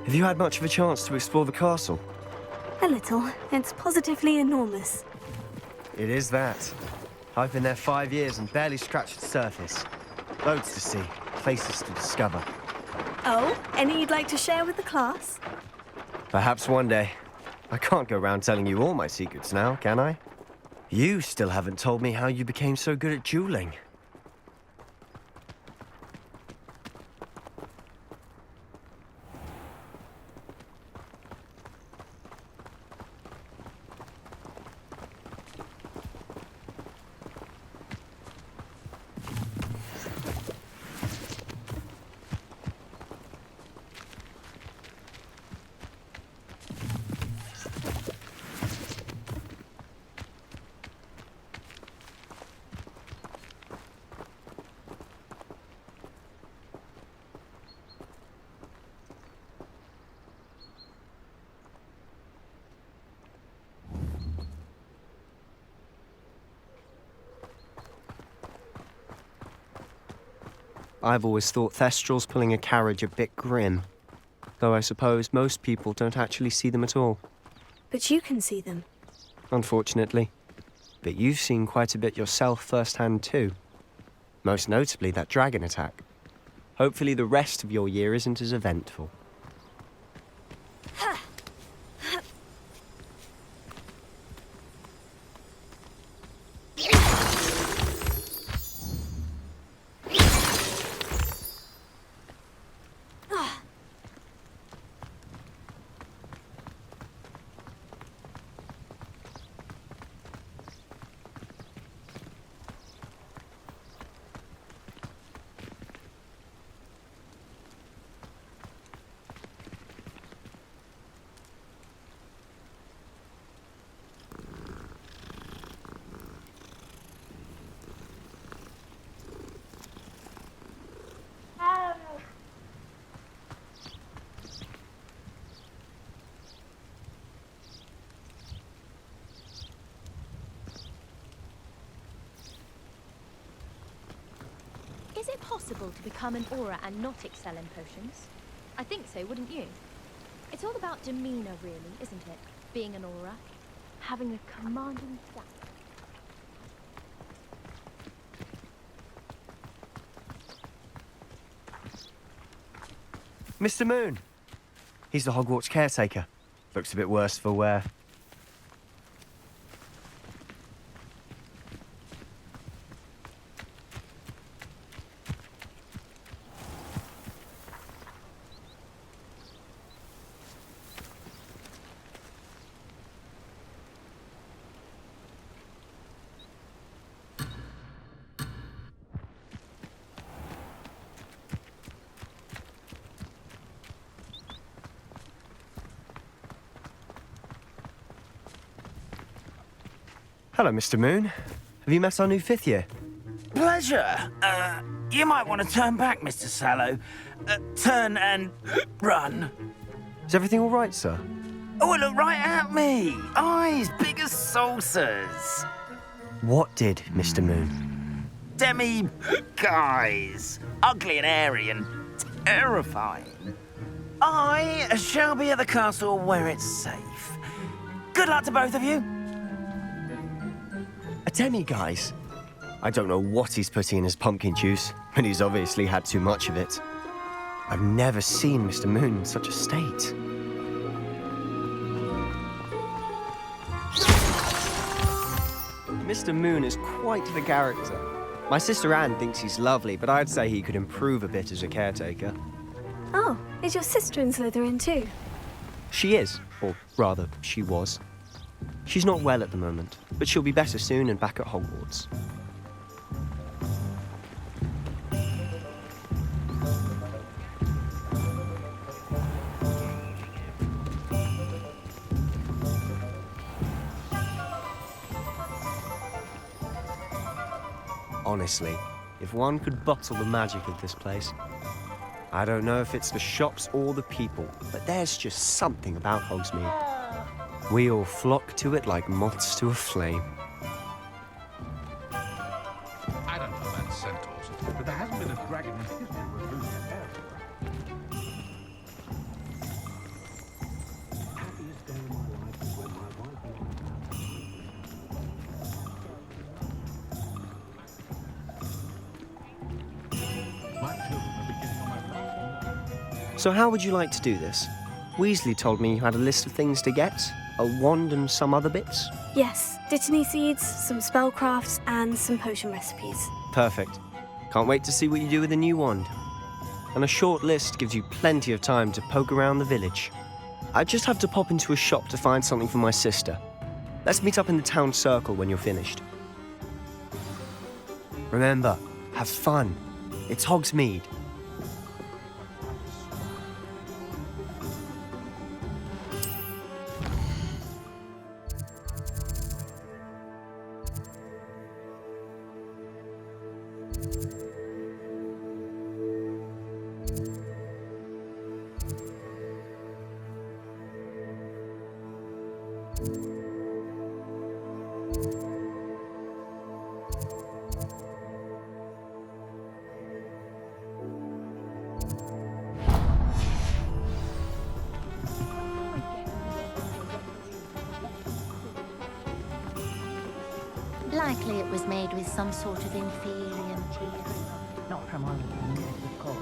Have you had much of a chance to explore the castle? A little. It's positively enormous. It is that. I've been there 5 years and barely scratched the surface. Loads to see, places to discover. Oh, any you'd like to share with the class? Perhaps one day. I can't go around telling you all my secrets now, can I? You still haven't told me how you became so good at dueling. I've always thought Thestrals pulling a carriage a bit grim. Though I suppose most people don't actually see them at all. But you can see them. Unfortunately. But you've seen quite a bit yourself firsthand too. Most notably that dragon attack. Hopefully the rest of your year isn't as eventful. Is it possible to become an aura and not excel in potions? I think so, wouldn't you? It's all about demeanor, really, isn't it? Being an aura. Having a commanding stance. Mr. Moon! He's the Hogwarts caretaker. Looks a bit worse for wear. Hello, Mr. Moon. Have you met our new 5th year? Pleasure. You might want to turn back, Mr. Sallow. Turn and run. Is everything all right, sir? Oh, look right at me. Eyes big as saucers. What did, Mr. Moon? Demi guys. Ugly and airy and terrifying. I shall be at the castle where it's safe. Good luck to both of you. A demi-guise? I don't know what he's putting in his pumpkin juice, but he's obviously had too much of it. I've never seen Mr. Moon in such a state. Mr. Moon is quite the character. My sister Anne thinks he's lovely, but I'd say he could improve a bit as a caretaker. Oh, is your sister in Slytherin too? She is, or rather, she was. She's not well at the moment, but she'll be better soon and back at Hogwarts. Honestly, if one could bottle the magic of this place. I don't know if it's the shops or the people, but there's just something about Hogsmeade. We all flock to it like moths to a flame. I don't know about centaurs, but there hasn't been a dragon in history with losing a hair. Happiest day of my life was when my wife and My children are beginning on my last. So how would you like to do this? Weasley told me you had a list of things to get. A wand and some other bits? Yes, Dittany seeds, some spellcrafts, and some potion recipes. Perfect. Can't wait to see what you do with the new wand. And a short list gives you plenty of time to poke around the village. I just have to pop into a shop to find something for my sister. Let's meet up in the town circle when you're finished. Remember, have fun. It's Hogsmeade. Likely it was made with some sort of inferior material. Not from our yes, of course.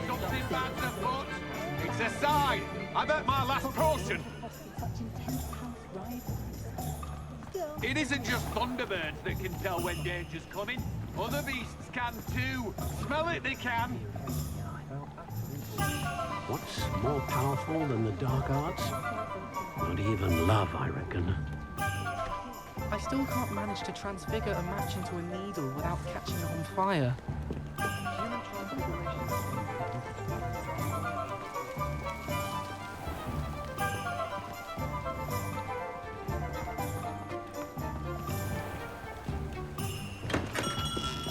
Something bad's afoot. It's a sign. I'm at my last potion. It isn't just thunderbirds that can tell when danger's coming. Other beasts can too. Smell it, they can. What's more powerful than the dark arts? Not even love, I reckon. I still can't manage to transfigure a match into a needle without catching it on fire. Human transfiguration.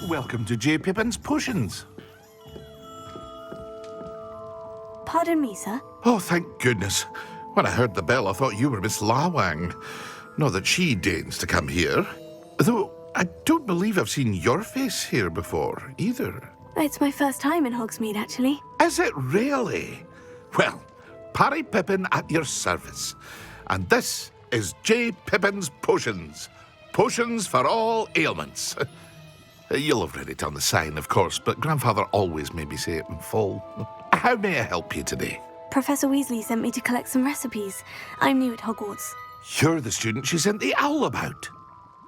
Welcome to J. Pippin's Potions. Pardon me, sir. Oh, thank goodness. When I heard the bell, I thought you were Miss Lawang. Not that she deigns to come here. Though I don't believe I've seen your face here before, either. It's my first time in Hogsmeade, actually. Is it really? Well, Parry Pippin at your service. And this is J. Pippin's Potions. Potions for all ailments. You'll have read it on the sign, of course, but Grandfather always made me say it in full. How may I help you today? Professor Weasley sent me to collect some recipes. I'm new at Hogwarts. You're the student she sent the owl about.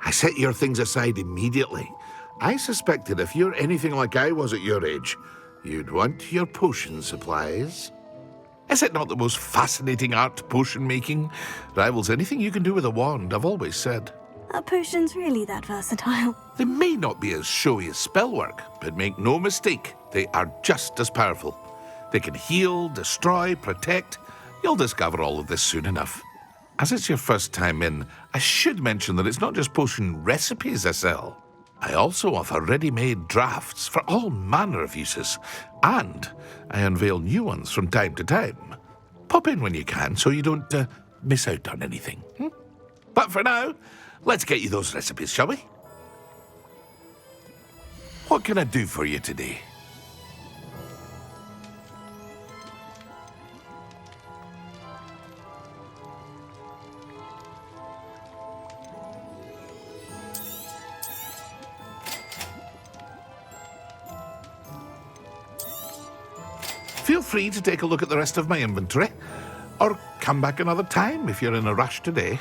I set your things aside immediately. I suspected if you're anything like I was at your age, you'd want your potion supplies. Is it not the most fascinating art, potion making? Rivals anything you can do with a wand, I've always said. Are potions really that versatile? They may not be as showy as spellwork, but make no mistake, they are just as powerful. They can heal, destroy, protect. You'll discover all of this soon enough. As it's your first time in, I should mention that it's not just potion recipes I sell. I also offer ready-made drafts for all manner of uses, and I unveil new ones from time to time. Pop in when you can so you don't miss out on anything. But for now, let's get you those recipes, shall we? What can I do for you today? Feel free to take a look at the rest of my inventory, or come back another time if you're in a rush today.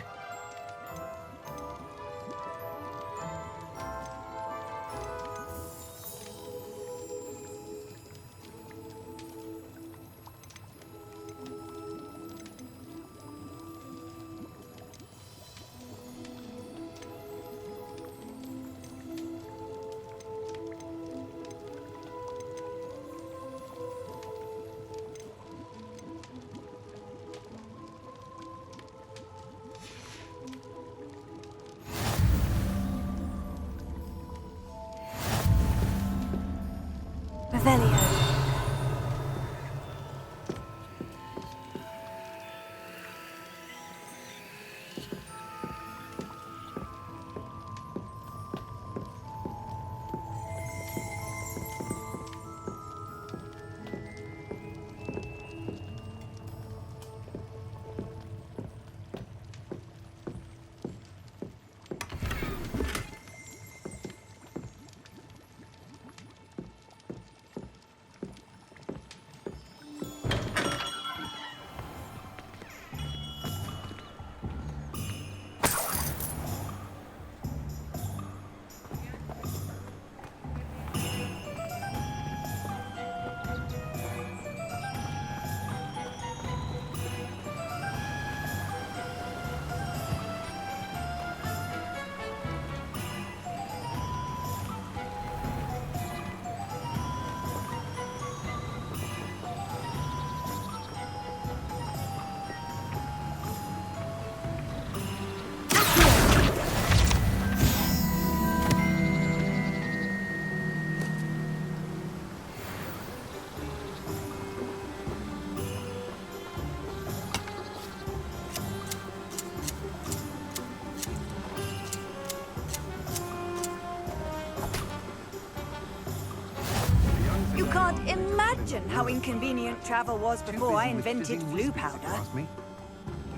Revelio. how inconvenient travel was before I invented flu powder.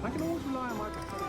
I can always rely on my companions.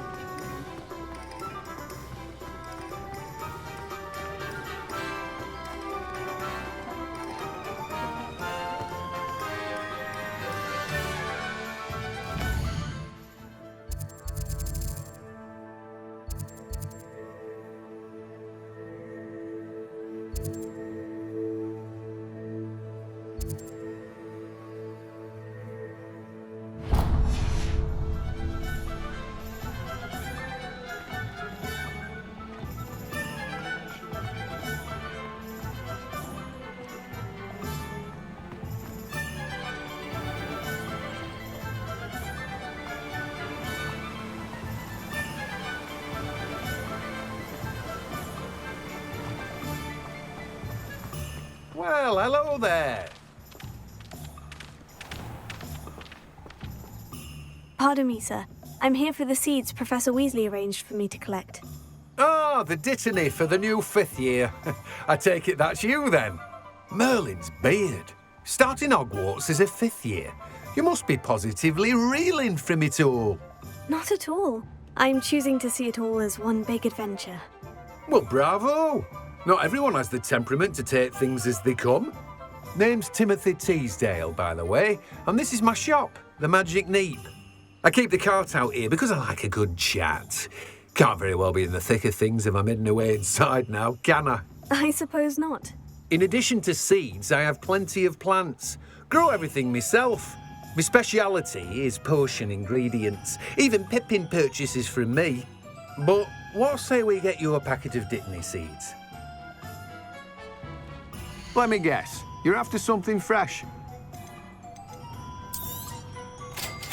Well, hello there. Pardon me, sir. I'm here for the seeds Professor Weasley arranged for me to collect. Ah, the dittany for the new 5th year. I take it that's you then. Merlin's beard. Starting Hogwarts as a 5th year. You must be positively reeling from it all. Not at all. I'm choosing to see it all as one big adventure. Well, bravo. Not everyone has the temperament to take things as they come. Name's Timothy Teasdale, by the way, and this is my shop, the Magic Neep. I keep the cart out here because I like a good chat. Can't very well be in the thick of things if I'm hidden away inside now, can I? I suppose not. In addition to seeds, I have plenty of plants. Grow everything myself. My speciality is potion ingredients. Even Pippin purchases from me. But what say we get you a packet of dittany seeds? Let me guess. You're after something fresh.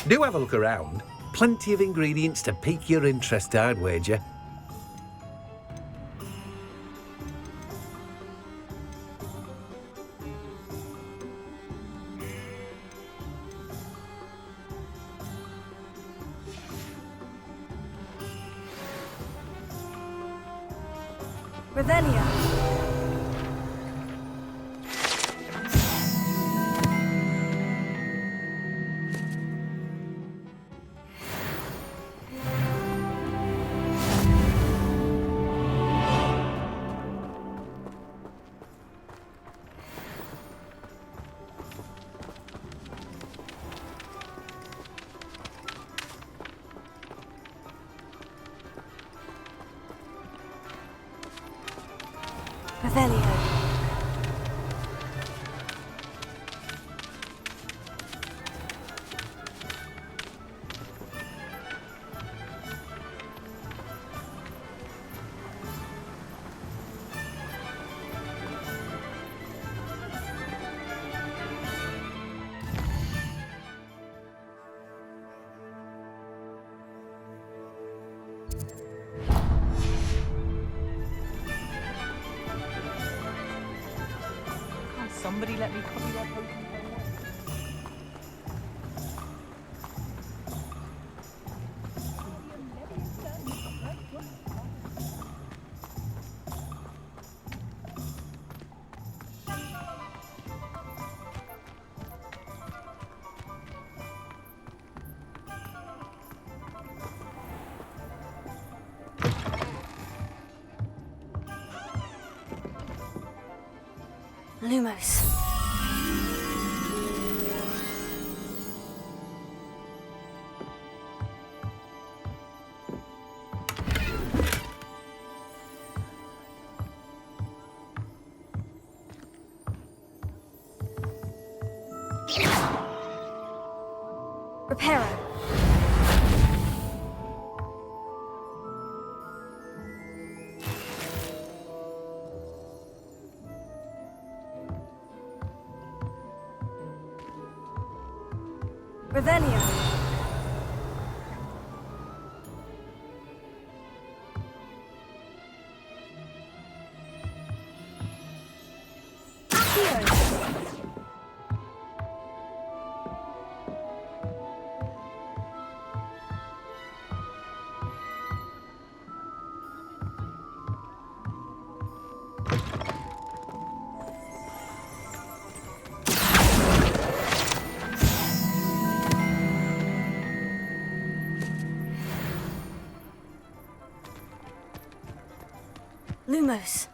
Do have a look around. Plenty of ingredients to pique your interest, I'd wager. Revelia. Revelio. Somebody let me copy that potion. Lumos. Reparo. Revelio. Lumos.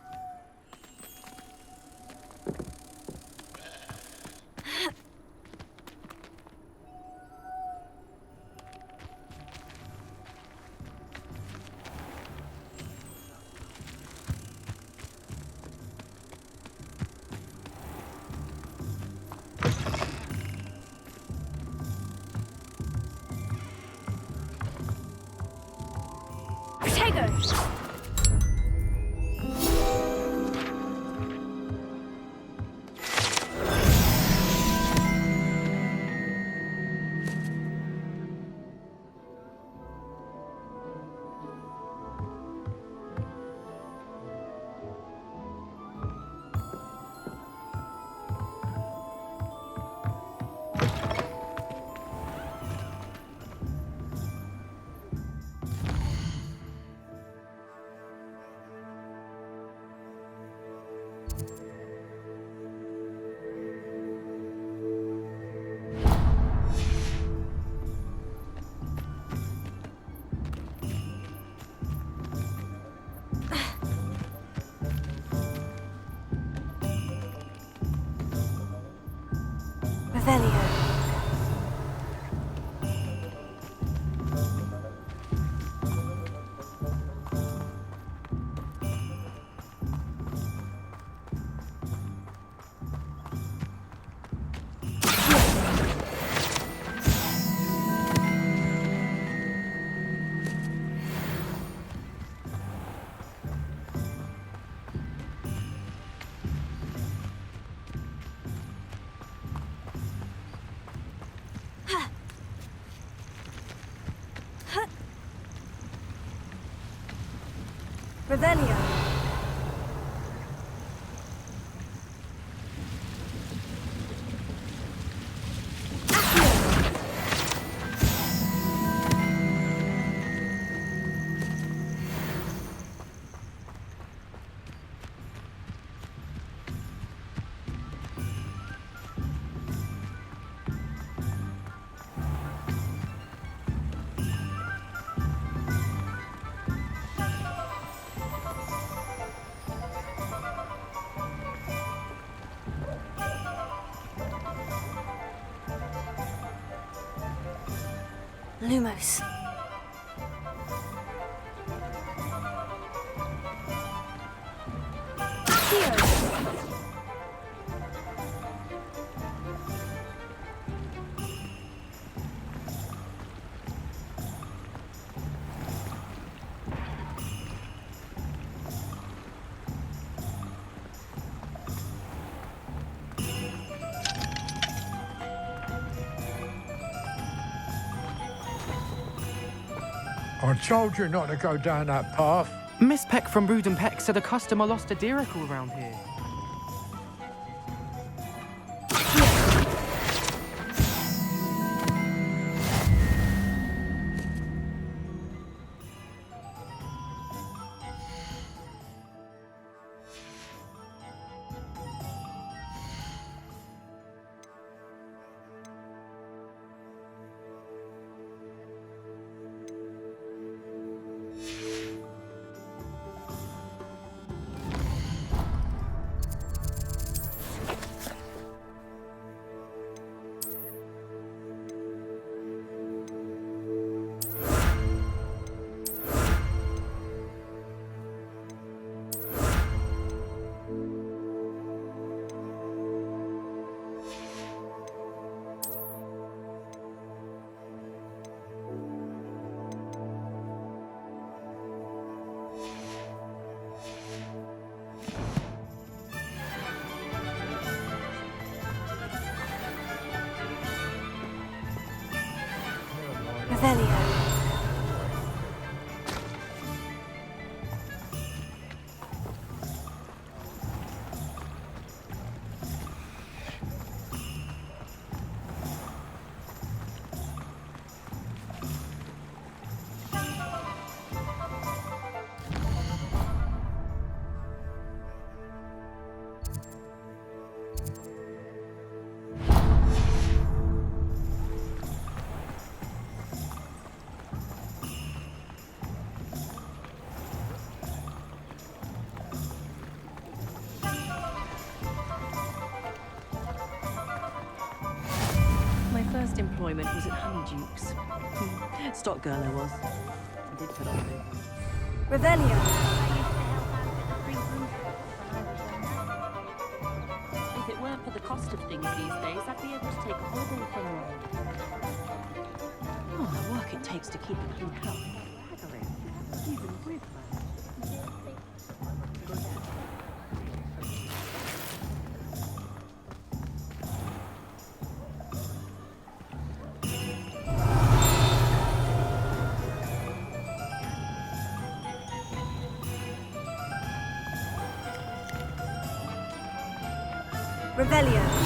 Revelio. Revelio. Lumos. I told you not to go down that path. Miss Peck from Brood and Peck said a customer lost a diricle around here. Revelio. last employment was at Honeyduke's. Stock girl I was. I did put on it. Revelio. If it weren't for the cost of things these days, I'd be able to take a whole thing from road. Oh, the work it takes to keep a clean house. Even with Revelio.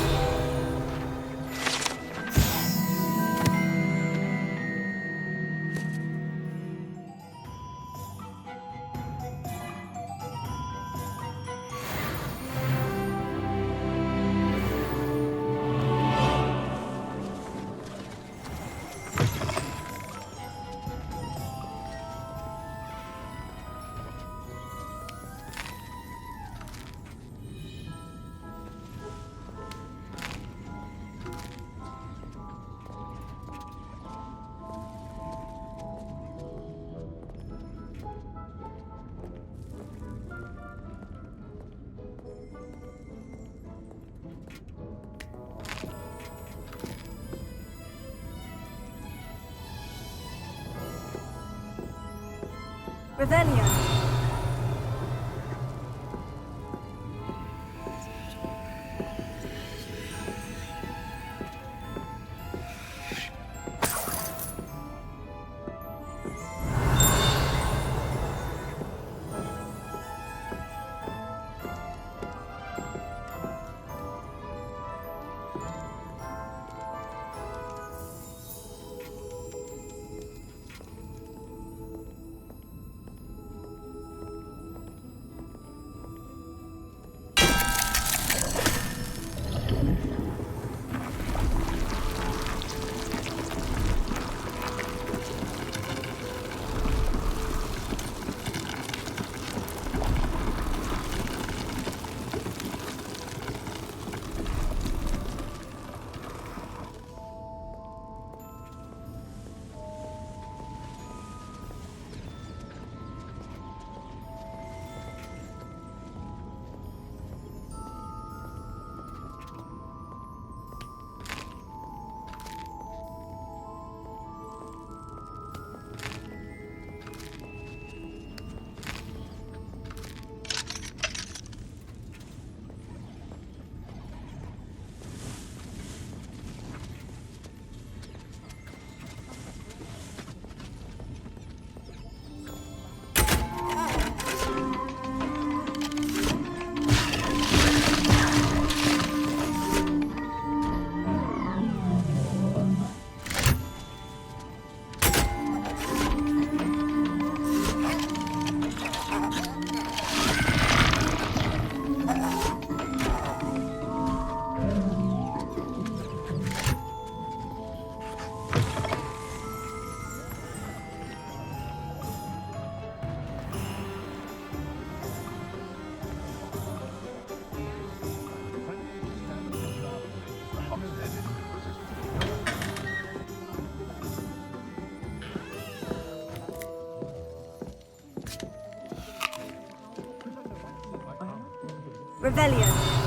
Revelio. Revelio.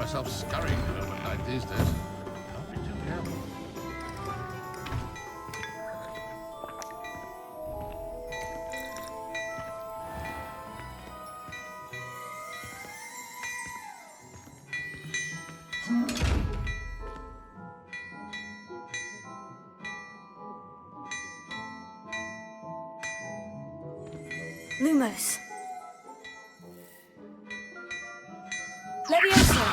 myself scurrying through at night these days. Can't be too careful. Lumos. Levioso.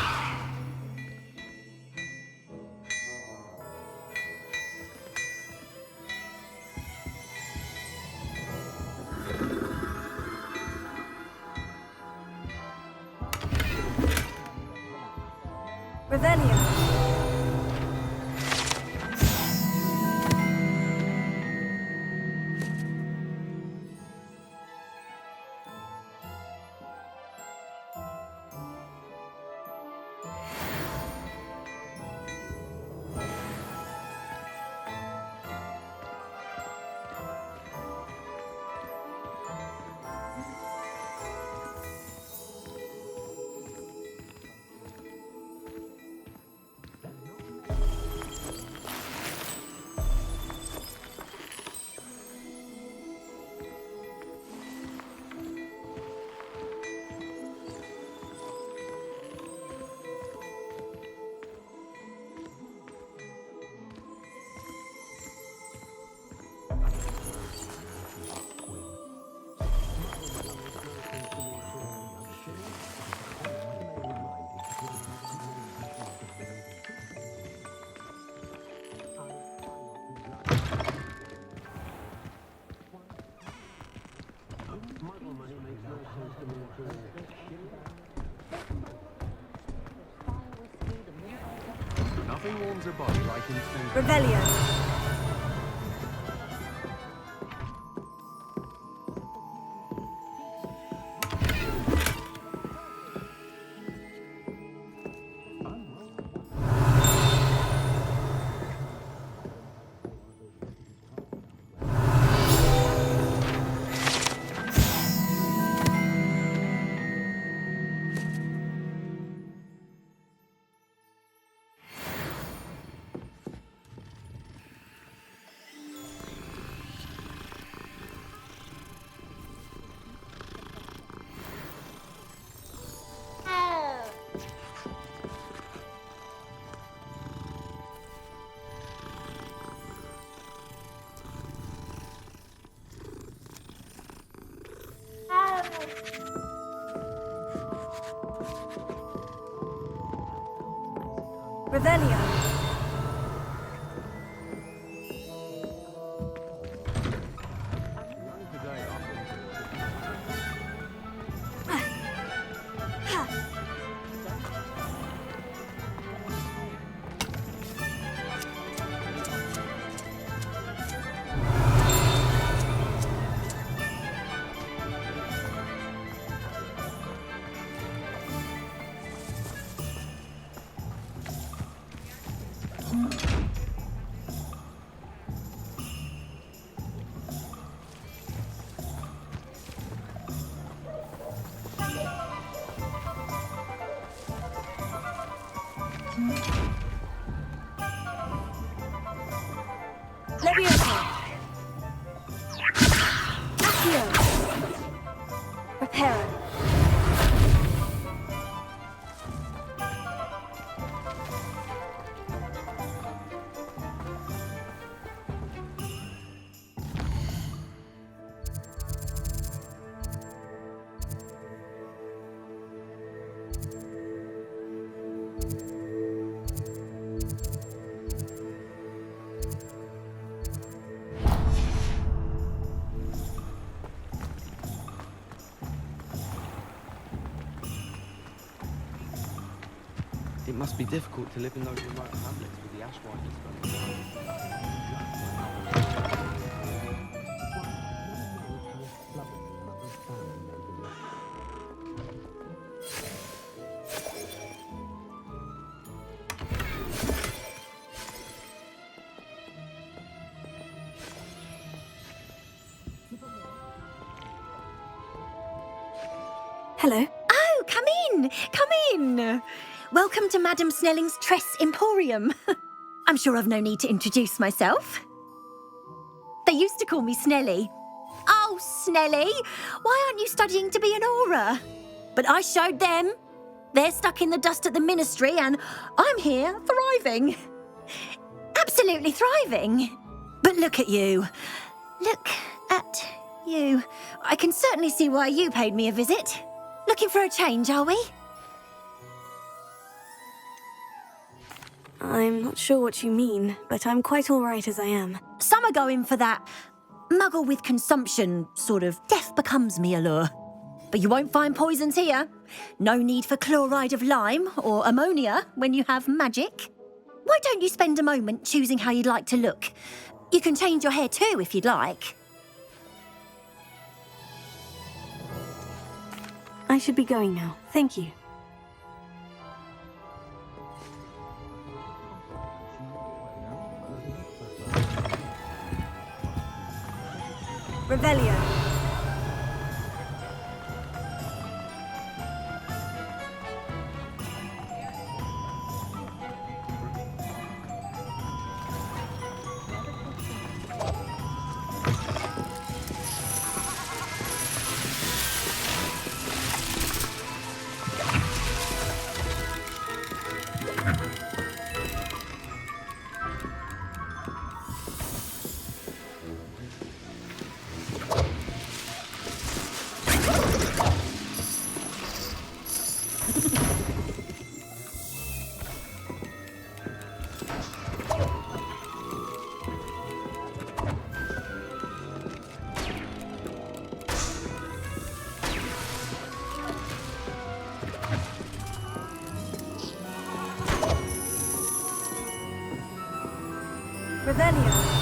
Revelio. Nothing warms a body like intense. Revelio. Revelio. Levioso. Accio. Reparo. It must be difficult to live in those remote hamlets with the ash winders burning. Hello. Oh, come in! Come in! Welcome to Madame Snelling's Tress Emporium. I'm sure I've no need to introduce myself. They used to call me Snelly. Oh, Snelly, why aren't you studying to be an aura? But I showed them. They're stuck in the dust at the ministry and I'm here thriving. Absolutely thriving. But look at you. Look at you. I can certainly see why you paid me a visit. Looking for a change, are we? I'm not sure what you mean, but I'm quite all right as I am. Some are going for that muggle with consumption, sort of death becomes me allure. But you won't find poisons here. No need for chloride of lime or ammonia when you have magic. Why don't you spend a moment choosing how you'd like to look? You can change your hair too if you'd like. I should be going now. Thank you. Revelio. Revelio.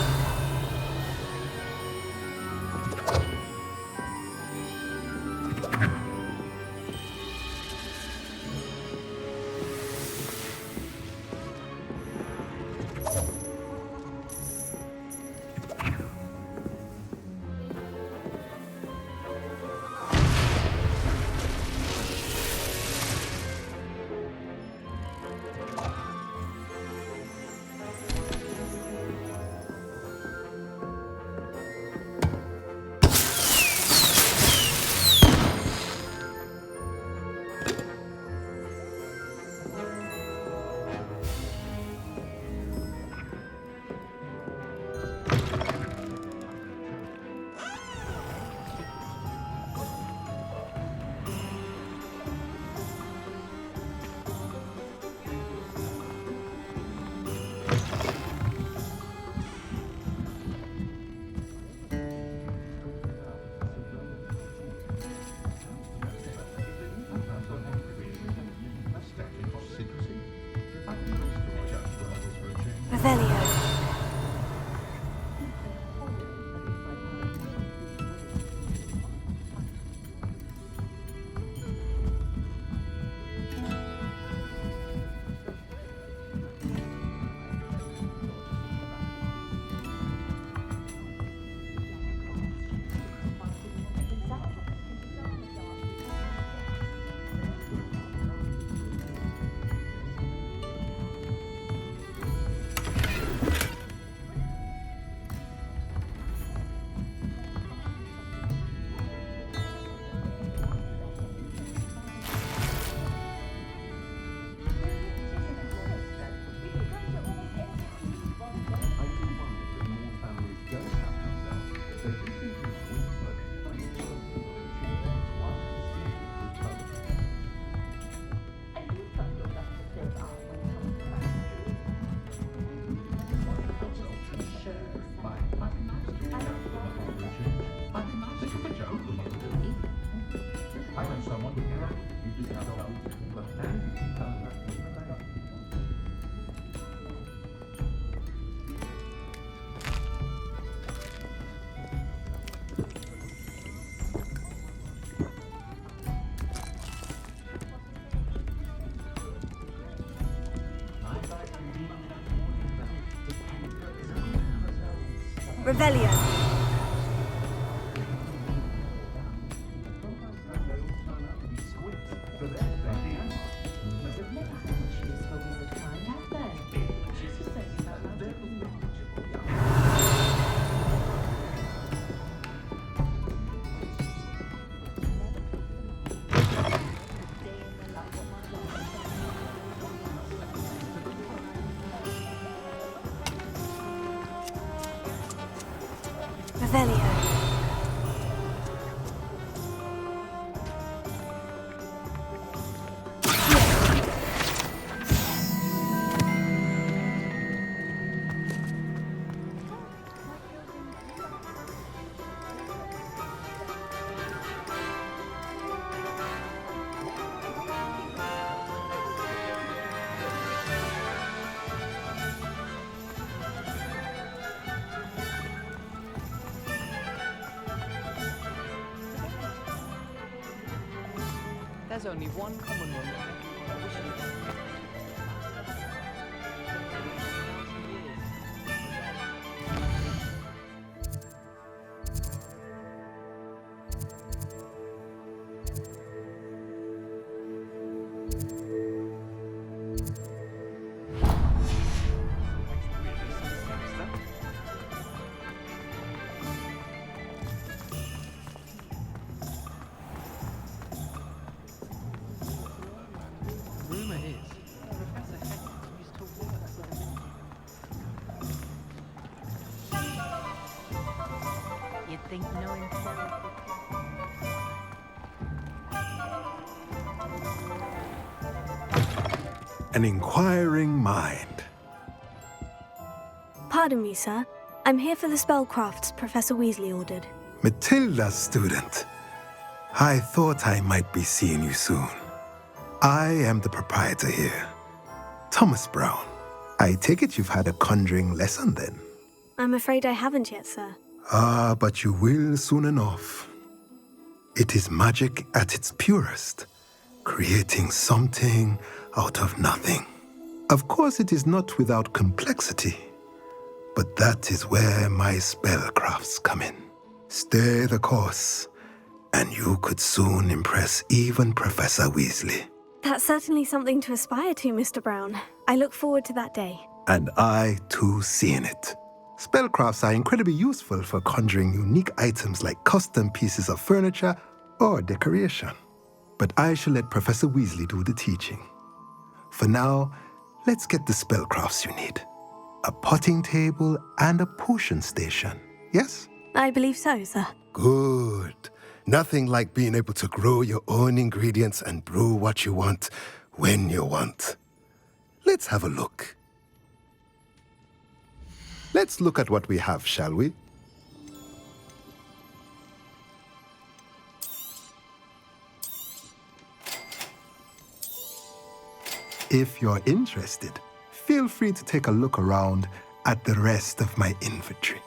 Revelio. Revelio. Revelio. There's only one common one. Rumor is, Professor Heck used to work with a You'd think knowing An inquiring mind. Pardon me, sir. I'm here for the spellcrafts Professor Weasley ordered. Matilda's student. I thought I might be seeing you soon. I am the proprietor here, Thomas Brown. I take it you've had a conjuring lesson then? I'm afraid I haven't yet, sir. Ah, but you will soon enough. It is magic at its purest, creating something out of nothing. Of course, it is not without complexity, but that is where my spellcrafts come in. Stay the course, and you could soon impress even Professor Weasley. That's certainly something to aspire to, Mr. Brown. I look forward to that day. And I, too, seeing it. Spellcrafts are incredibly useful for conjuring unique items like custom pieces of furniture or decoration. But I shall let Professor Weasley do the teaching. For now, let's get the spellcrafts you need. A potting table and a potion station, yes? I believe so, sir. Good. Nothing like being able to grow your own ingredients and brew what you want when you want. Let's have a look. Let's look at what we have, shall we? If you're interested, feel free to take a look around at the rest of my inventory.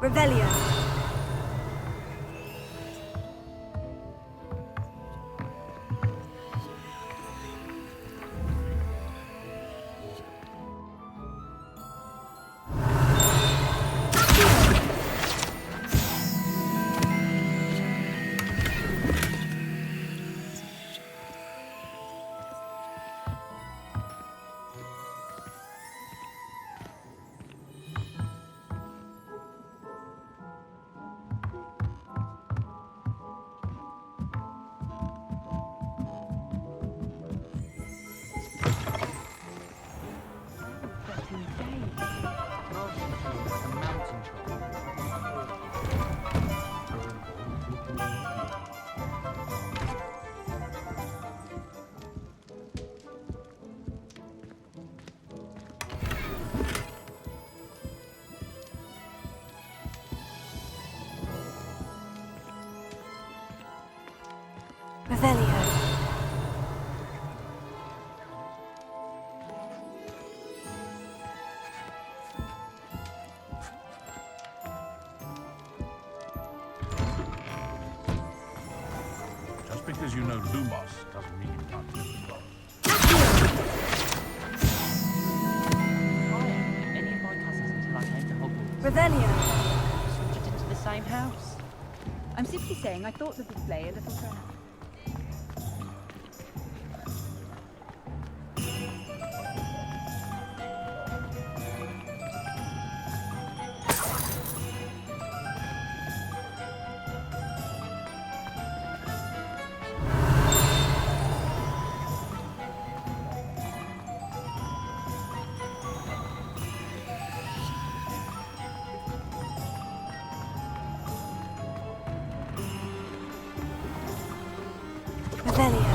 Revelio. Revelio. Just because you know Lumos doesn't mean you can't do the job. I didn't meet any of my cousins until I came to Hogwarts. Revelio. Switched into the same house. I'm simply saying I thought the display a little grand. Revelio.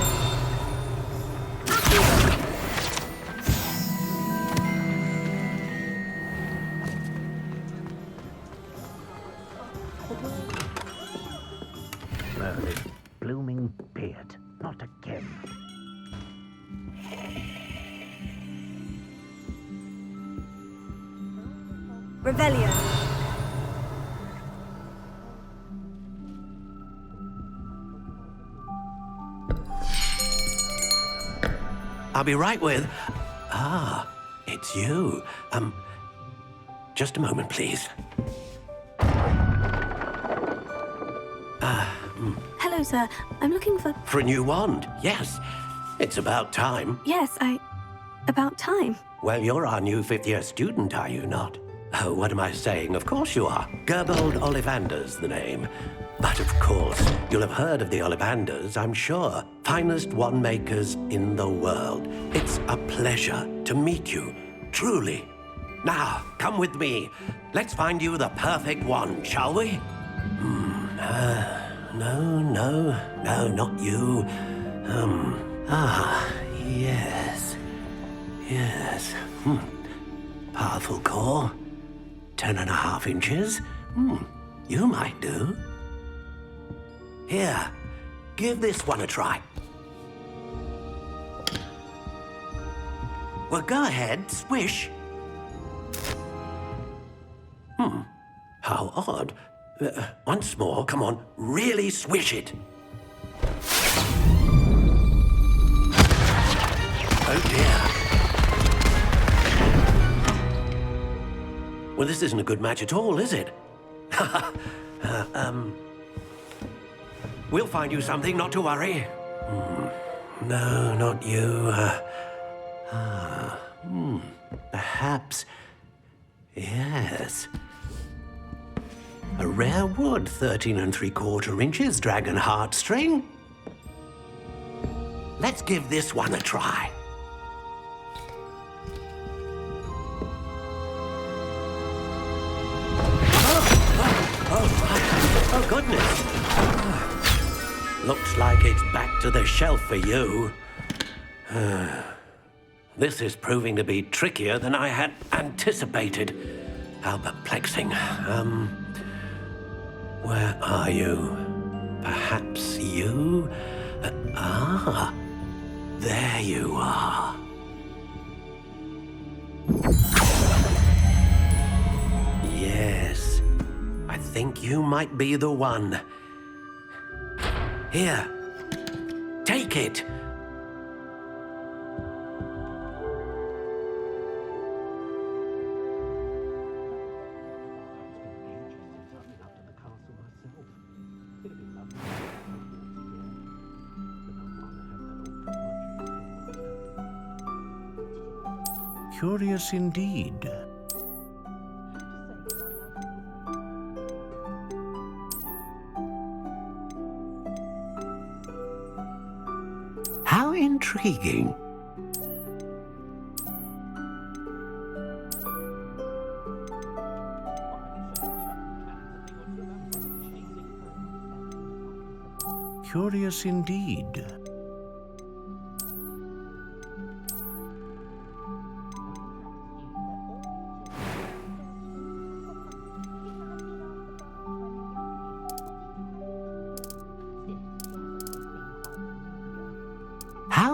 Merlin, blooming beard. Not again. Revelio. I'll be right with... Ah, it's you. Just a moment, please. Hello, sir. I'm looking for... For a new wand, yes. It's about time. Yes, about time. Well, you're our new fifth-year student, are you not? Oh, what am I saying? Of course you are. Gerbold Ollivander's the name. But of course, you'll have heard of the Ollivanders, I'm sure. Finest wand makers in the world. It's a pleasure to meet you, truly. Now, come with me. Let's find you the perfect wand, shall we? No, not you. Yes. Powerful core. 10.5 inches. You might do. Here, give this one a try. Well, go ahead, swish. How odd. Once more, come on, really swish it. Oh dear. Well, this isn't a good match at all, is it? We'll find you something, not to worry. No, not you. Perhaps. Yes. A rare wood, 13 3/4 inches, dragon heartstring. Let's give this one a try. Oh, goodness. Looks like it's back to the shelf for you. This is proving to be trickier than I had anticipated. How perplexing. Where are you? Perhaps you? There you are. Yes, I think you might be the one. Here, take it. Curious indeed. How intriguing. Curious indeed.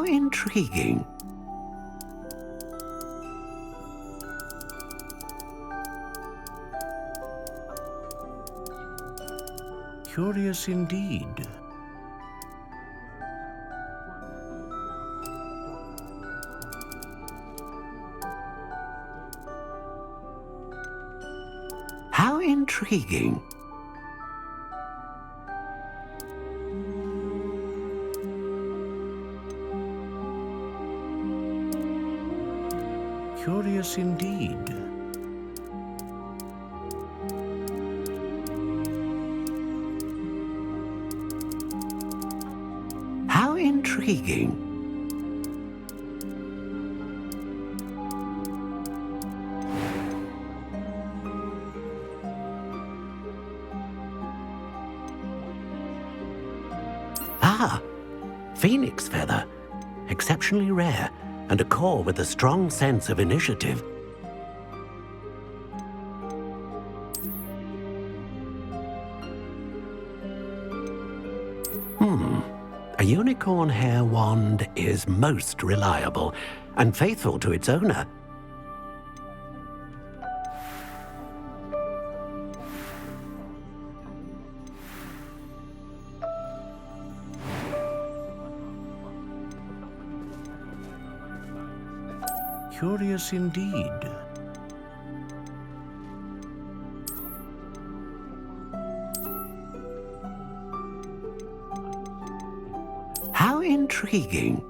How intriguing. Curious indeed. How intriguing. Curious indeed. How intriguing. Ah, phoenix feather. Exceptionally rare, and a core with a strong sense of initiative. A unicorn hair wand is most reliable and faithful to its owner. Curious indeed. How intriguing.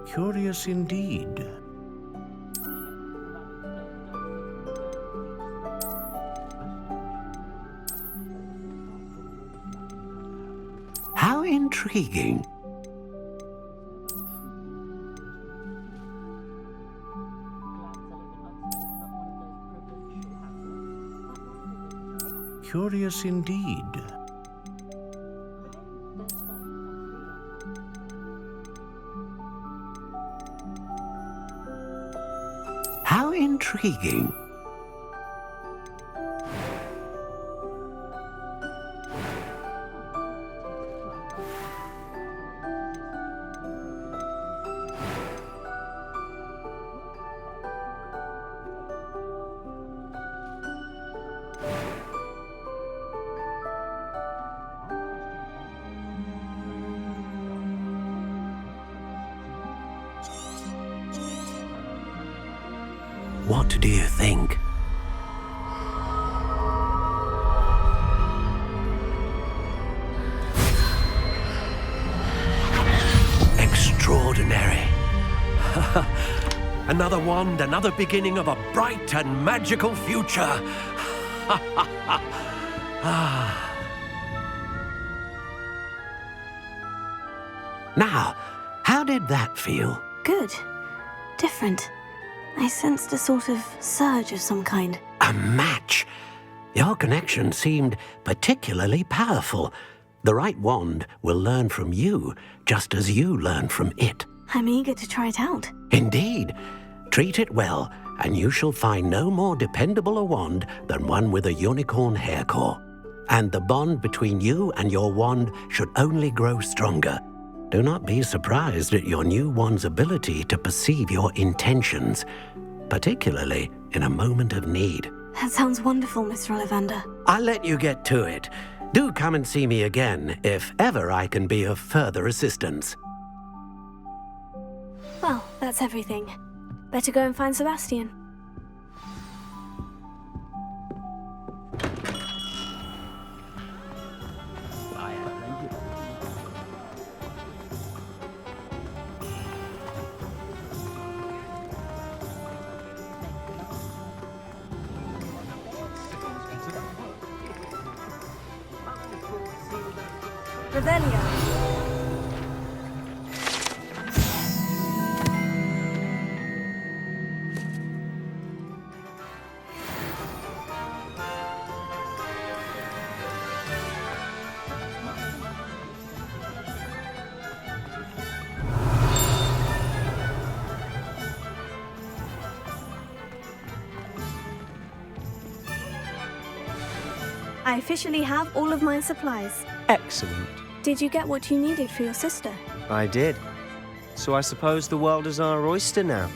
Curious indeed. How intriguing. Curious indeed. How intriguing. What do you think? Extraordinary. Another wand, another beginning of a bright and magical future. Now, how did that feel? Good. Different. I sensed a sort of surge of some kind. A match. Your connection seemed particularly powerful. The right wand will learn from you, just as you learn from it. I'm eager to try it out. Indeed. Treat it well, and you shall find no more dependable a wand than one with a unicorn hair core. And the bond between you and your wand should only grow stronger. Do not be surprised at your new wand's ability to perceive your intentions, particularly in a moment of need. That sounds wonderful, Mr. Ollivander. I'll let you get to it. Do come and see me again if ever I can be of further assistance. Well, that's everything. Better go and find Sebastian. Revelio. I officially have all of my supplies. Excellent. Did you get what you needed for your sister? I did. So I suppose the world is our oyster now.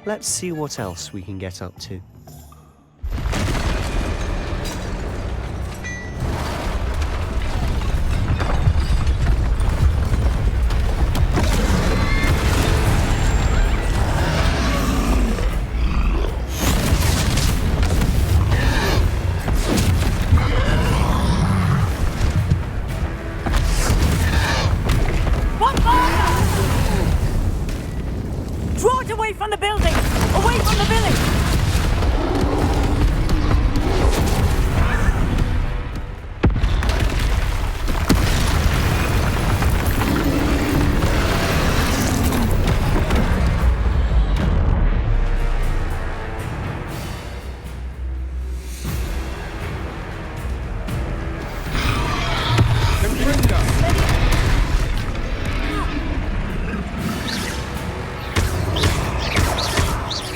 Let's see what else we can get up to. Draw it away from the building! Away from the village!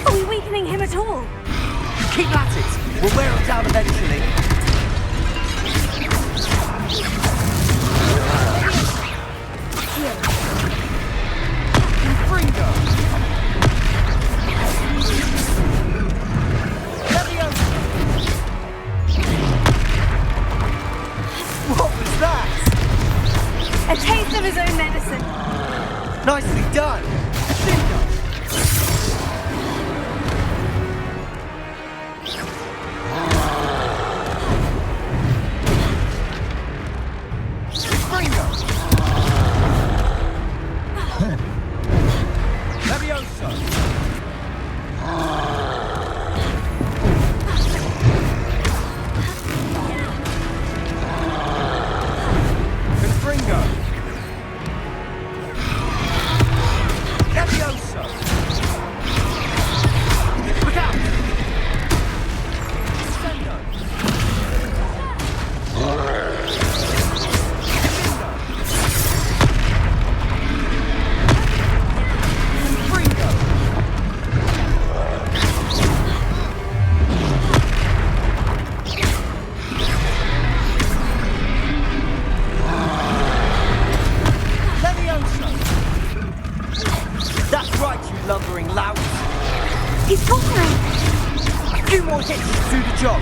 Are we weakening him at all? Keep at it! We'll wear him down eventually. What was that? A taste of his own medicine. Nicely done! That's right, you lumbering lout. He's conquering. A few more hits to do the job.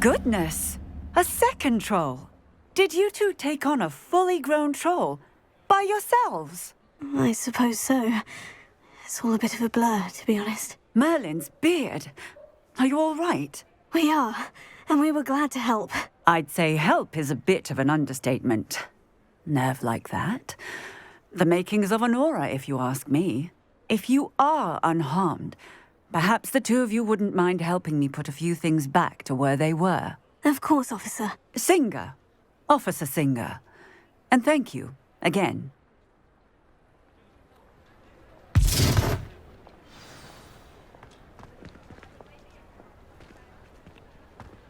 Goodness! A second troll! Did you two take on a fully grown troll? By yourselves? I suppose so. It's all a bit of a blur, to be honest. Merlin's beard! Are you all right? We are, and we were glad to help. I'd say help is a bit of an understatement. Nerve like that. The makings of an aura, if you ask me. If you are unharmed, perhaps the two of you wouldn't mind helping me put a few things back to where they were. Of course, officer. Singer. Officer Singer. And thank you, again.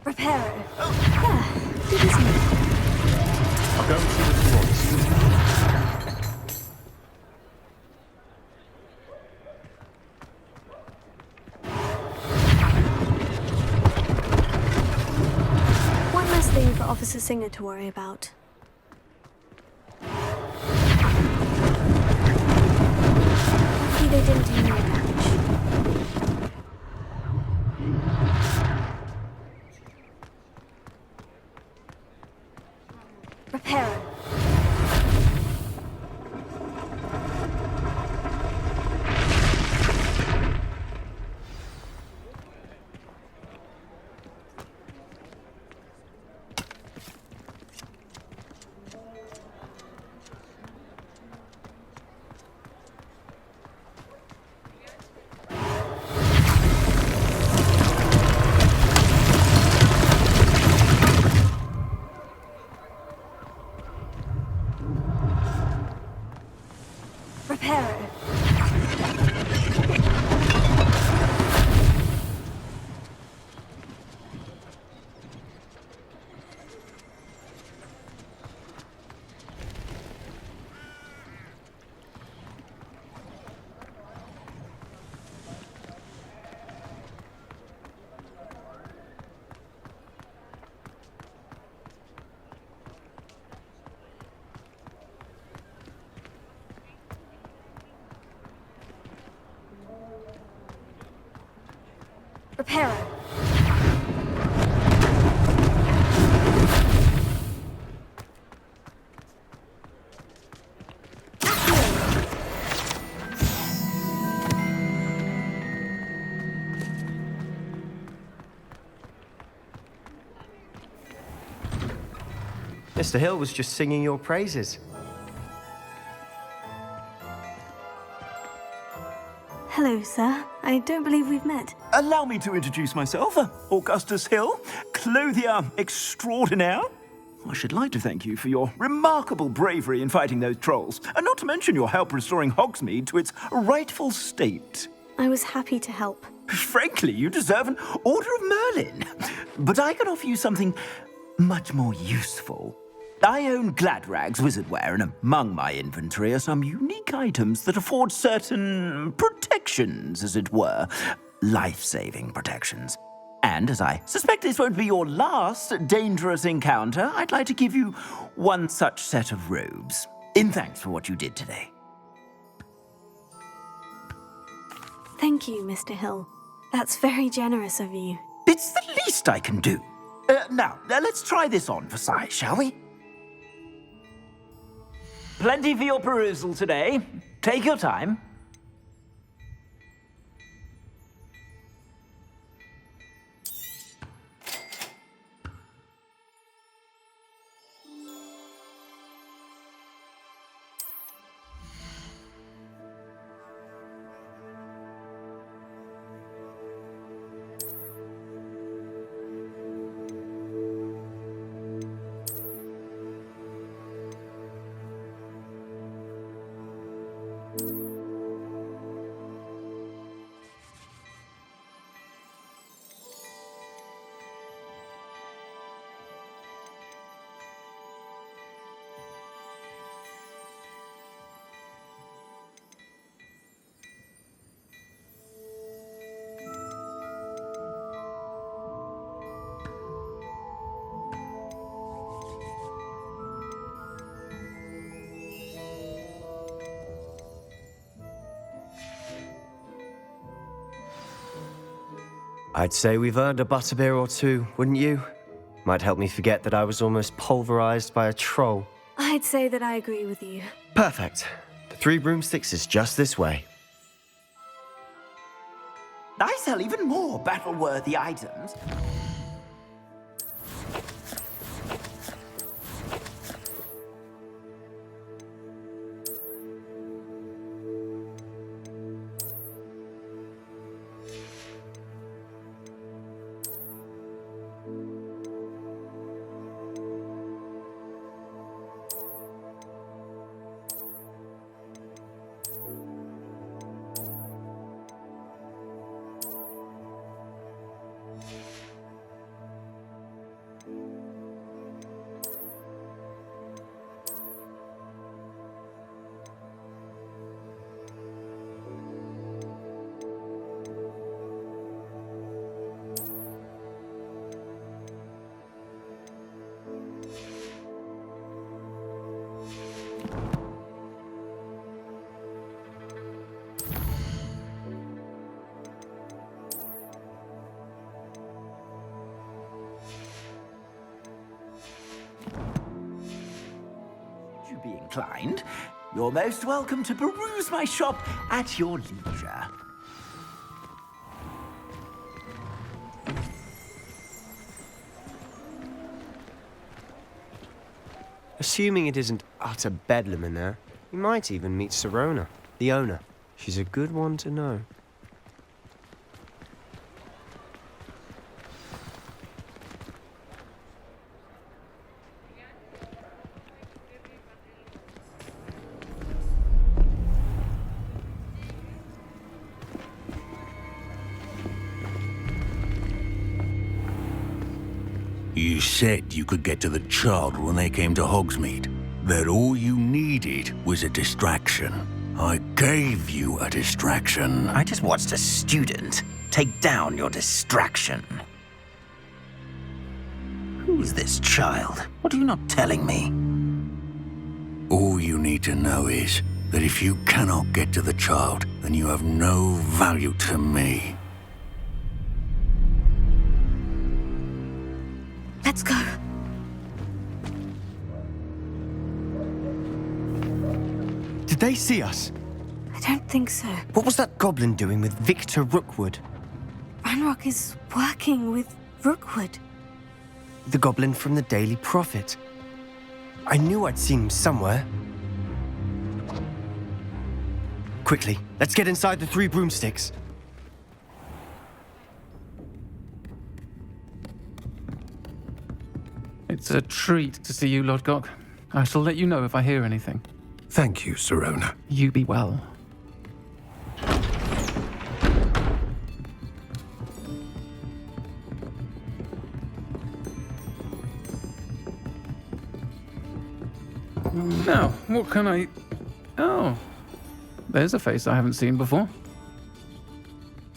Reparo. I'll go and see what he wants. One less thing for Officer Singer to worry about. Lucky they didn't do more damage. Reparo. Reparo. Mr. Hill was just singing your praises. Hello, sir. I don't believe we've met. Allow me to introduce myself, Augustus Hill, clothier extraordinaire. I should like to thank you for your remarkable bravery in fighting those trolls, and not to mention your help restoring Hogsmeade to its rightful state. I was happy to help. Frankly, you deserve an Order of Merlin. But I can offer you something much more useful. I own Gladrag's wizardware, and among my inventory are some unique items that afford certain protections, as it were. Life-saving protections. And as I suspect this won't be your last dangerous encounter, I'd like to give you one such set of robes, in thanks for what you did today. Thank you, Mr. Hill. That's very generous of you. It's the least I can do. Now, let's try this on for size, shall we? Plenty for your perusal today. Take your time. I'd say we've earned a butterbeer or two, wouldn't you? Might help me forget that I was almost pulverized by a troll. I'd say that I agree with you. Perfect. The 3 broomsticks is just this way. I sell even more battle-worthy items. Be inclined, you're most welcome to peruse my shop at your leisure. Assuming it isn't utter bedlam in there, you might even meet Serona, the owner. She's a good one to know. You said you could get to the child when they came to Hogsmeade. That all you needed was a distraction. I gave you a distraction. I just watched a student take down your distraction. Who's this child? What are you not telling me? All you need to know is that if you cannot get to the child, then you have no value to me. Let's go. Did they see us? I don't think so. What was that goblin doing with Victor Rookwood? Ranrock is working with Rookwood. The goblin from the Daily Prophet. I knew I'd seen him somewhere. Quickly, let's get inside the 3 broomsticks. It's a treat to see you, Lodgok. I shall let you know if I hear anything. Thank you, Sirona. You be well. Now, what can I... Oh, there's a face I haven't seen before.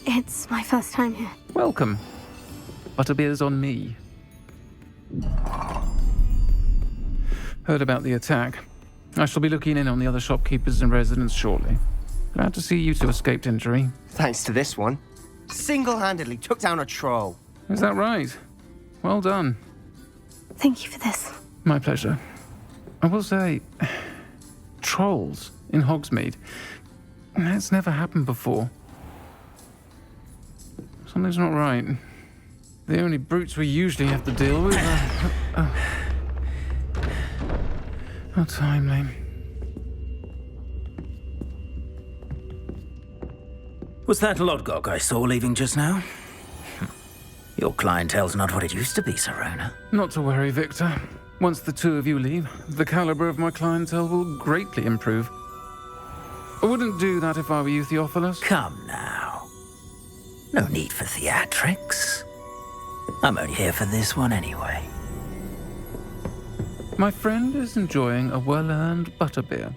It's my first time here. Welcome. Butterbeer's on me. Heard about the attack. I shall be looking in on the other shopkeepers and residents shortly. Glad to see you two escaped injury. Thanks to this one. Single-handedly took down a troll. Is that right? Well done. Thank you for this. My pleasure. I will say, trolls in Hogsmeade. That's never happened before. Something's not right. The only brutes we usually have to deal with are... How timely. Was that Lodgok I saw leaving just now? Your clientele's not what it used to be, Sirona. Not to worry, Victor. Once the two of you leave, the caliber of my clientele will greatly improve. I wouldn't do that if I were you, Theophilus. Come now. No need for theatrics. I'm only here for this one anyway. My friend is enjoying a well-earned butterbeer.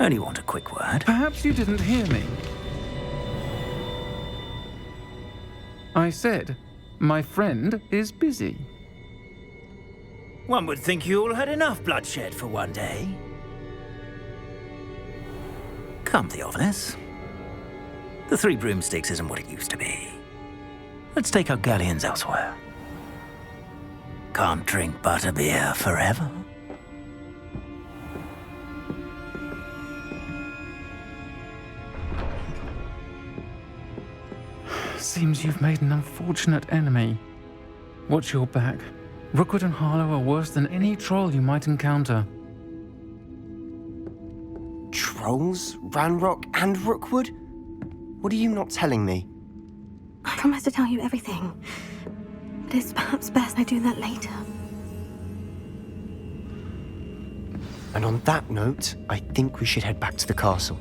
Only want a quick word. Perhaps you didn't hear me. I said, my friend is busy. One would think you all had enough bloodshed for one day. Come, Theophilus. The 3 broomsticks isn't what it used to be. Let's take our galleons elsewhere. Can't drink butterbeer forever. Seems you've made an unfortunate enemy. Watch your back. Rookwood and Harlow are worse than any troll you might encounter. Trolls? Ranrock and Rookwood? What are you not telling me? I promise to tell you everything. But it's perhaps best I do that later. And on that note, I think we should head back to the castle.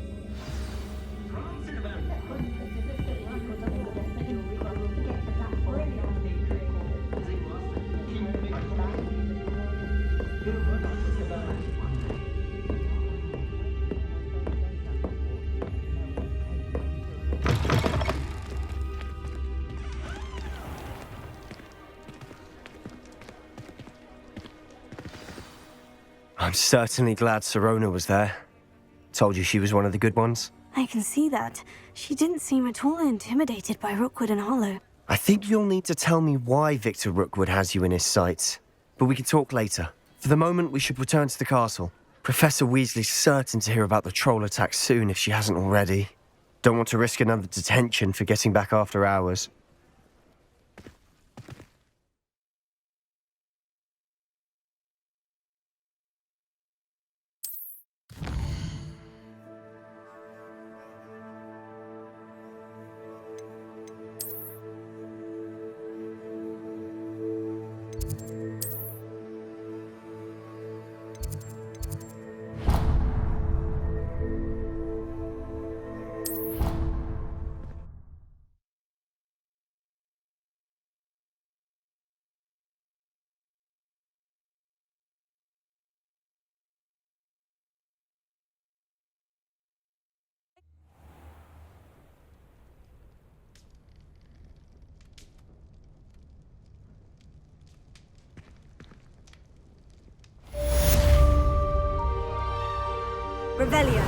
I'm certainly glad Sirona was there. Told you she was one of the good ones. I can see that. She didn't seem at all intimidated by Rookwood and Harlow. I think you'll need to tell me why Victor Rookwood has you in his sights. But we can talk later. For the moment, we should return to the castle. Professor Weasley's certain to hear about the troll attack soon if she hasn't already. Don't want to risk another detention for getting back after hours. Revelio.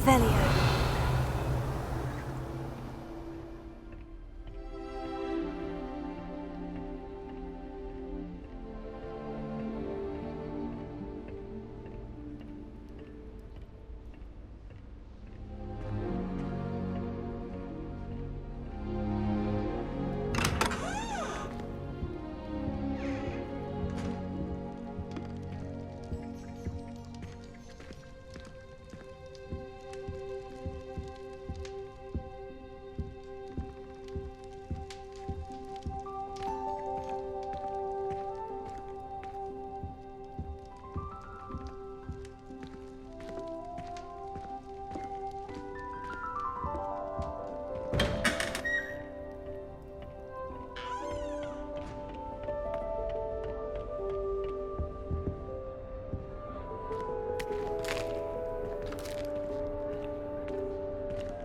Revelio.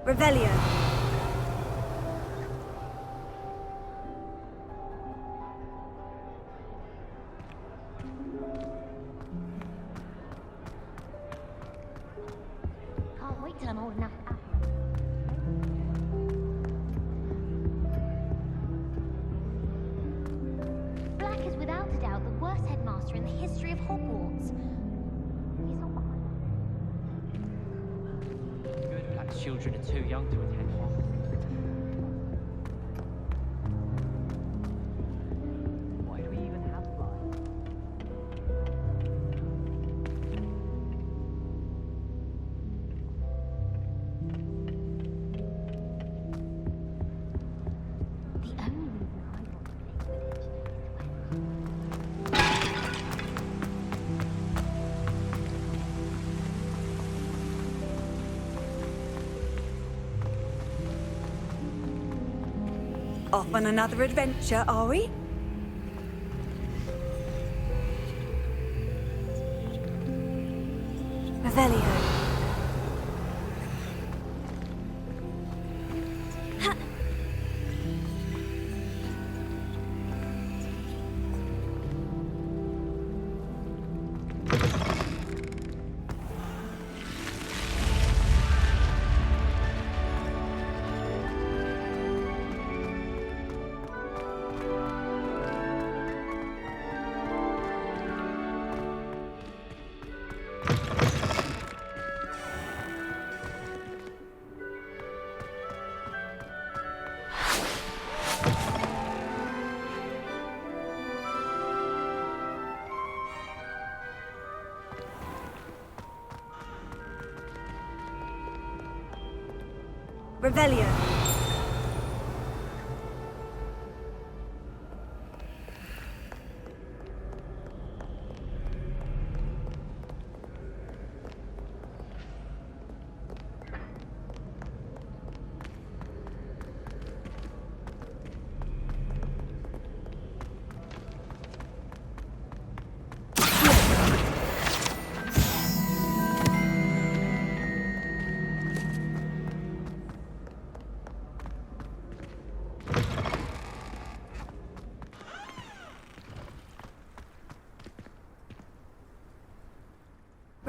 Revelio. Can't wait till I'm old enough to Black is without a doubt the worst headmaster in the history of Hogwarts. He's not behind. Good, Black's children are too young to attend Hogwarts. Why do we even have flies? The only reason I want to play Quidditch is Off on another adventure, are we? Revelio. Revelio.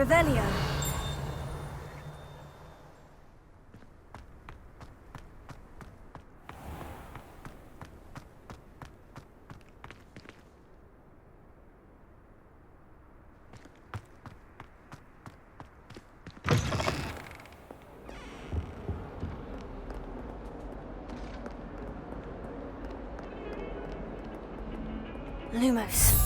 Revelio. Lumos.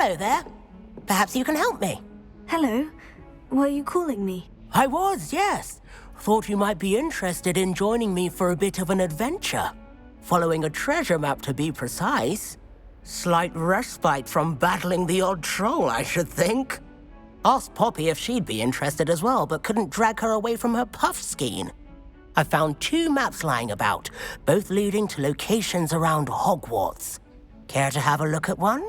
Hello there. Perhaps you can help me. Hello. Were you calling me? I was, yes. Thought you might be interested in joining me for a bit of an adventure. Following a treasure map, to be precise. Slight respite from battling the odd troll, I should think. Asked Poppy if she'd be interested as well, but couldn't drag her away from her puff skein. I found 2 maps lying about, both leading to locations around Hogwarts. Care to have a look at one?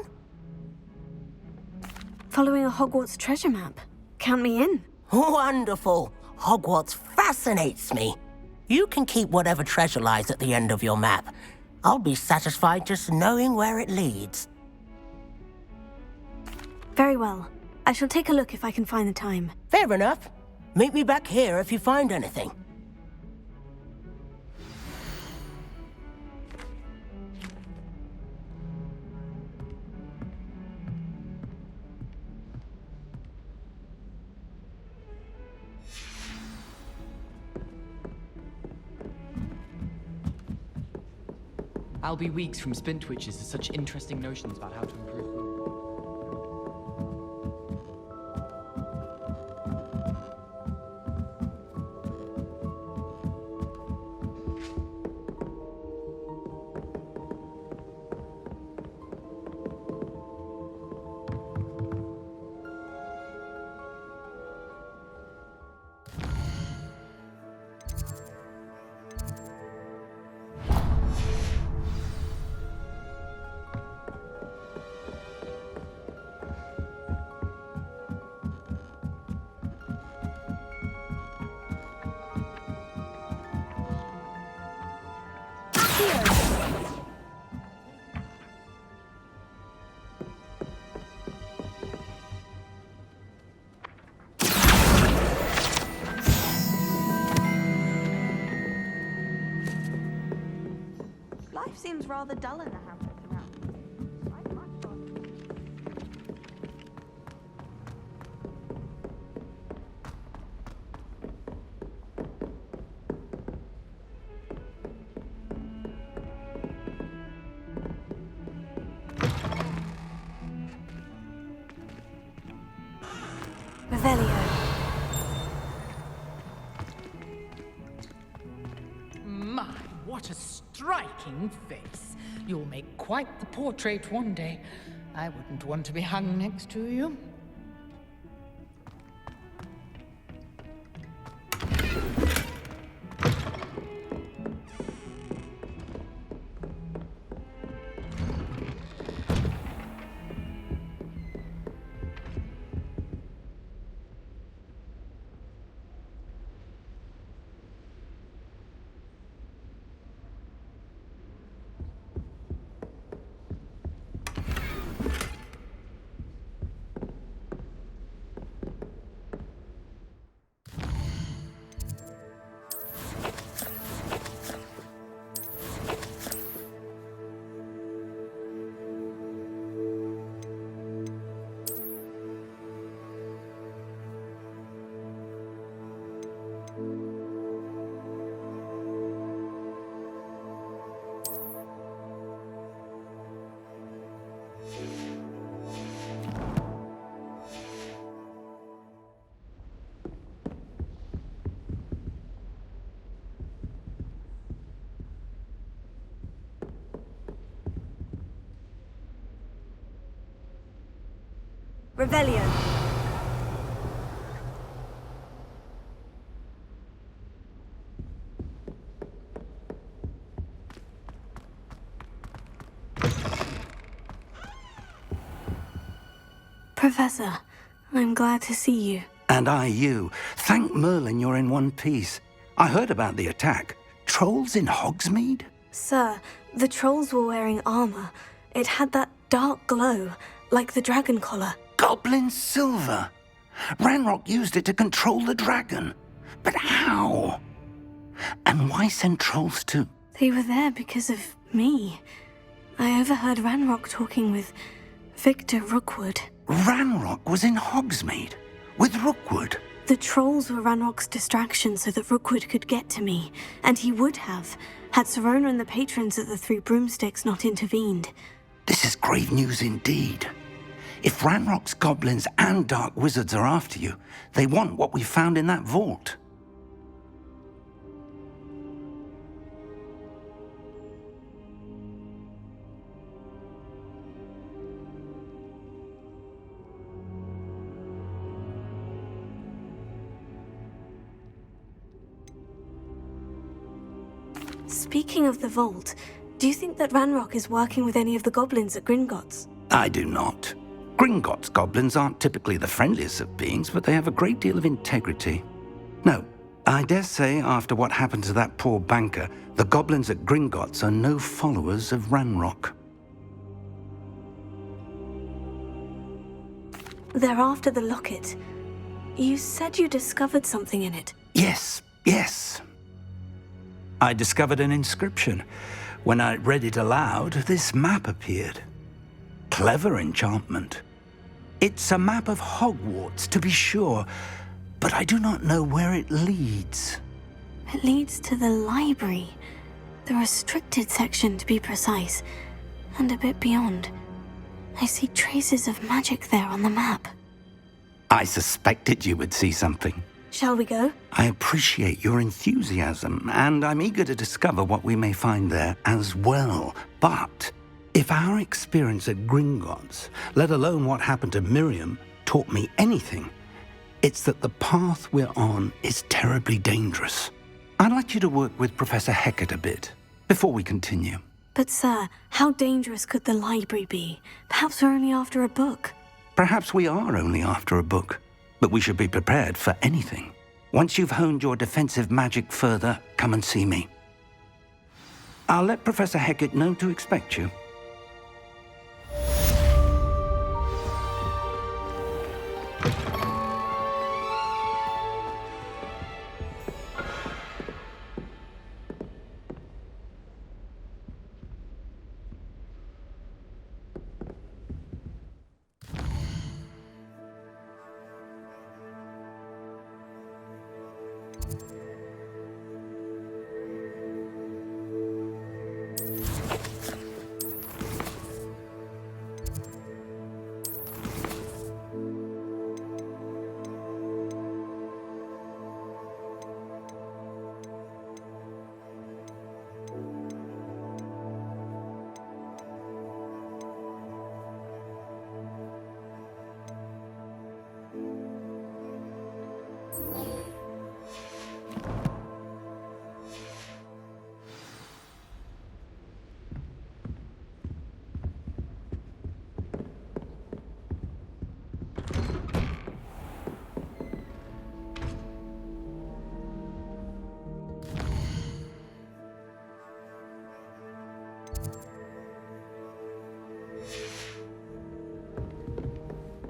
Following a Hogwarts treasure map. Count me in. Wonderful. Hogwarts fascinates me. You can keep whatever treasure lies at the end of your map. I'll be satisfied just knowing where it leads. Very well. I shall take a look if I can find the time. Fair enough. Meet me back here if you find anything. I'll be weeks from Spintwitches with such interesting notions about how to improve food. Life seems rather dull in the hamlet around. Revelio. My, what a striking face. You'll make quite the portrait one day. I wouldn't want to be hung next to you. Revelio. Professor, I'm glad to see you. And I you. Thank Merlin you're in one piece. I heard about the attack. Trolls in Hogsmeade? Sir, the trolls were wearing armor. It had that dark glow, like the dragon collar. Goblin silver. Ranrock used it to control the dragon. But how? And why send trolls too? They were there because of me. I overheard Ranrock talking with Victor Rookwood. Ranrock was in Hogsmeade with Rookwood. The trolls were Ranrock's distraction so that Rookwood could get to me, and he would have, had Serona and the patrons at the Three Broomsticks not intervened. This is grave news indeed. If Ranrock's goblins and dark wizards are after you, they want what we found in that vault. Speaking of the vault, do you think that Ranrock is working with any of the goblins at Gringotts? I do not. Gringotts goblins aren't typically the friendliest of beings, but they have a great deal of integrity. No, I dare say after what happened to that poor banker, the goblins at Gringotts are no followers of Ranrock. They're after the locket. You said you discovered something in it. Yes. I discovered an inscription. When I read it aloud, this map appeared. Clever enchantment. It's a map of Hogwarts, to be sure, but I do not know where it leads. It leads to the library. The restricted section, to be precise, and a bit beyond. I see traces of magic there on the map. I suspected you would see something. Shall we go? I appreciate your enthusiasm, and I'm eager to discover what we may find there as well. But if our experience at Gringotts, let alone what happened to Miriam, taught me anything, it's that the path we're on is terribly dangerous. I'd like you to work with Professor Hecat a bit before we continue. But sir, how dangerous could the library be? Perhaps we're only after a book. Perhaps we are only after a book, but we should be prepared for anything. Once you've honed your defensive magic further, come and see me. I'll let Professor Hecat know to expect you.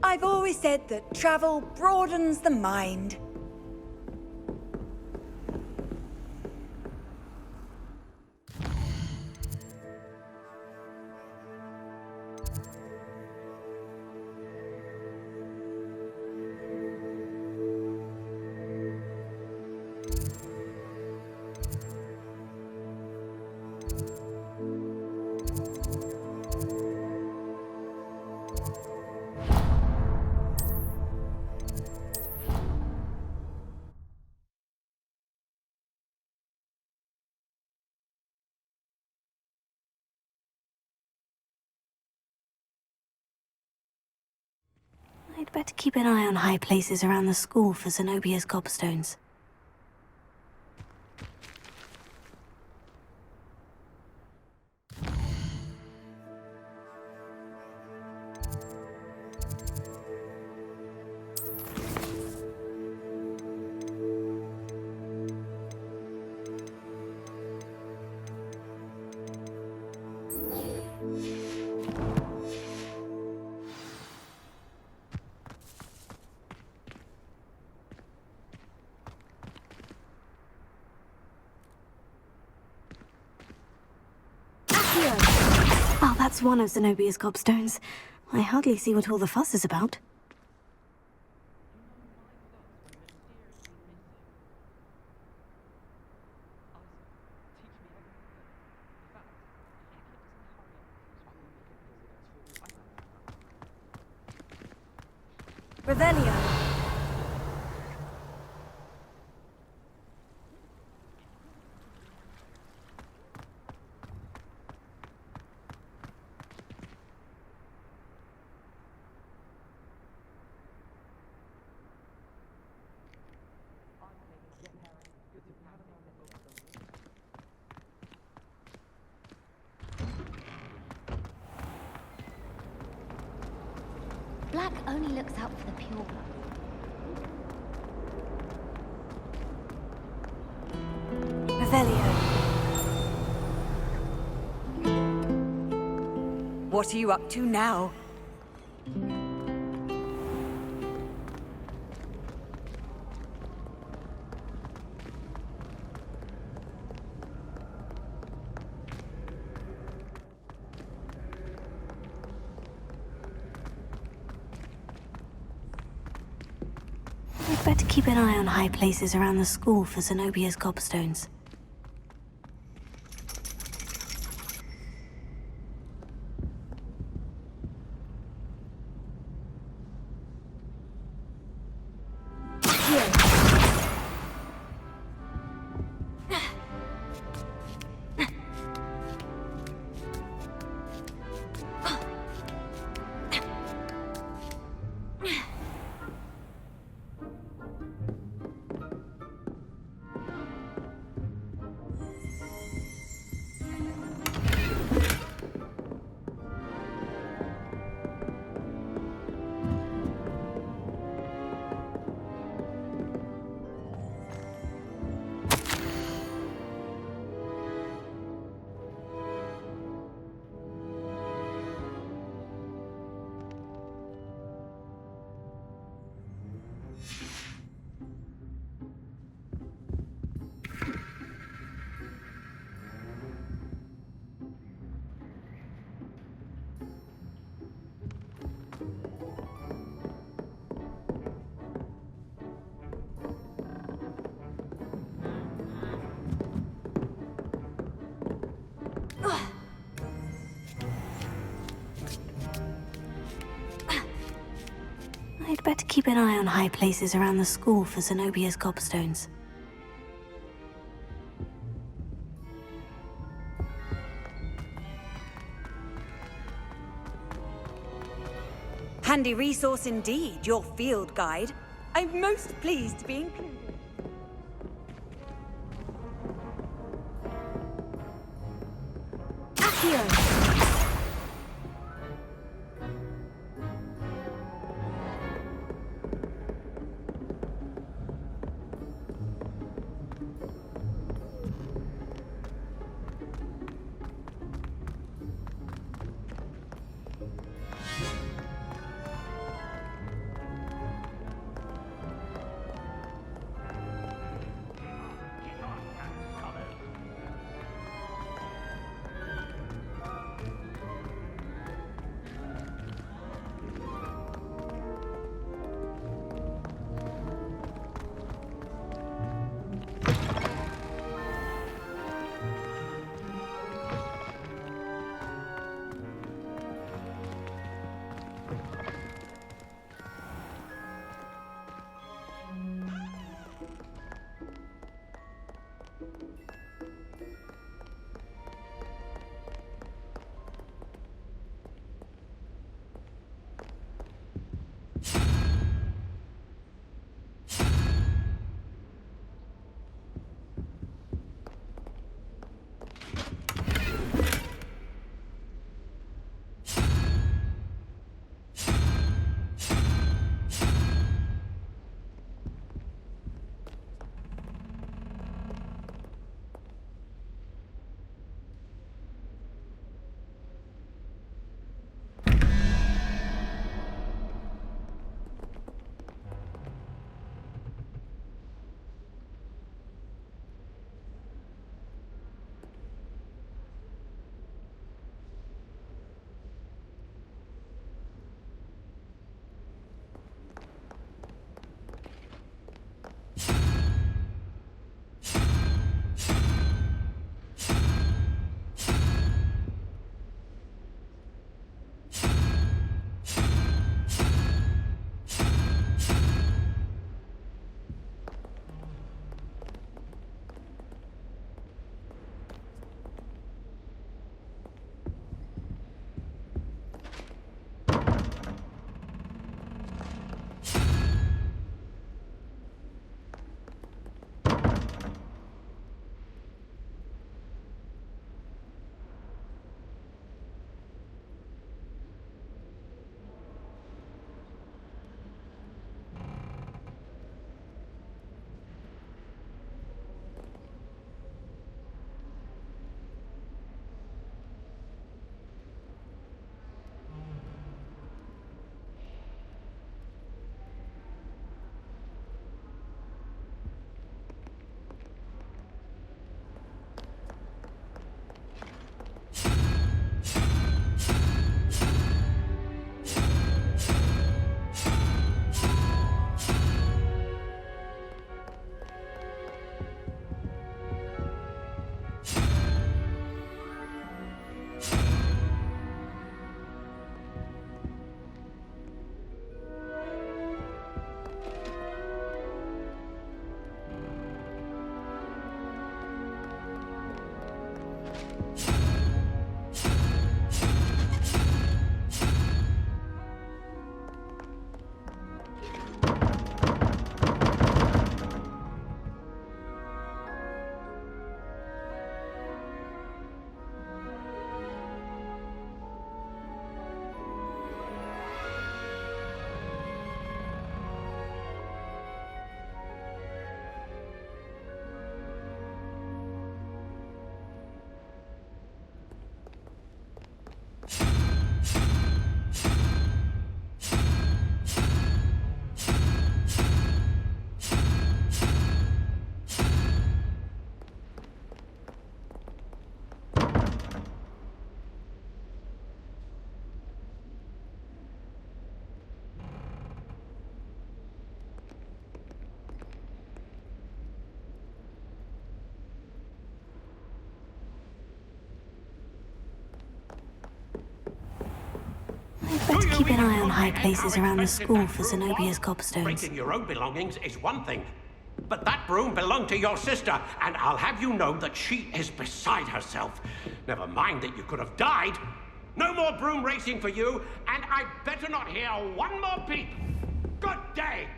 I've always said that travel broadens the mind. I'd better keep an eye on high places around the school for Zenobia's gobstones. Oh, that's one of Zenobia's gobstones. I hardly see what all the fuss is about. Revelio. Black only looks out for the pure blood. Revelio. What are you up to now? We'd better keep an eye on high places around the school for Zenobia's gobstones. I'd better keep an eye on high places around the school for Zenobia's gobstones. Handy resource indeed, your field guide. I'm most pleased to be included. Accio! I'd better keep an eye on high places around the school for Zenobia's cobstones. Breaking your own belongings is one thing, but that broom belonged to your sister, and I'll have you know that she is beside herself. Never mind that you could have died. No more broom racing for you, and I'd better not hear one more peep. Good day!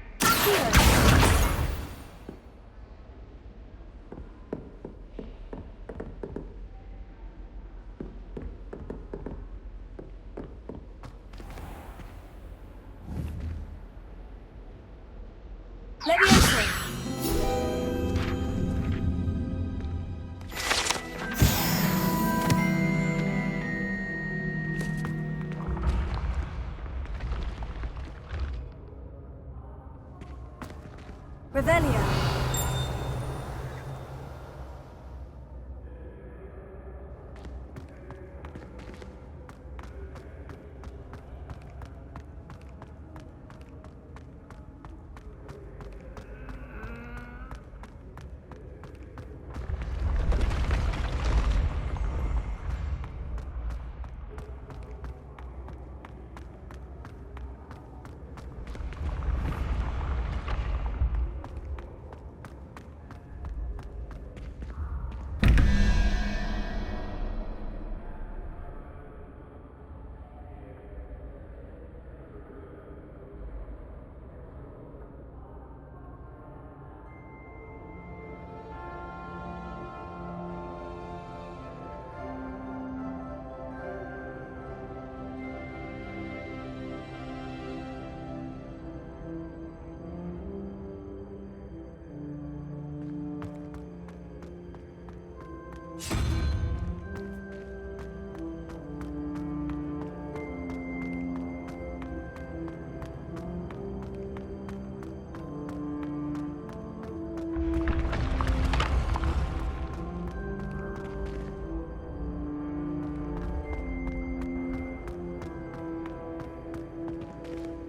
Leviosa! Revelio.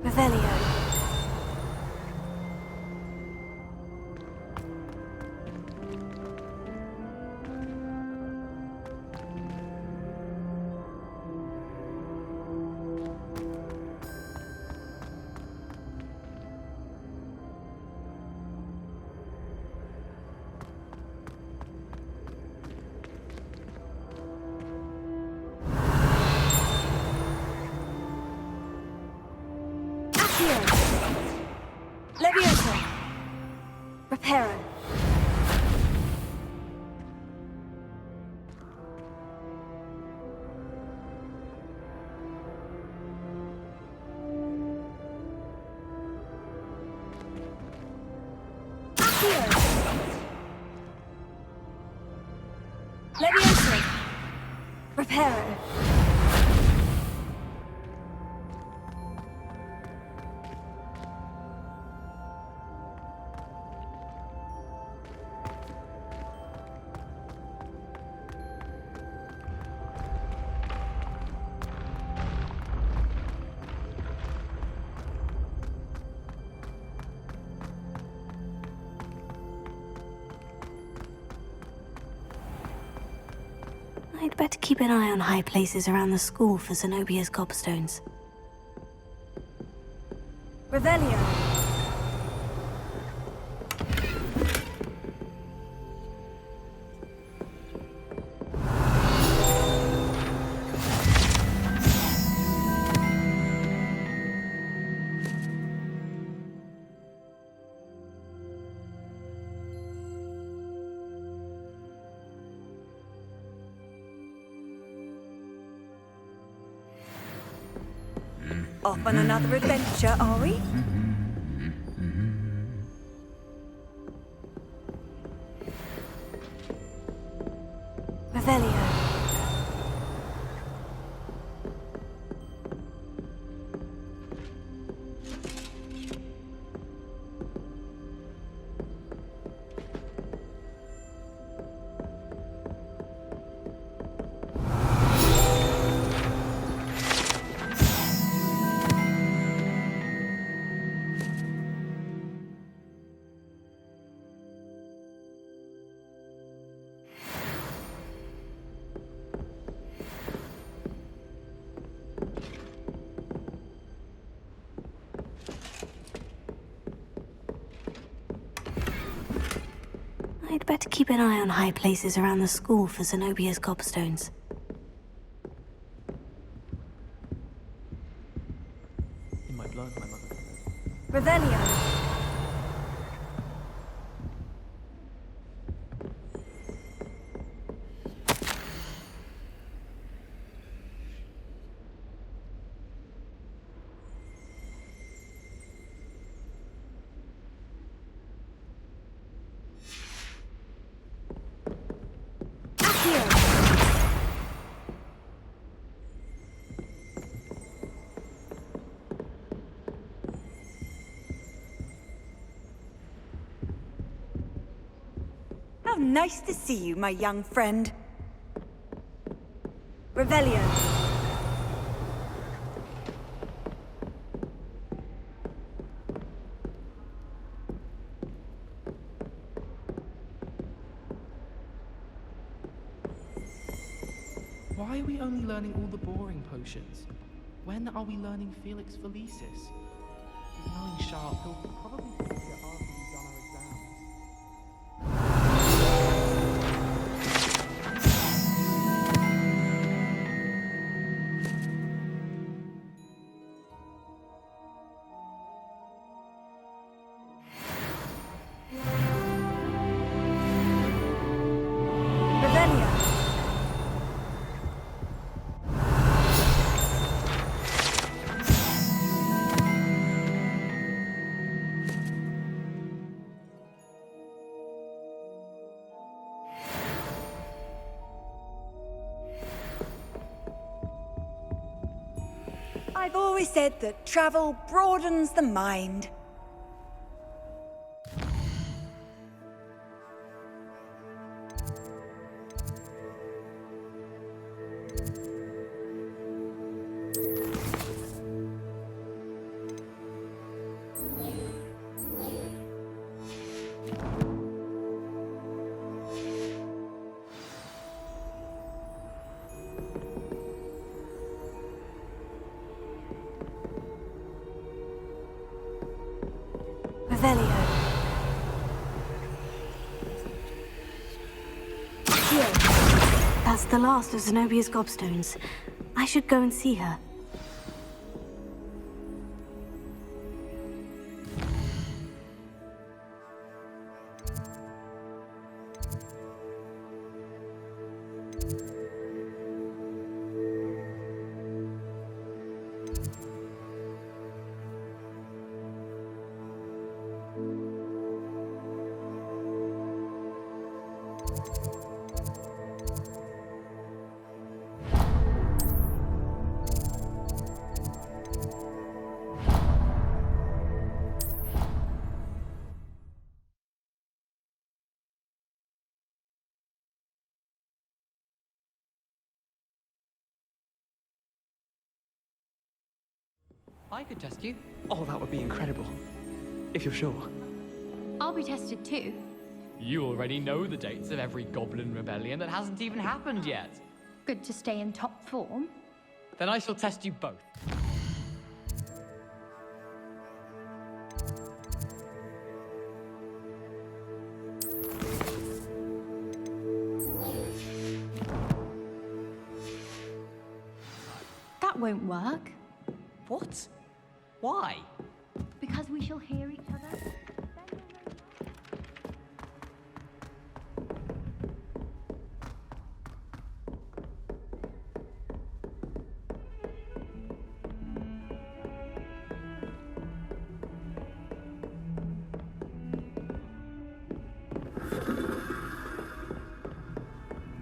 Revelio. Leviosa. Reparo. Leviosa. Reparo. I'd better keep an eye on high places around the school for Zenobia's cobstones. Revelio. Off on another adventure, are we? Revelio. better keep an eye on high places around the school for Zenobia's gobstones. In my blood, my mother said. Revelio. How nice to see you, my young friend. Revelio. Why are we only learning all the boring potions? When are we learning Felix Felicis? Knowing Sharp, he'll probably think it after we've done our exams. Revelio. I've always said that travel broadens the mind. Revelio. Here. That's the last of Zenobia's gobstones. I should go and see her. I could test you. Oh, that would be incredible. If you're sure. I'll be tested too. You already know the dates of every goblin rebellion that hasn't even happened yet. Good to stay in top form. Then I shall test you both. That won't work. What? Why? Because we shall hear each other.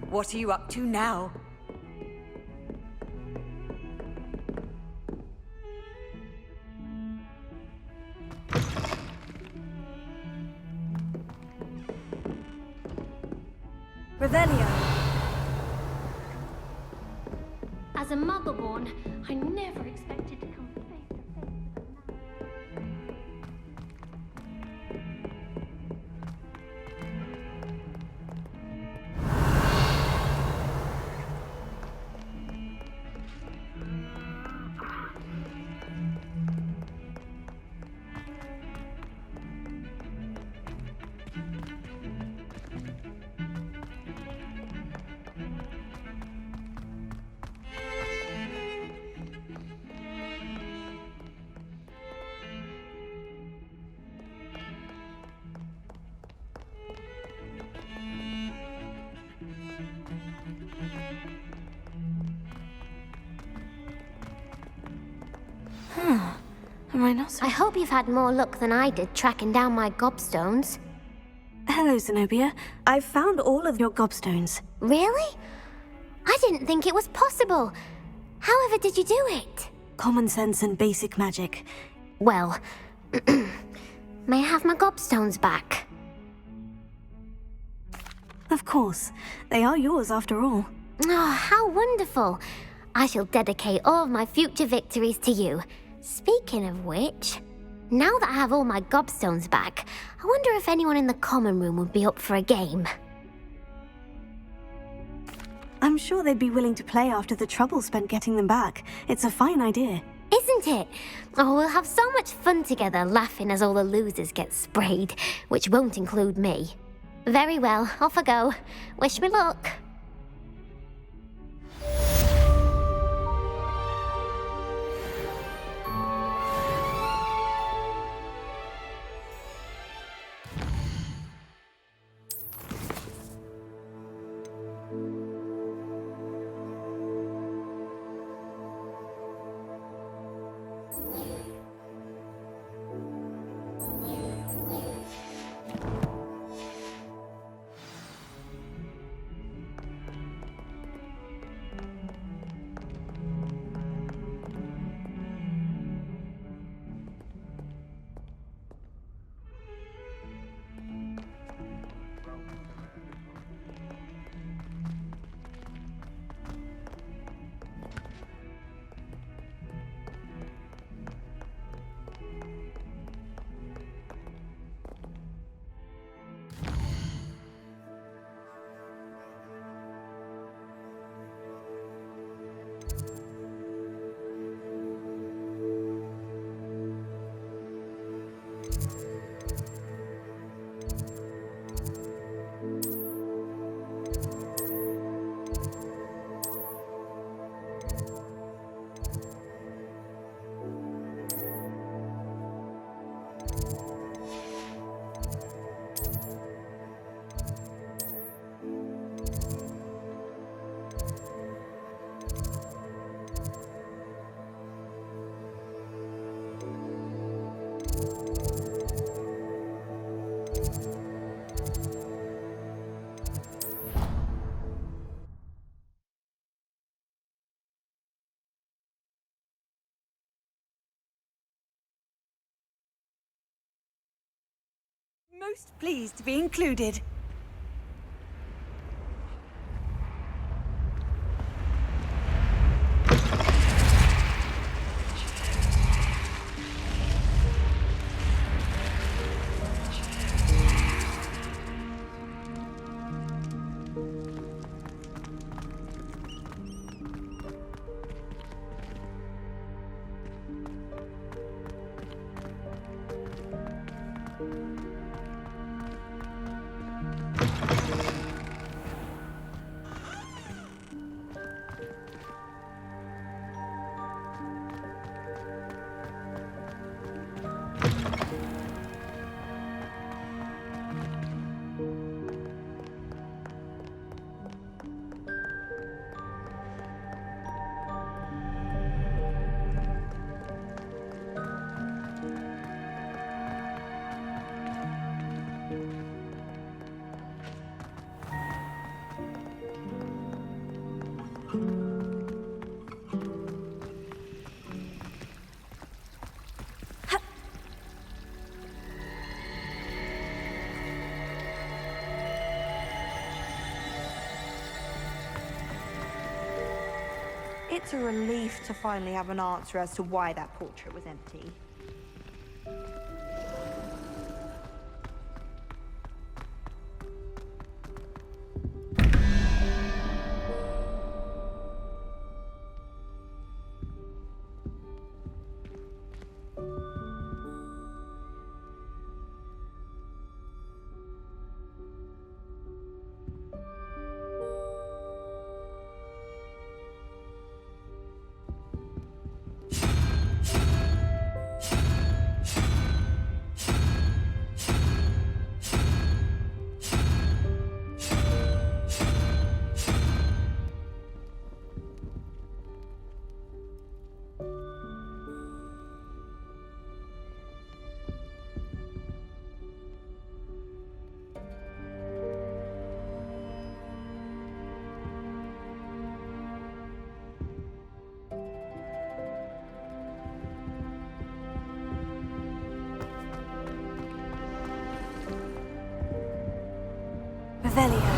What are you up to now? Revelio. As a mother-born, I never expected to come face to face with a man. rhinoceros. I hope you've had more luck than I did tracking down my gobstones. Hello, Zenobia. I've found all of your gobstones. Really? I didn't think it was possible. However did you do it? Common sense and basic magic. Well, may I have my gobstones back? Of course. They are yours after all. Oh, how wonderful. I shall dedicate all of my future victories to you. Speaking of which, now that I have all my gobstones back, I wonder if anyone in the common room would be up for a game. I'm sure they'd be willing to play after the trouble spent getting them back. It's a fine idea. Isn't it? Oh, we'll have so much fun together laughing as all the losers get sprayed, which won't include me. Very well, off I go. Wish me luck. Most pleased to be included. It's a relief to finally have an answer as to why that portrait was empty. Revelio.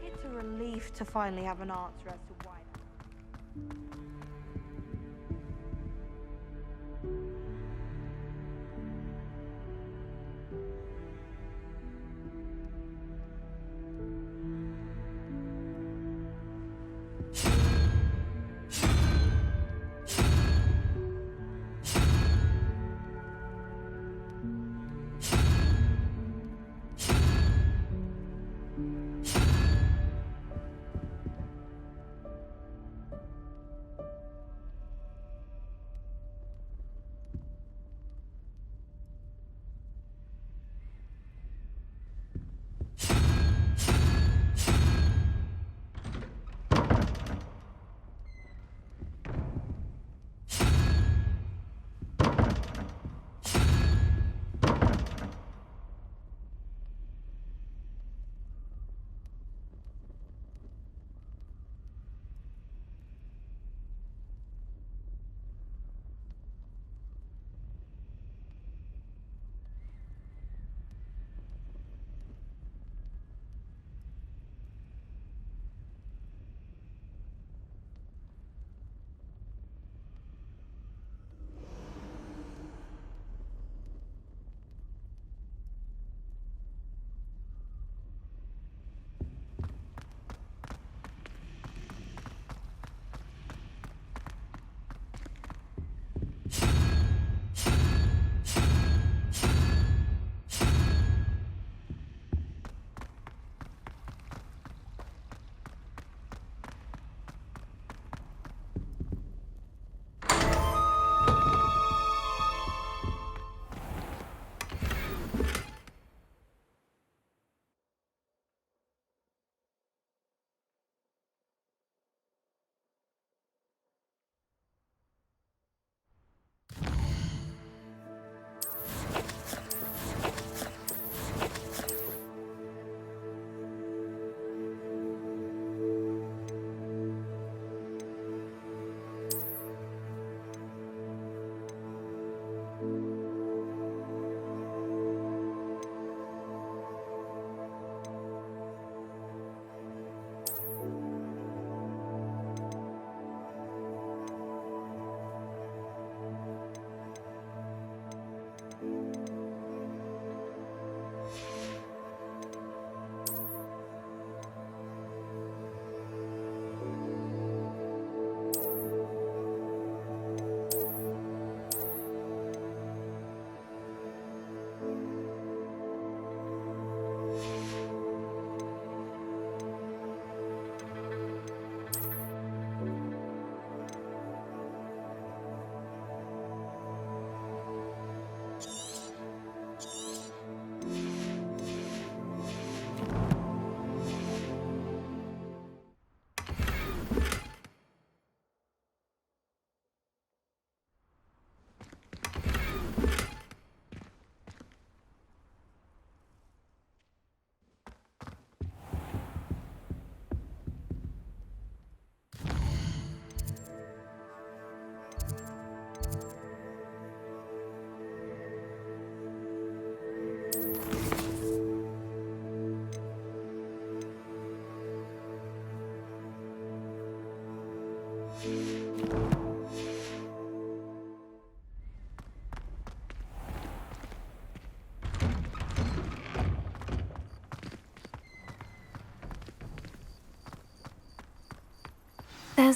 It's a relief to finally have an answer as to why.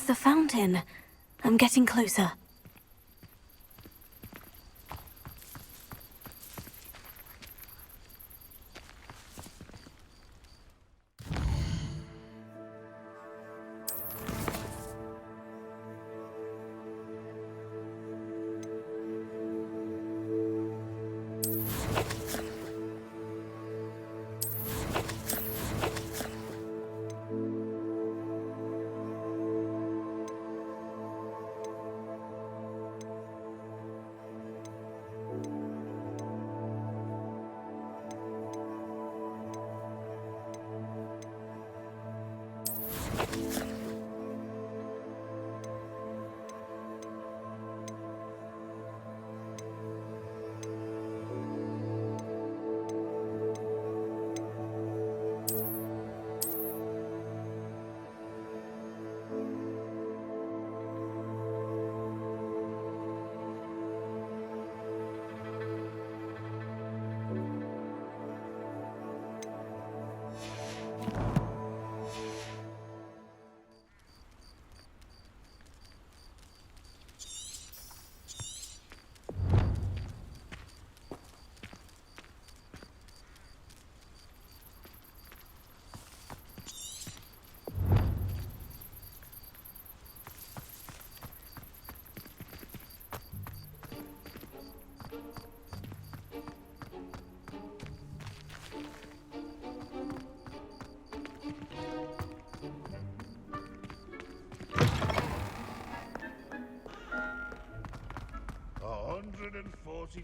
the fountain. I'm getting closer.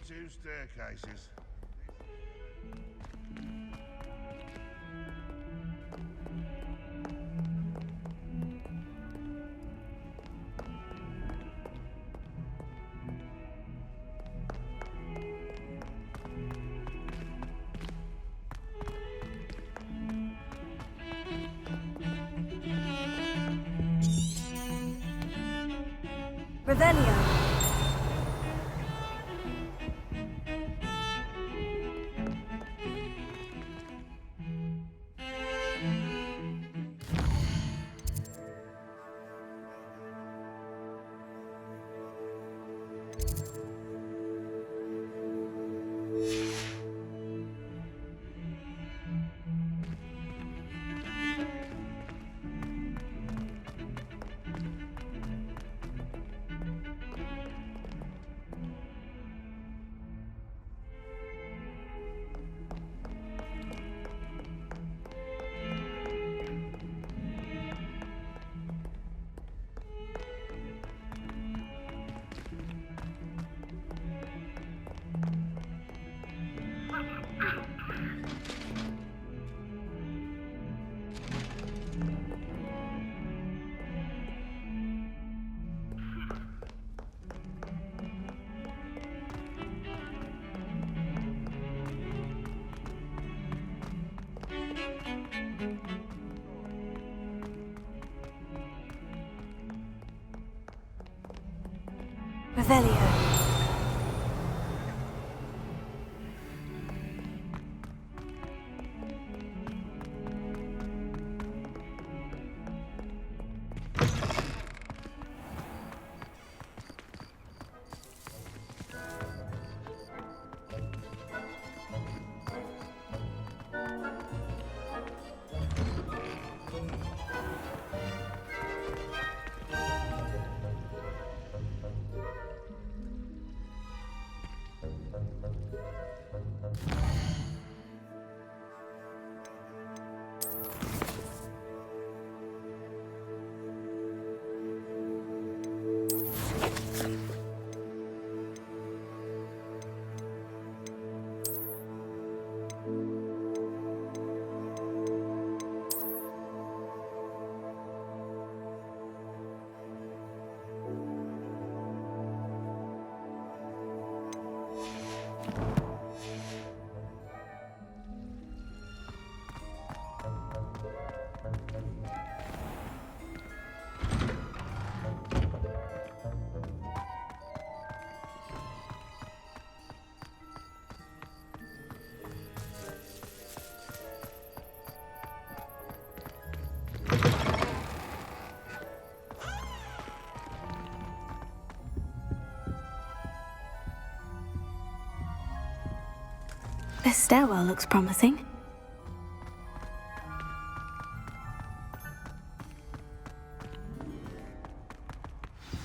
Two staircases. Revelio. Revelio. This stairwell looks promising.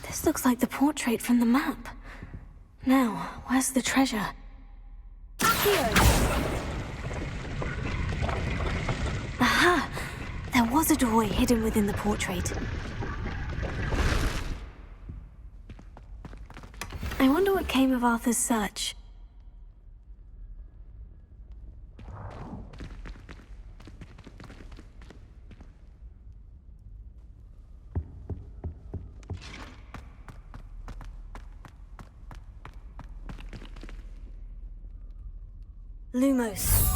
This looks like the portrait from the map. Now, where's the treasure? Aha! There was a doorway hidden within the portrait. I wonder what came of Arthur's search. Lumos.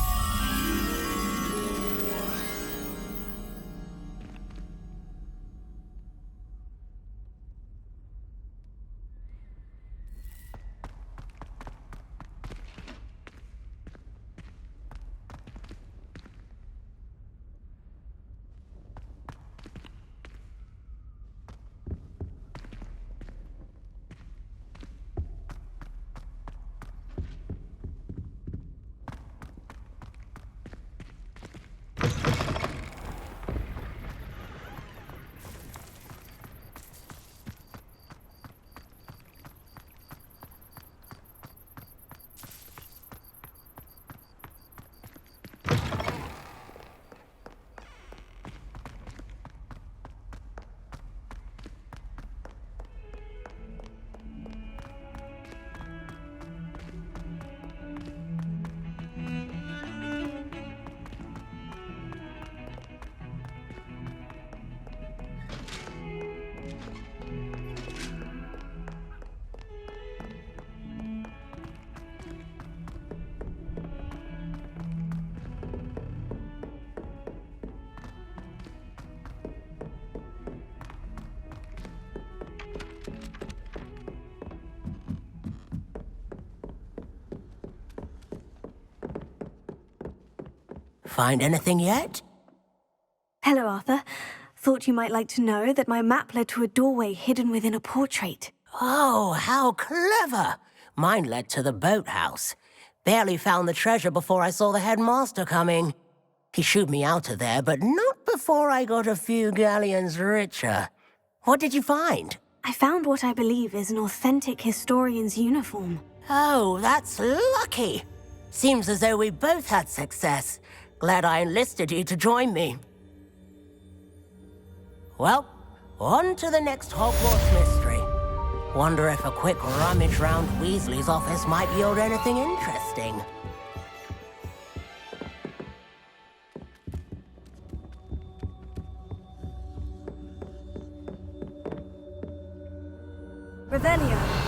Find anything yet? Hello, Arthur. Thought you might like to know that my map led to a doorway hidden within a portrait. Oh, how clever! Mine led to the boathouse. Barely found the treasure before I saw the headmaster coming. He shooed me out of there, but not before I got a few galleons richer. What did you find? I found what I believe is an authentic historian's uniform. Oh, that's lucky. Seems as though we both had success. Glad I enlisted you to join me. Well, on to the next Hogwarts mystery. Wonder if a quick rummage round Weasley's office might yield anything interesting. Revelio.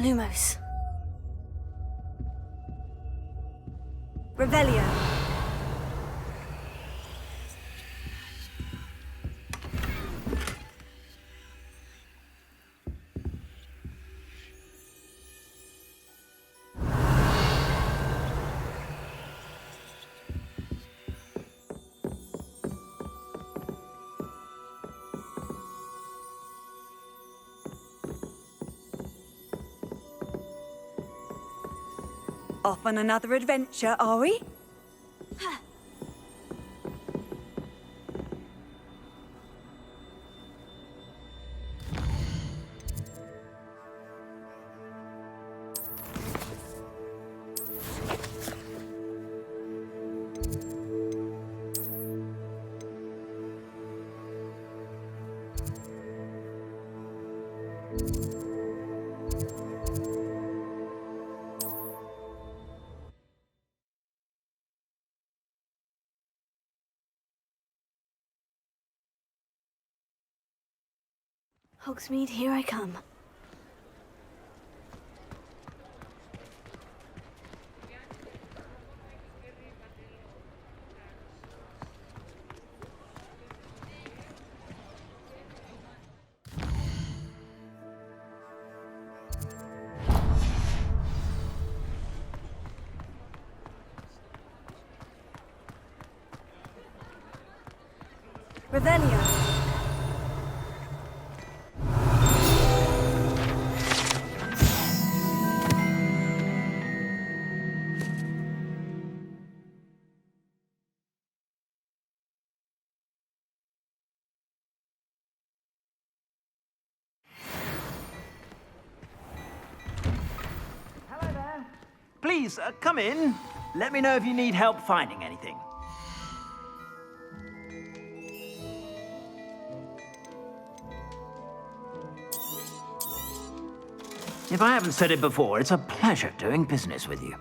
Lumos. Revelio. Off on another adventure, are we? Hogsmeade, here I come. Revelio. Please, come in. Let me know if you need help finding anything. If I haven't said it before, it's a pleasure doing business with you.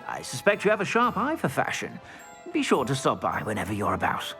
I suspect you have a sharp eye for fashion. Be sure to stop by whenever you're about.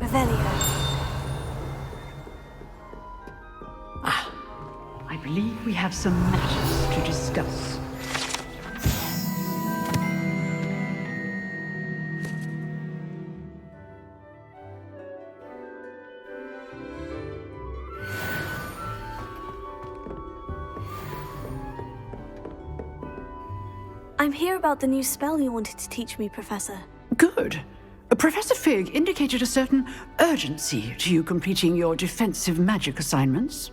Revelio. I believe we have some matters to discuss. I'm here about the new spell you wanted to teach me, Professor. Good. Professor Fig indicated a certain urgency to you completing your defensive magic assignments.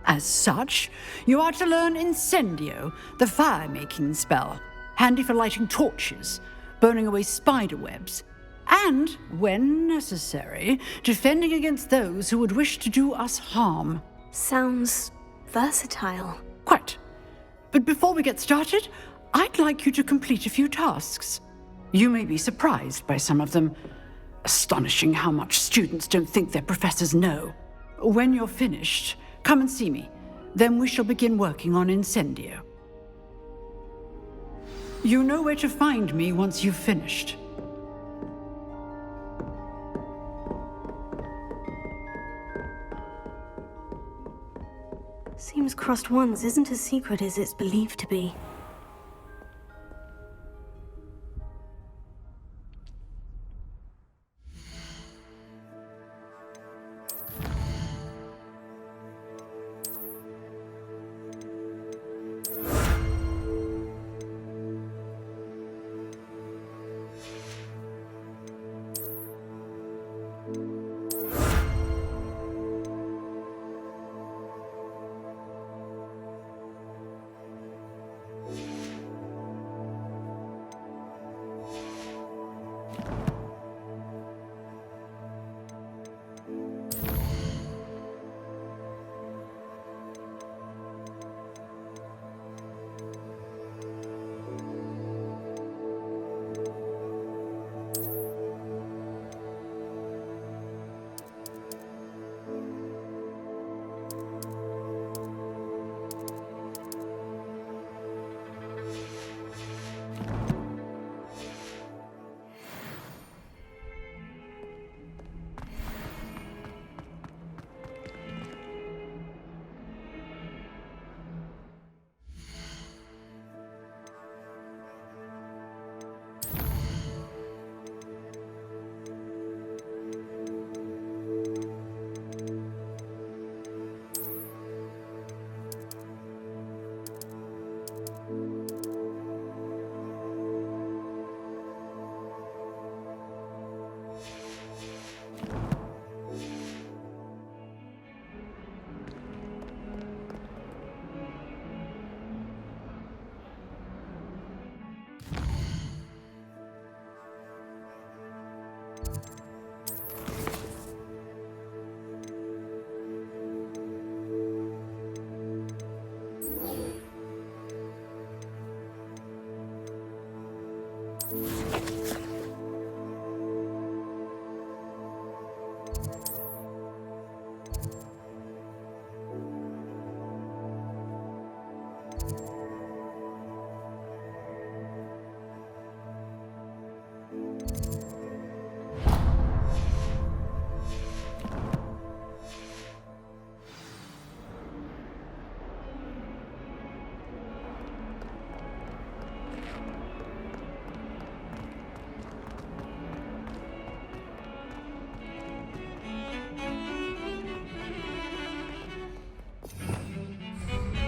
As such, you are to learn Incendio, the fire-making spell, handy for lighting torches, burning away spider webs, and, when necessary, defending against those who would wish to do us harm. Sounds versatile. Quite. But before we get started, I'd like you to complete a few tasks. You may be surprised by some of them. Astonishing how much students don't think their professors know. When you're finished, come and see me. Then we shall begin working on Incendio. You know where to find me once you've finished. Seems Crossed Ones isn't as secret as it's believed to be.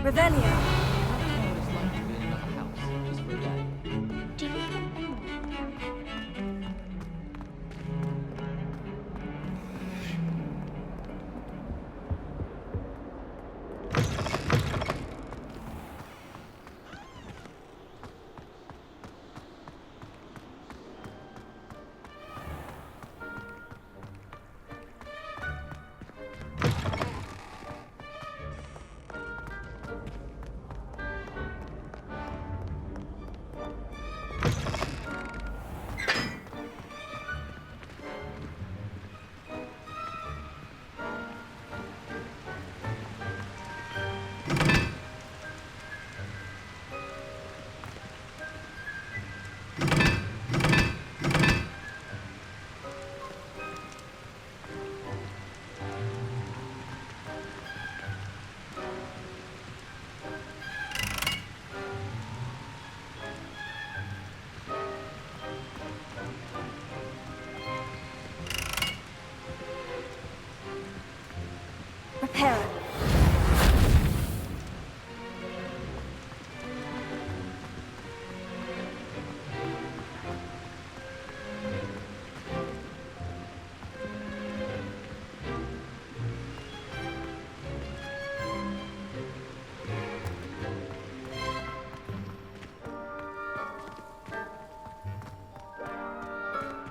Revelio. Hera.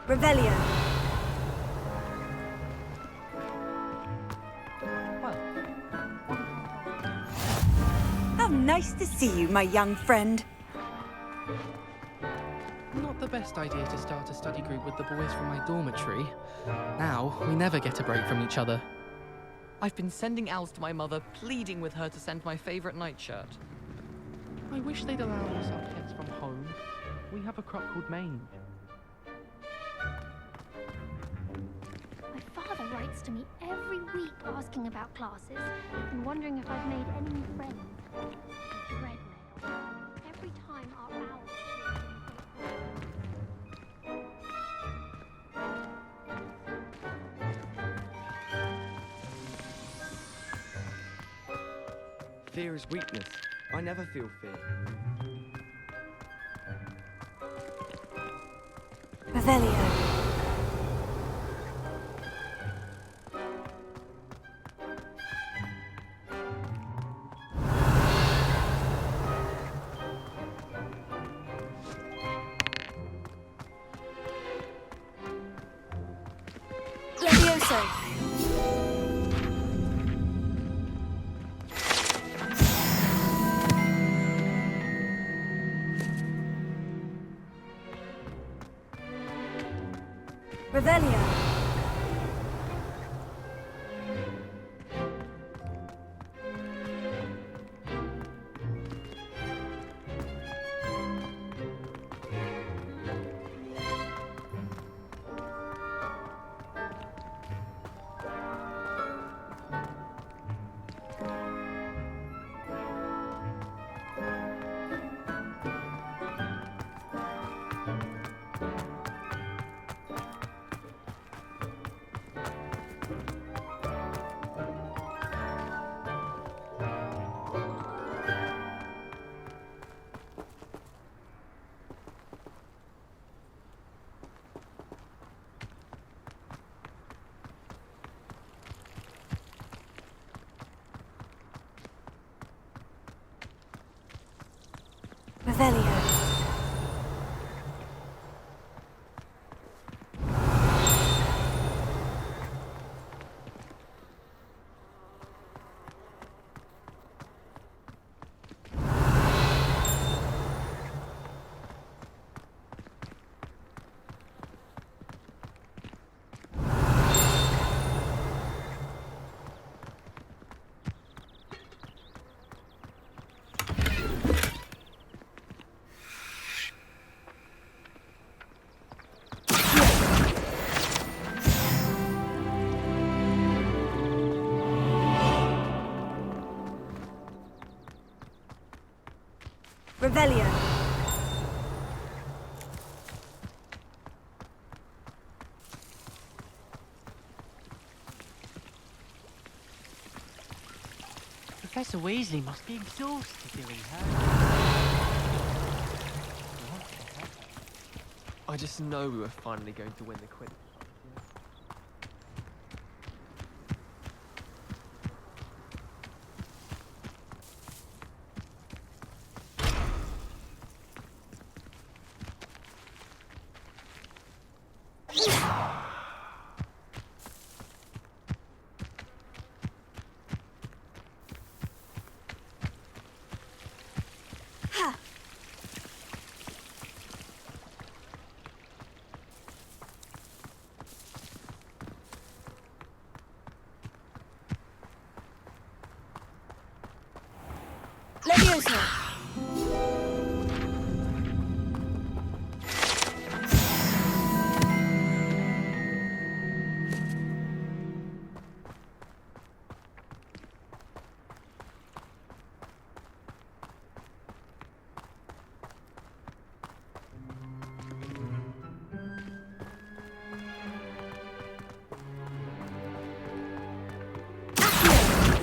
Revelio. How nice to see you, my young friend. Not the best idea to start a study group with the boys from my dormitory. Now, we never get a break from each other. I've been sending owls to my mother, pleading with her to send my favorite nightshirt. I wish they'd allow us our pets from home. We have a crop called mange. My father writes to me every week asking about classes and wondering if I've made any new friends. Dread mail. Every time our owls... Fear is weakness. I never feel fear. Revelio. Levioso. Revelio. Revelio. Revelio. Professor Weasley must be exhausted doing her. I just know we were finally going to win the quiz. Levioso. Accio.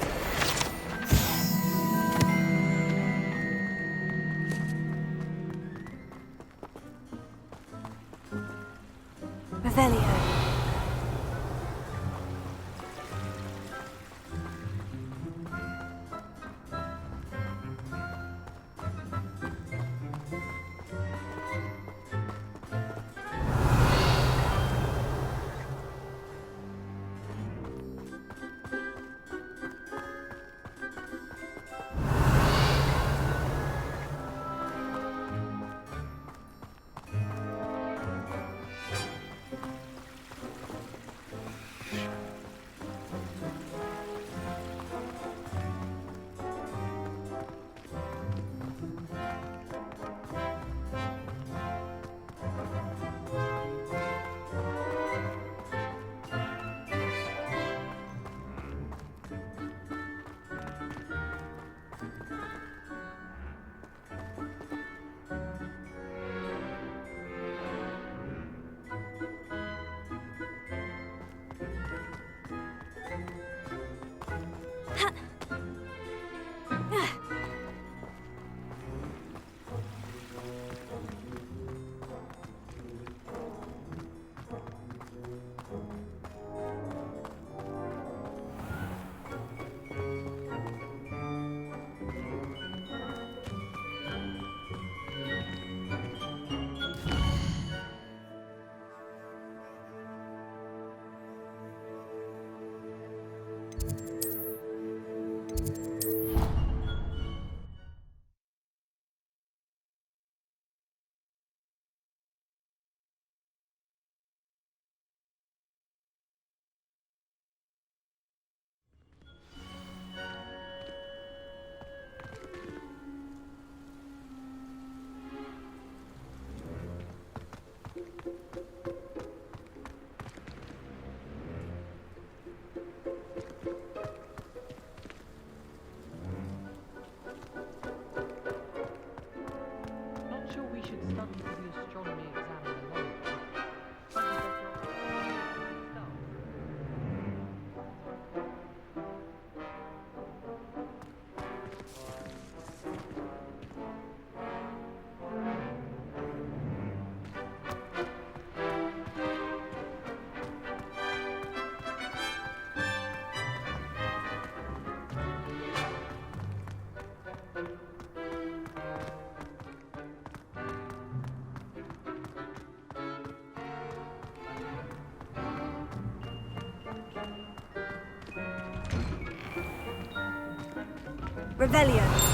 Not sure we should study for the astronomy exam in the library. Slightly better off Revelio.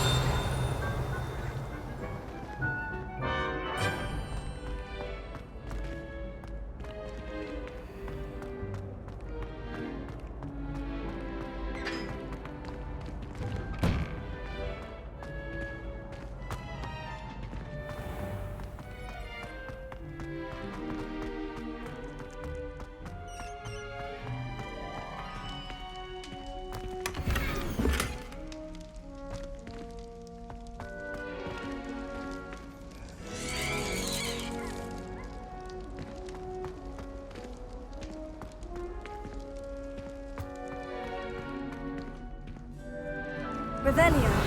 Revelio.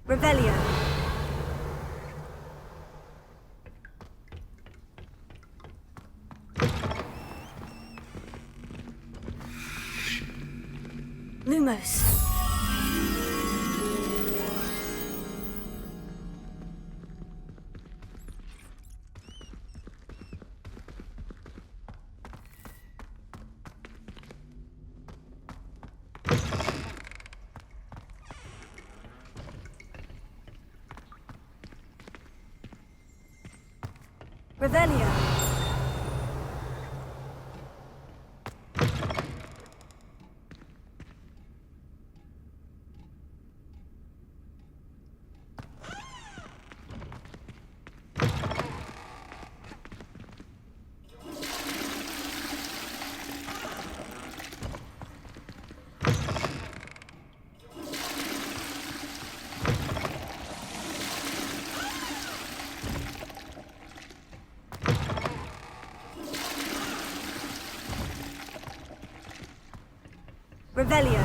Revelio. Lumos. Revelio. Revelio.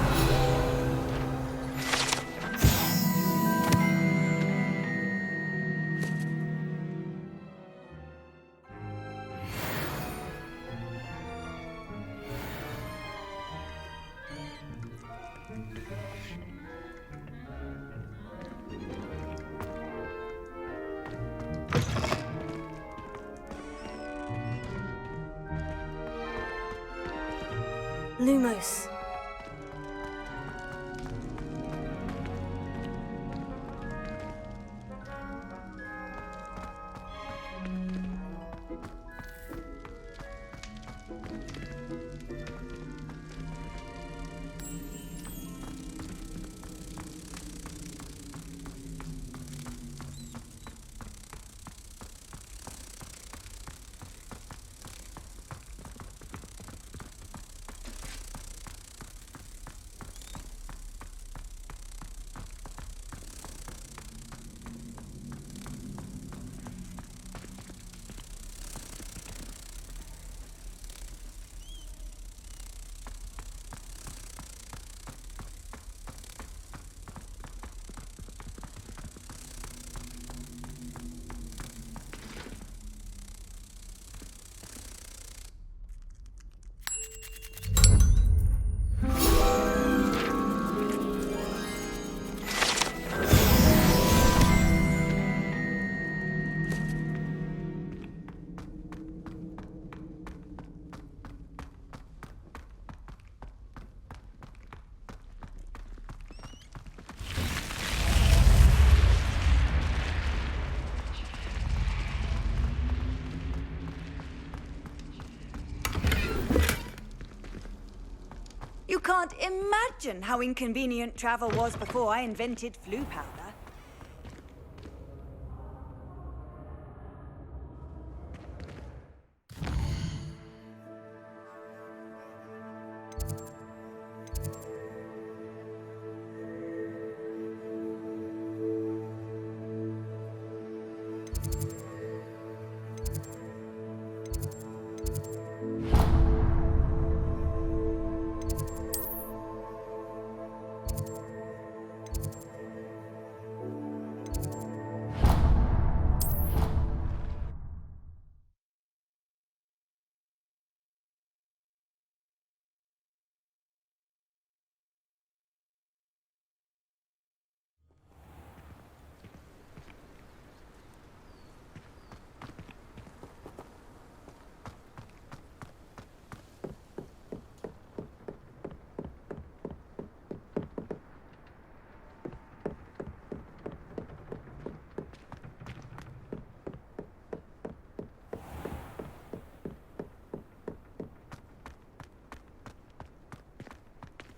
Lumos. You can't imagine how inconvenient travel was before I invented flu powder.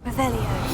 Revelio.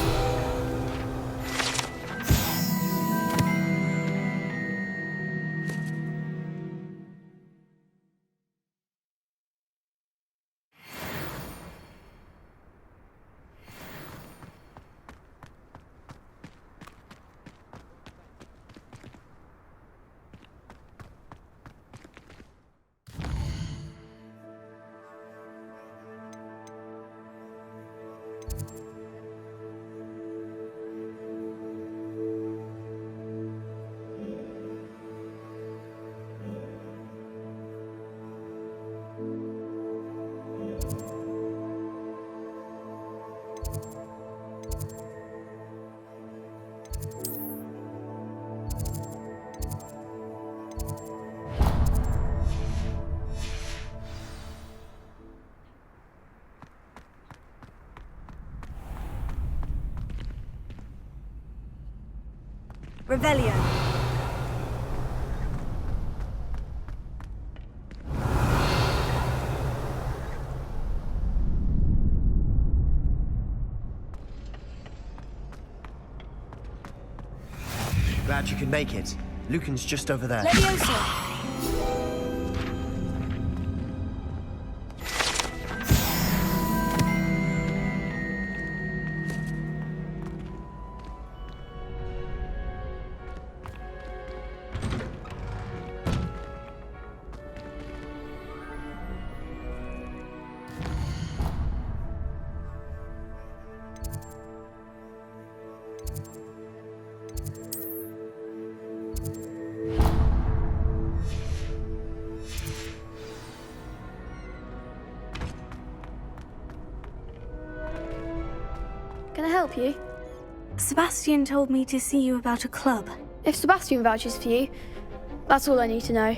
Revelio. Glad you could make it. Lucan's just over there. Levioso. Can I help you? Sebastian told me to see you about a club. If Sebastian vouches for you, that's all I need to know.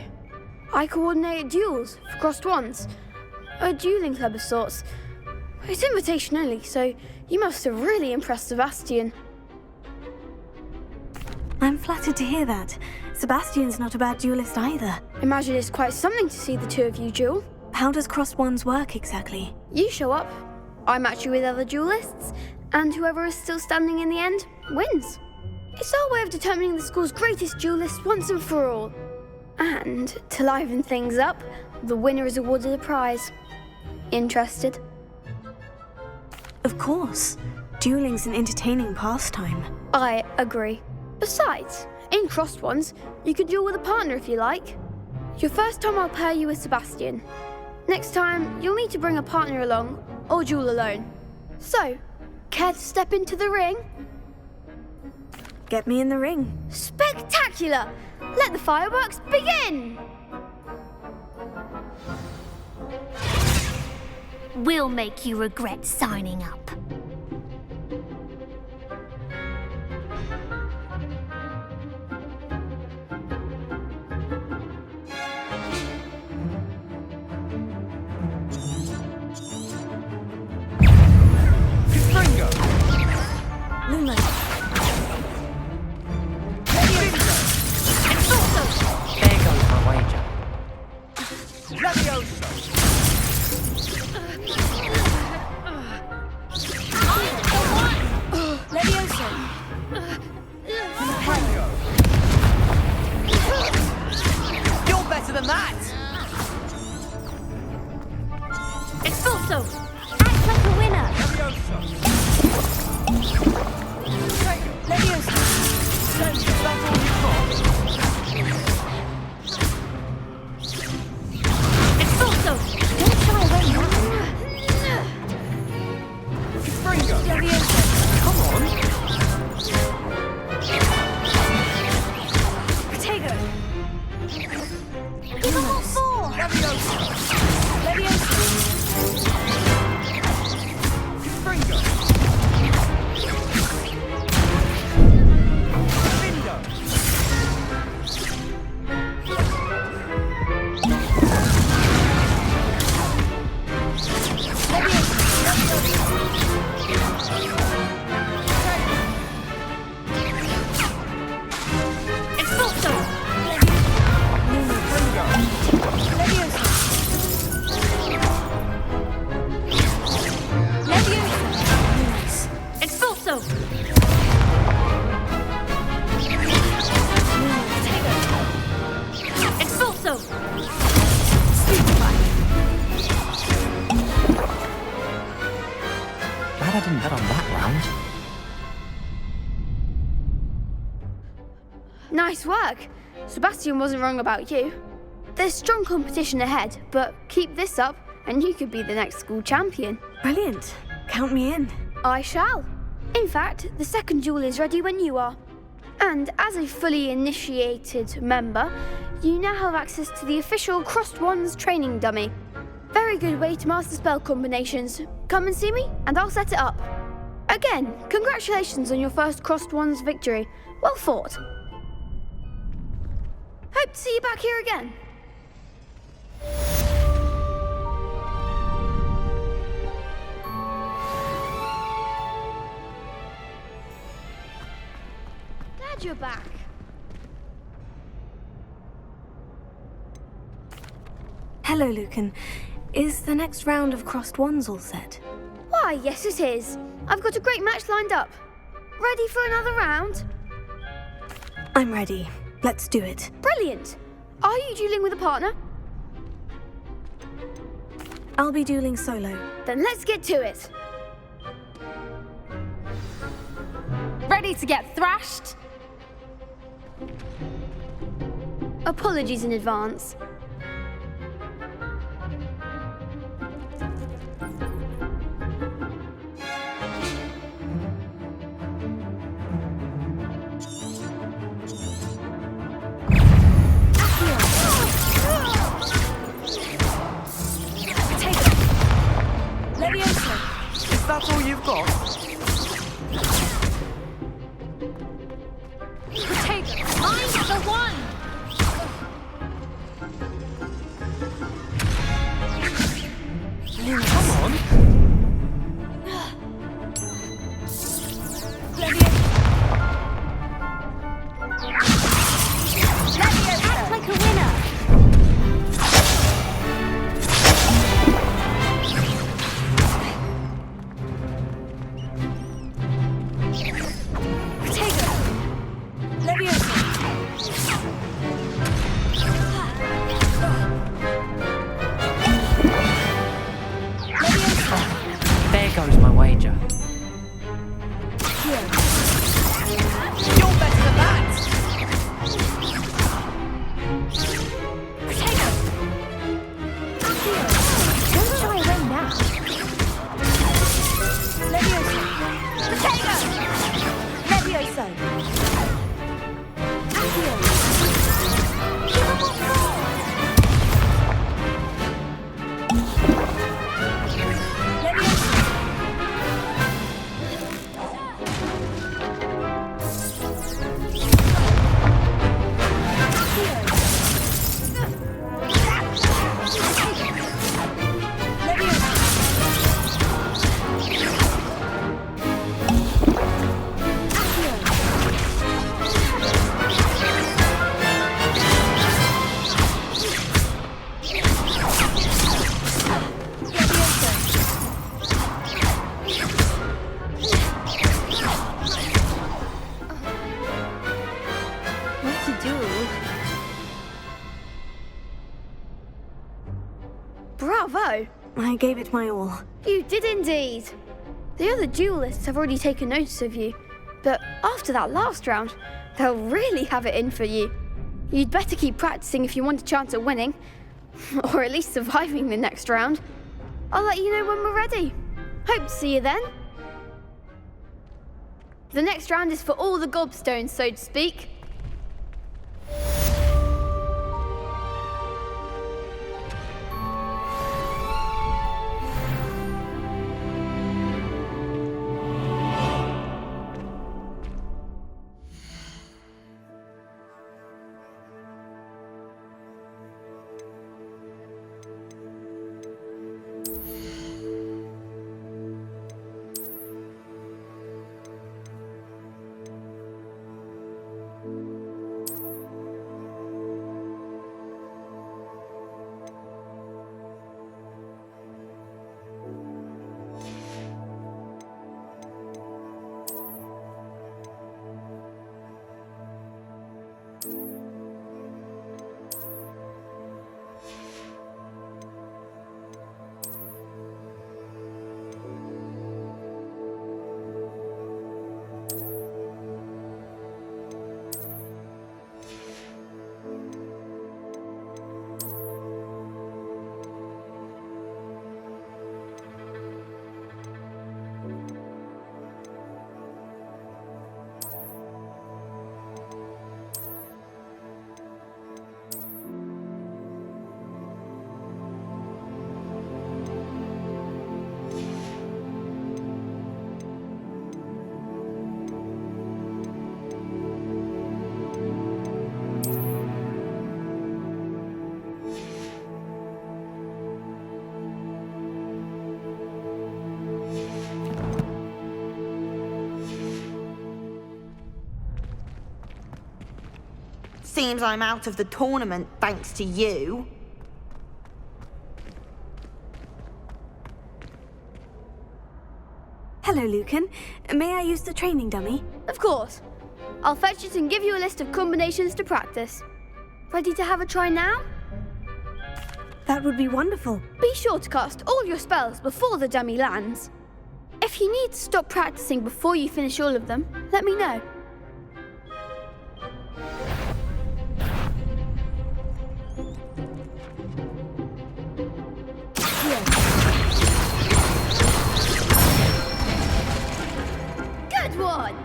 I coordinate duels for crossed ones. A dueling club of sorts. It's invitation only, so you must have really impressed Sebastian. I'm flattered to hear that. Sebastian's not a bad duelist either. Imagine it's quite something to see the two of you duel. How does crossed ones work exactly? You show up, I match you with other duelists, and whoever is still standing in the end wins. It's our way of determining the school's greatest duelist once and for all. And to liven things up, the winner is awarded a prize. Interested? Of course. Dueling's an entertaining pastime. I agree. Besides, in crossed ones, you can duel with a partner if you like. Your first time I'll pair you with Sebastian. Next time, you'll need to bring a partner along, or duel alone. So, care to step into the ring? Get me in the ring. Spectacular! Let the fireworks begin! We'll make you regret signing up. Luma. There goes my wager. Glad I didn't bet on that round. Nice work. Sebastian wasn't wrong about you. There's strong competition ahead, but keep this up and you could be the next school champion. Brilliant. Count me in. I shall. In fact, the second duel is ready when you are. And as a fully initiated member, you now have access to the official Crossed Wands training dummy. Very good way to master spell combinations. Come and see me, and I'll set it up. Again, congratulations on your first Crossed Wands victory. Well fought. Hope to see you back here again. Glad you're back. Hello, Lucan. Is the next round of Crossed Wands all set? Why, yes it is. I've got a great match lined up. Ready for another round? I'm ready. Let's do it. Brilliant. Are you dueling with a partner? I'll be dueling solo. Then let's get to it. Ready to get thrashed? Apologies in advance. Is that all you've got? Potato, mind the one! Come on! Act like a winner! There goes my wager. You're better than that! Don't shy away now. Levioso! Bravo! I gave it my all. You did indeed. The other duelists have already taken notice of you, but after that last round, they'll really have it in for you. You'd better keep practicing if you want a chance at winning, or at least surviving the next round. I'll let you know when we're ready. Hope to see you then. The next round is for all the gobstones, so to speak. Seems I'm out of the tournament thanks to you. Hello, Lucan. May I use the training dummy? Of course. I'll fetch it and give you a list of combinations to practice. Ready to have a try now? That would be wonderful. Be sure to cast all your spells before the dummy lands. If you need to stop practicing before you finish all of them, let me know. Good one!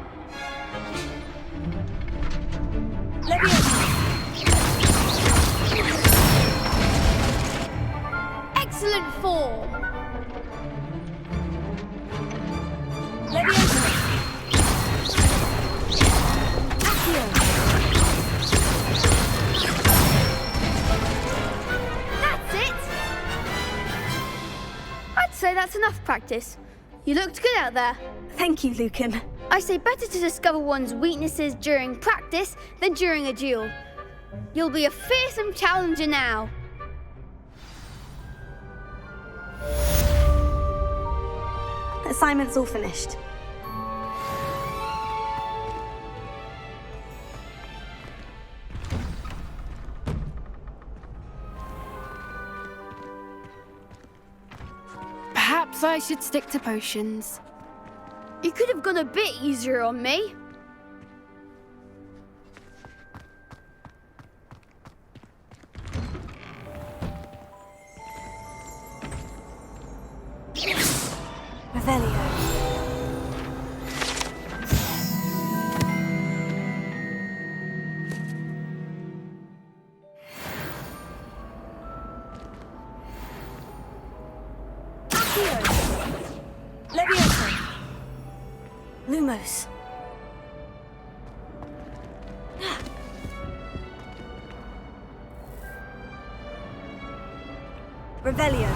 Excellent form! That's it! I'd say that's enough practice. You looked good out there. Thank you, Lucan. I say better to discover one's weaknesses during practice than during a duel. You'll be a fearsome challenger now. Assignment's all finished. Perhaps I should stick to potions. You could have gone a bit easier on me. Revelio. Lumos. Revelio.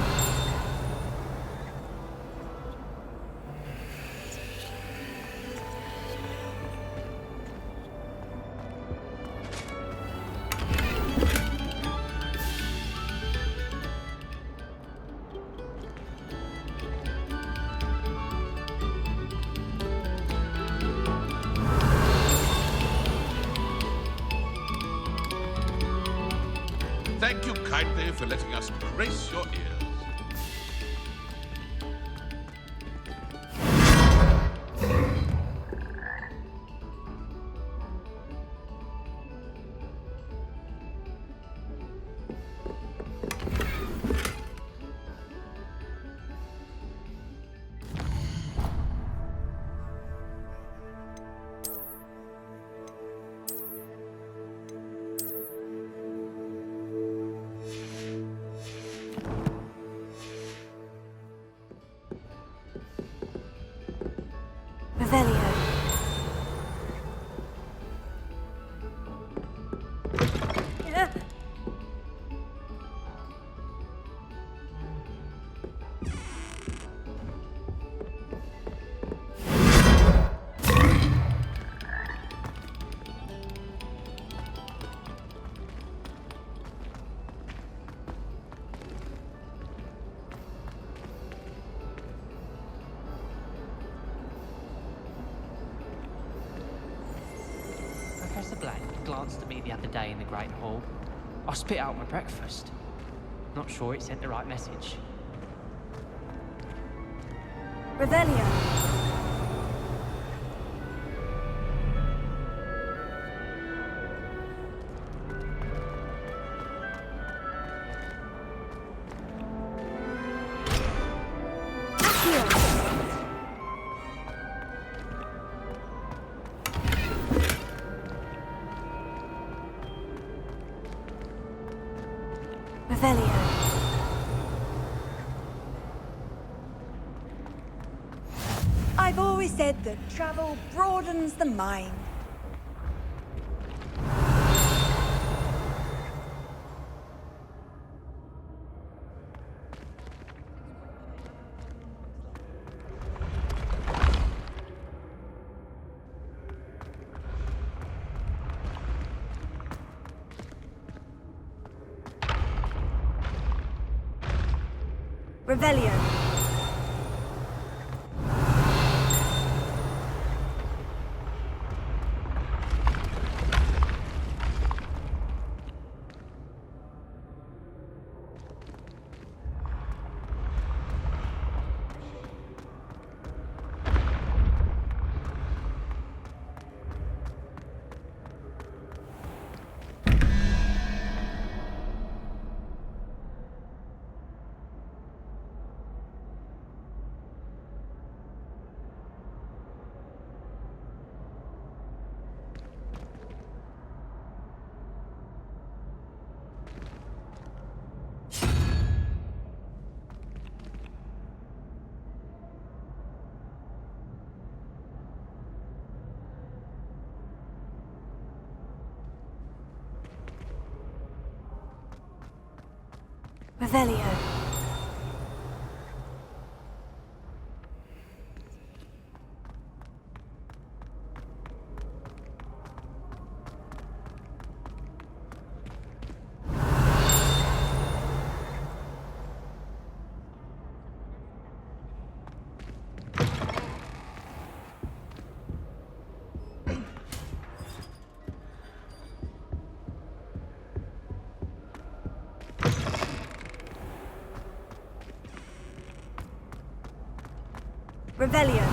Thank you kindly for letting us grace your ears. glanced at me the other day in the Great Hall. I spit out my breakfast. Not sure it sent the right message. Revelio. Revelio. I've always said that travel broadens the mind. Revelio. Revelio. Revelio.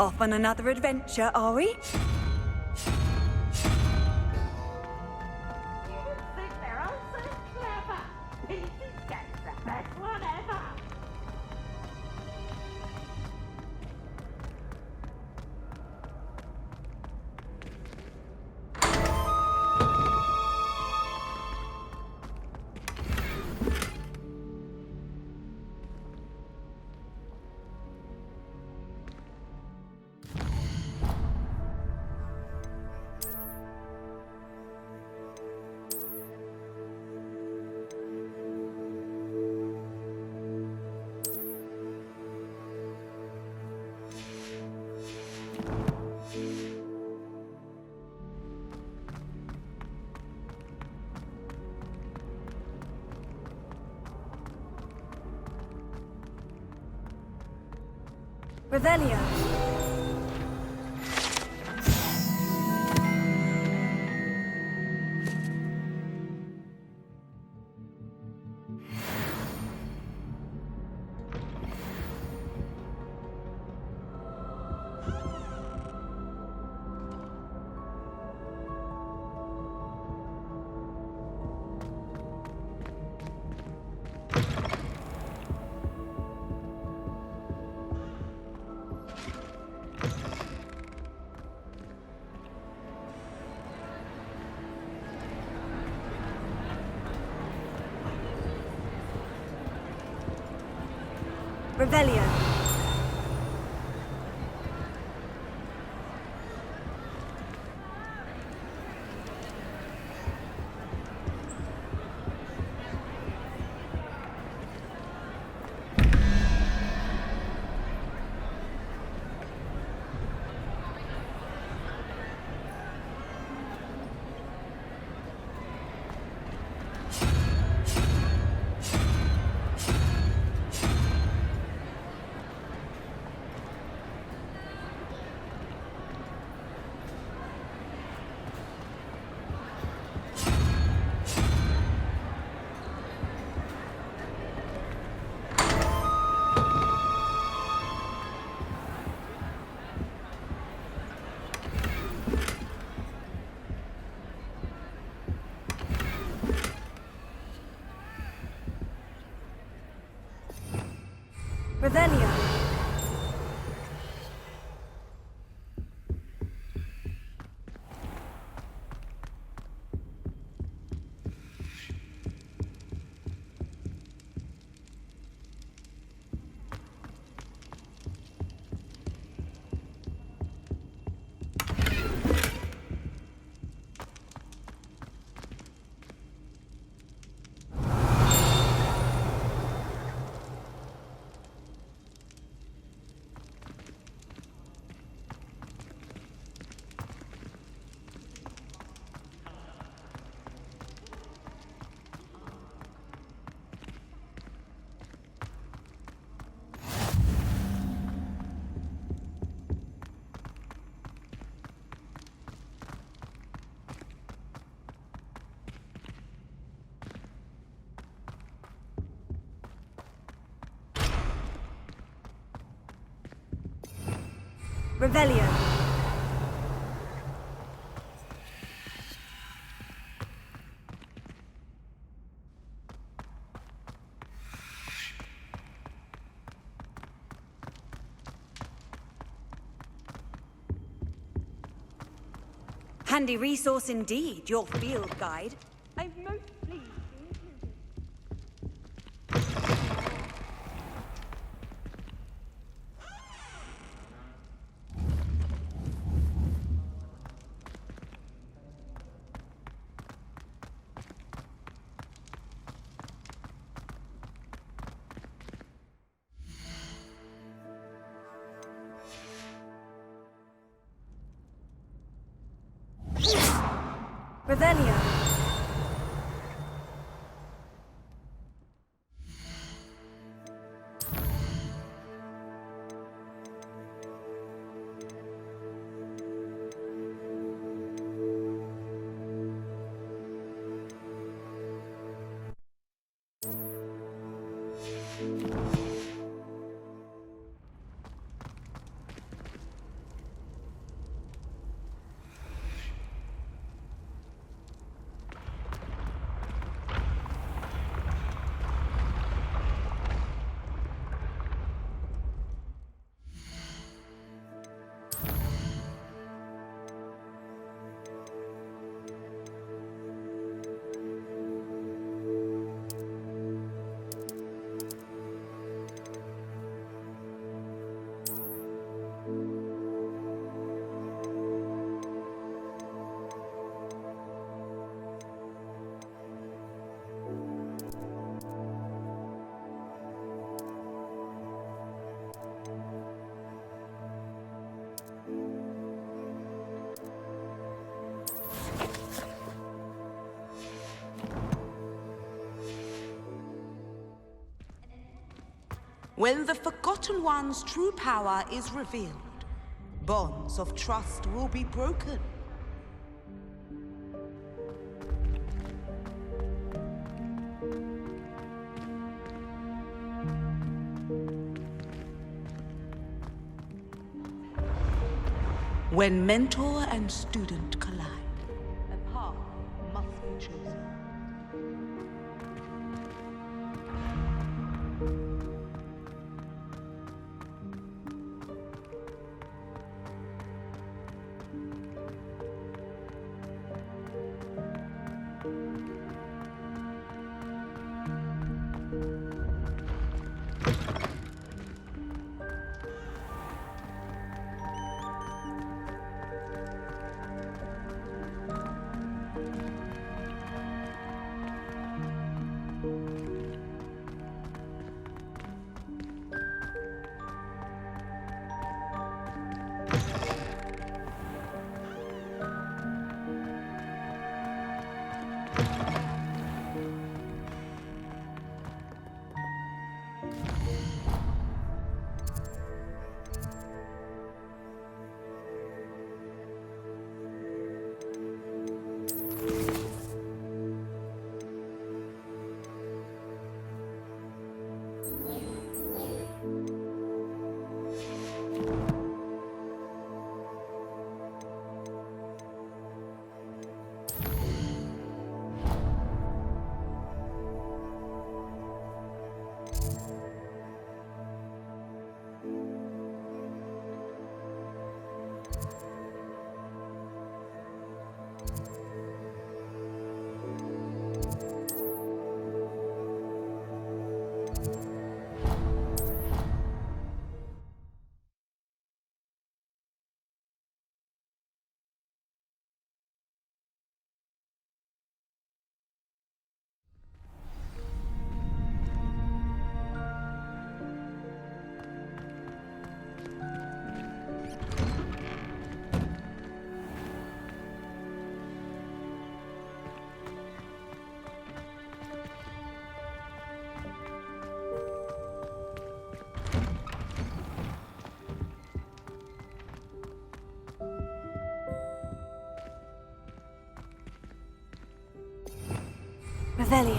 Off on another adventure, are we? Revelio. Revelio. Revelio. Handy resource indeed, your field guide. I'm most pleased to include it. Revelio. When the Forgotten One's true power is revealed, bonds of trust will be broken. When mentor and student collide, a path must be chosen. Revelio.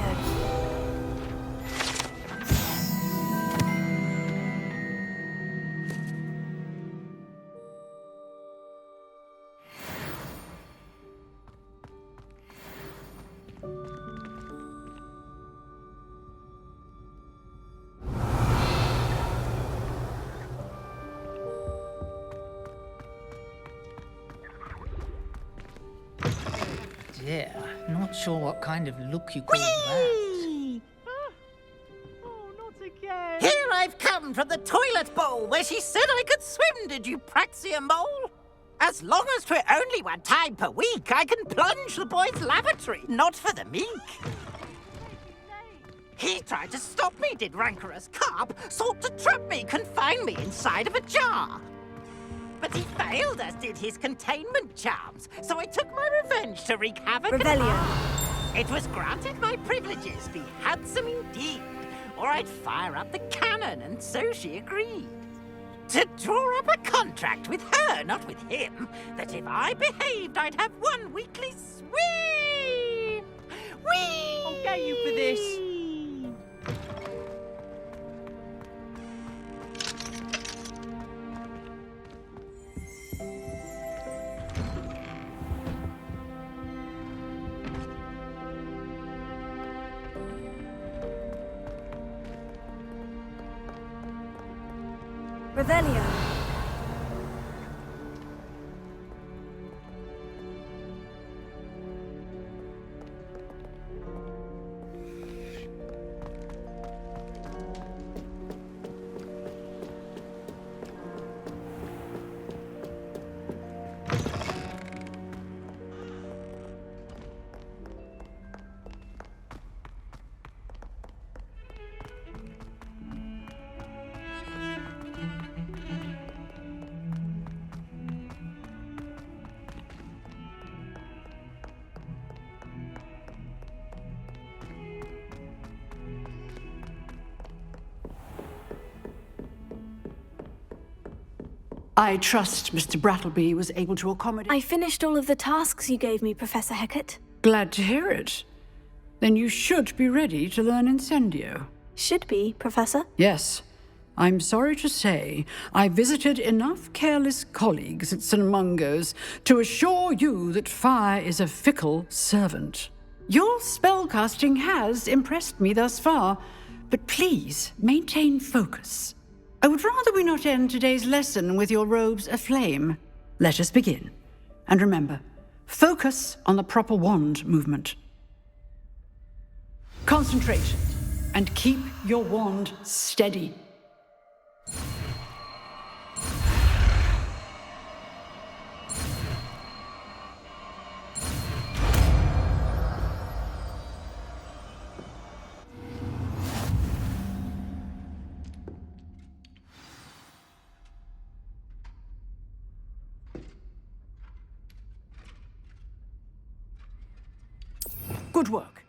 dear. Not sure what kind of look you call that. Here I've come from the toilet bowl where she said I could swim, did you praxia mole? As long as 'twere only one time per week, I can plunge the boy's lavatory, not for the meek. He tried to stop me, did rancorous carp, sought to trap me, confine me inside of a jar. But he failed, as did his containment charms, so I took my revenge to wreak havoc. Revelio. It was granted my privileges be handsome indeed, or I'd fire up the cannon, and so she agreed. To draw up a contract with her, not with him, that if I behaved, I'd have one weekly swim. Whee! I'll get you for this. Revelio. I trust Mr. Brattleby was able to accommodate... I finished all of the tasks you gave me, Professor Hecat. Glad to hear it. Then you should be ready to learn Incendio. Should be, Professor? Yes. I'm sorry to say, I visited enough careless colleagues at St. Mungo's to assure you that fire is a fickle servant. Your spellcasting has impressed me thus far, but please maintain focus. I would rather we not end today's lesson with your robes aflame. Let us begin. And remember, focus on the proper wand movement. Concentrate, and keep your wand steady. Good work.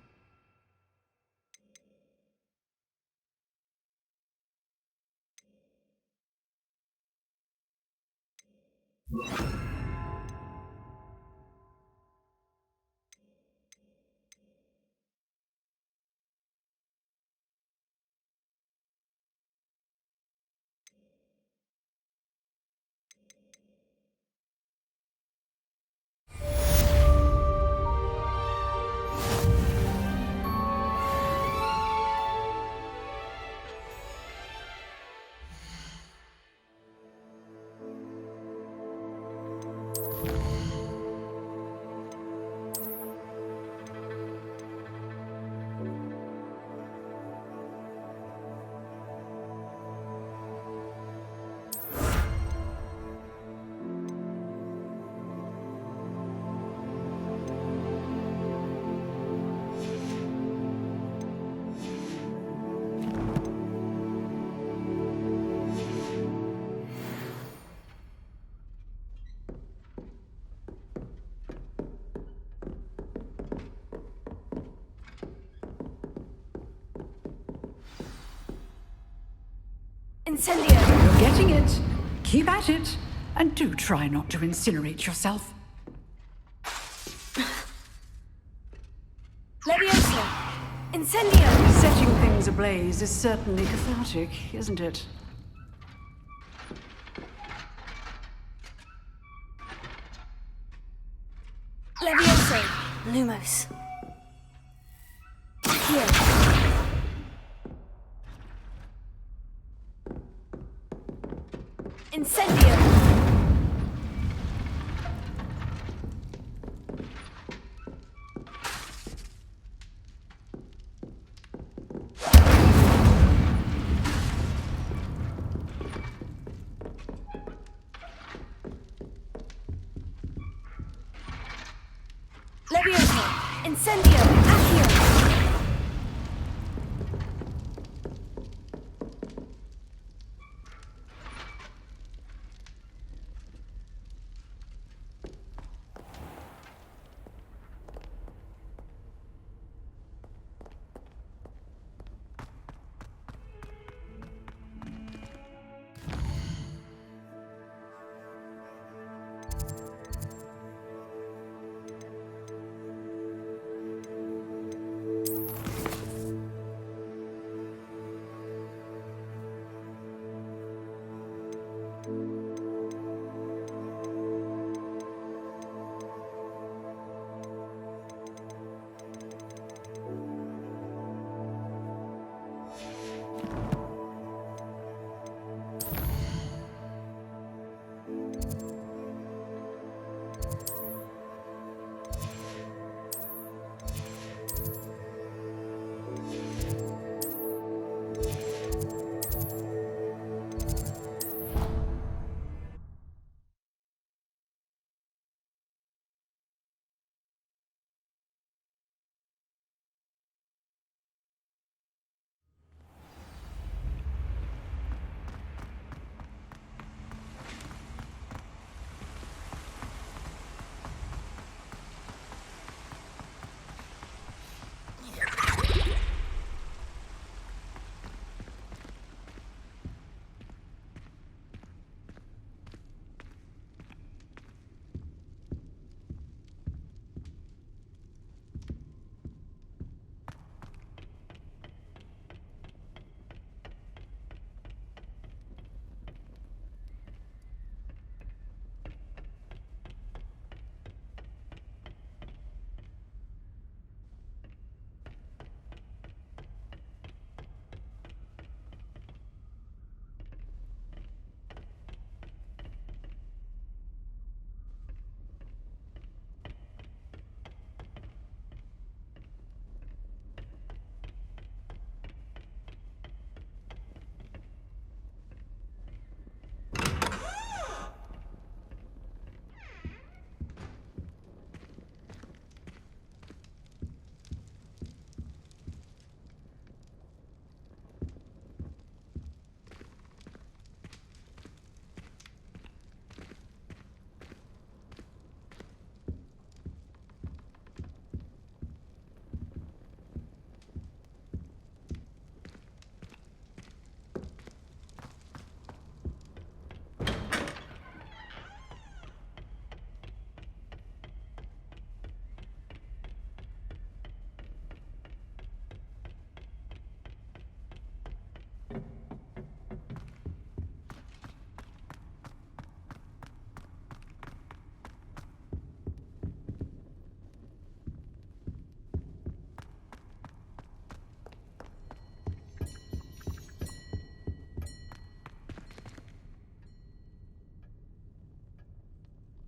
Incendio! You're getting it. Keep at it. And do try not to incinerate yourself. Levioso! Incendio! Setting things ablaze is certainly cathartic, isn't it? Levioso! Lumos. Here. Incendio! Incendio! Accio!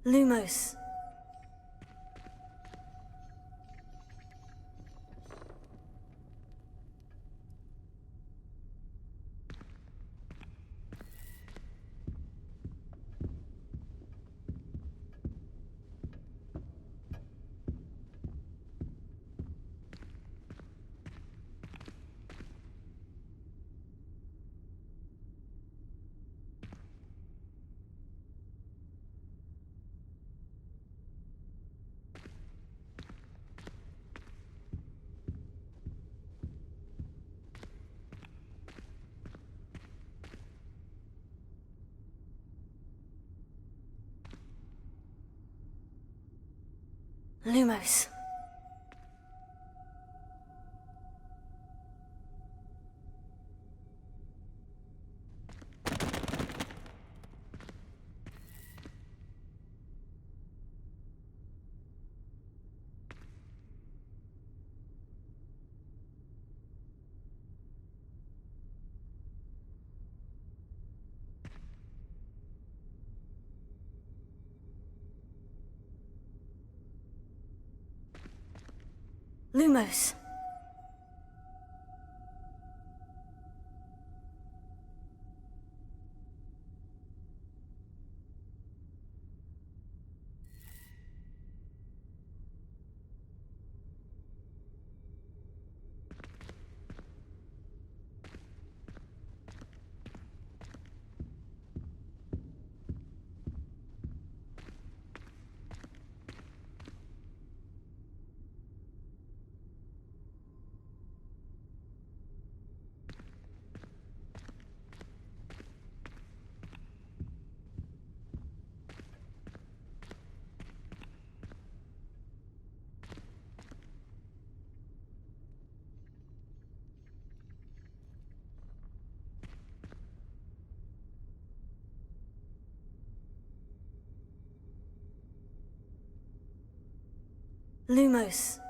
Lumos. Lumos. Lumos. Lumos.